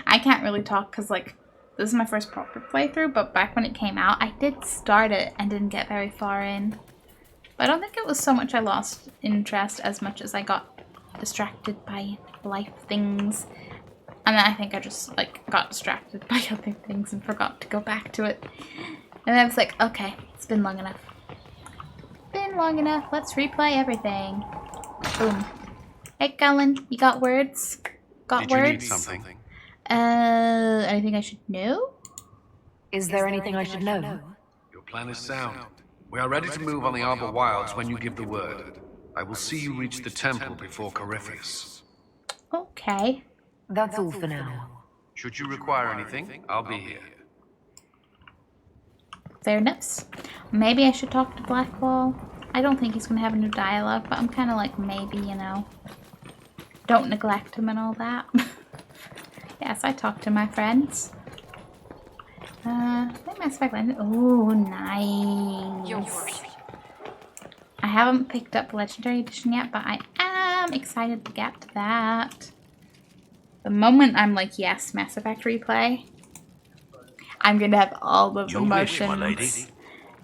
I can't really talk because, like, this is my first proper playthrough, but back when it came out, I did start it and didn't get very far in. But I don't think it was so much I lost interest as much as I got distracted by life things. And then I think I just, like, got distracted by other things and forgot to go back to it. And then I was like, okay, it's been long enough. Been long enough, let's replay everything. Boom. Hey, Cullen, you got words? Got Did words? you need something? Anything I should know? Is there anything I should know? Your plan is sound. We are ready to move on the Arbor Wilds when you give the word. I will see you reach the temple before Corypheus. Okay. That's all for now. Should you require anything, I'll be here. Fair enough. Maybe I should talk to Blackwall. I don't think he's gonna have a new dialogue, but I'm kind of like, maybe, you know. Don't neglect him and all that. Yes, I talk to my friends. Mass Effect Legend. Oh, nice. I haven't picked up Legendary Edition yet, but I am excited to get to that. The moment I'm like, yes, Mass Effect replay, I'm gonna have all of the emotions.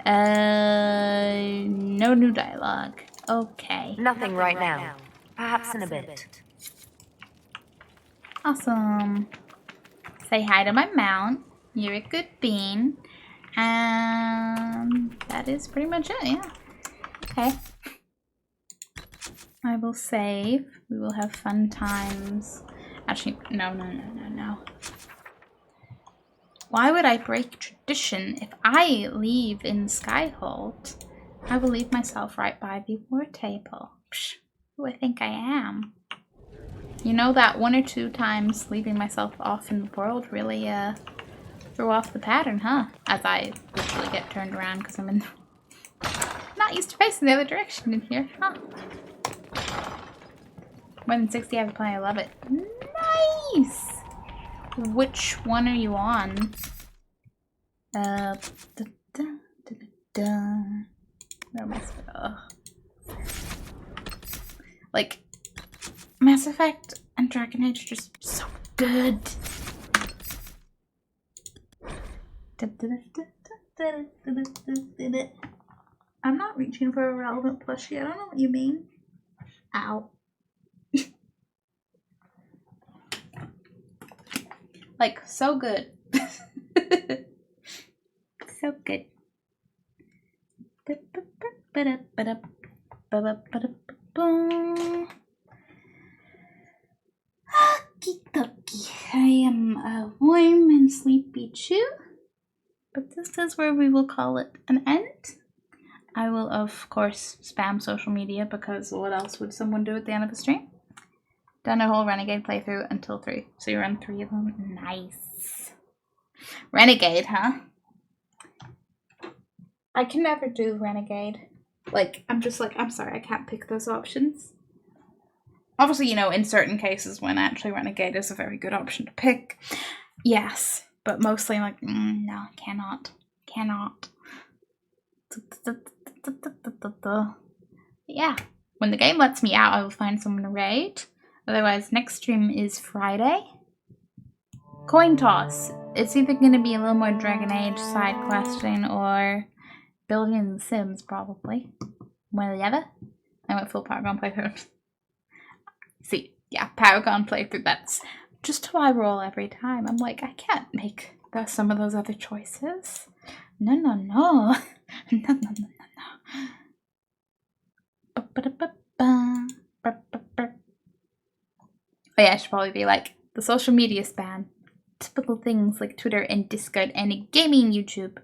No new dialogue. Okay. Nothing right now. Perhaps in a bit. Awesome. Say hi to my mount. You're a good bean. And that is pretty much it, yeah. Okay. I will save. We will have fun times. Actually, no. Why would I break tradition? If I leave in Skyhold, I will leave myself right by the war table. Psh, who I think I am. You know that 1 or 2 times leaving myself off in the world really threw off the pattern, huh? As I literally get turned around because I'm not used to facing the other direction in here, huh? More than 60 hours playing, I love it. Nice! Which one are you on? Where am I? Like, Mass Effect and Dragon Age are just so good. I'm not reaching for a relevant plushie. I don't know what you mean. Ow. Like, so good. So good. Okie dokie. I am warm and sleepy too. But this is where we will call it an end. I will, of course, spam social media because what else would someone do at the end of a stream? Done a whole Renegade playthrough until 3. So you run 3 of them. Nice. Renegade, huh? I can never do Renegade. Like, I'm sorry, I can't pick those options. Obviously, you know, in certain cases when actually Renegade is a very good option to pick. Yes. But mostly like, no, cannot. Yeah. When the game lets me out, I will find someone to raid. Otherwise, next stream is Friday. Coin toss. It's either going to be a little more Dragon Age side questing or building the Sims, probably. One or the other. I went full Paragon playthrough. See, yeah, Paragon playthrough, that's just how I roll every time. I'm like, I can't make some of those other choices. No. No. Oh yeah, I should probably be like, the social media spam. Typical things like Twitter and Discord and gaming YouTube,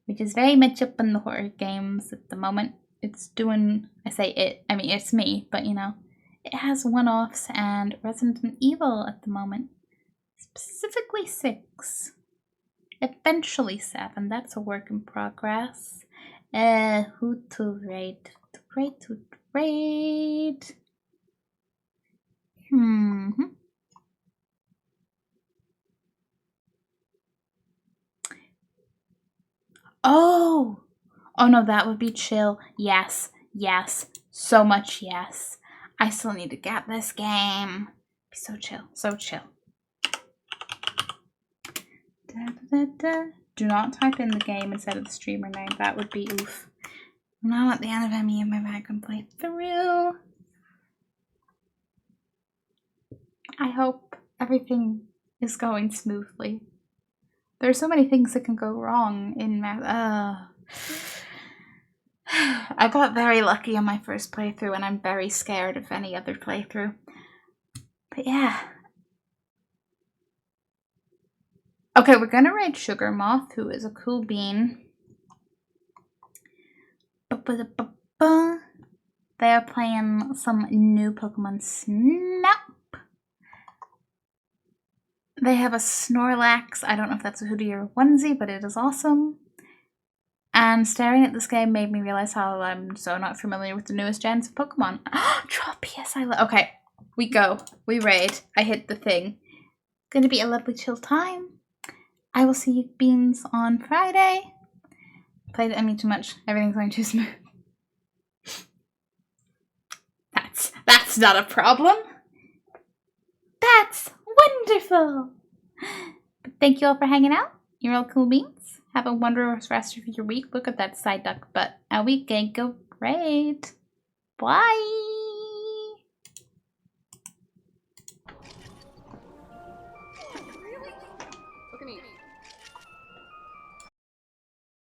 which is very much up in the horror games at the moment. It's doing, I say it, I mean it's me, but you know, it has one-offs and Resident Evil at the moment. Specifically 6. Eventually 7, that's a work in progress. Who to raid? To raid. Oh no, that would be chill. Yes, so much yes. I still need to get this game. Be so chill. Do not type in the game instead of the streamer name. That would be oof. Now at the end of any of my background playthrough. I hope everything is going smoothly. There are so many things that can go wrong in math. I got very lucky on my first playthrough, and I'm very scared of any other playthrough. But yeah. Okay, we're gonna raid Sugar Moth, who is a cool bean. They are playing some new Pokemon Snap. They have a Snorlax. I don't know if that's a hoodie or a onesie, but it is awesome. And staring at this game made me realize how I'm so not familiar with the newest gens of Pokemon. Tropius, okay, we go. We raid. I hit the thing. Gonna be a lovely chill time. I will see you beans on Friday. Played too much. Everything's going too smooth. That's not a problem. That's wonderful. But thank you all for hanging out. You're all cool beans. Have a wondrous rest of your week. Look at that side duck butt. A week can go great. Bye.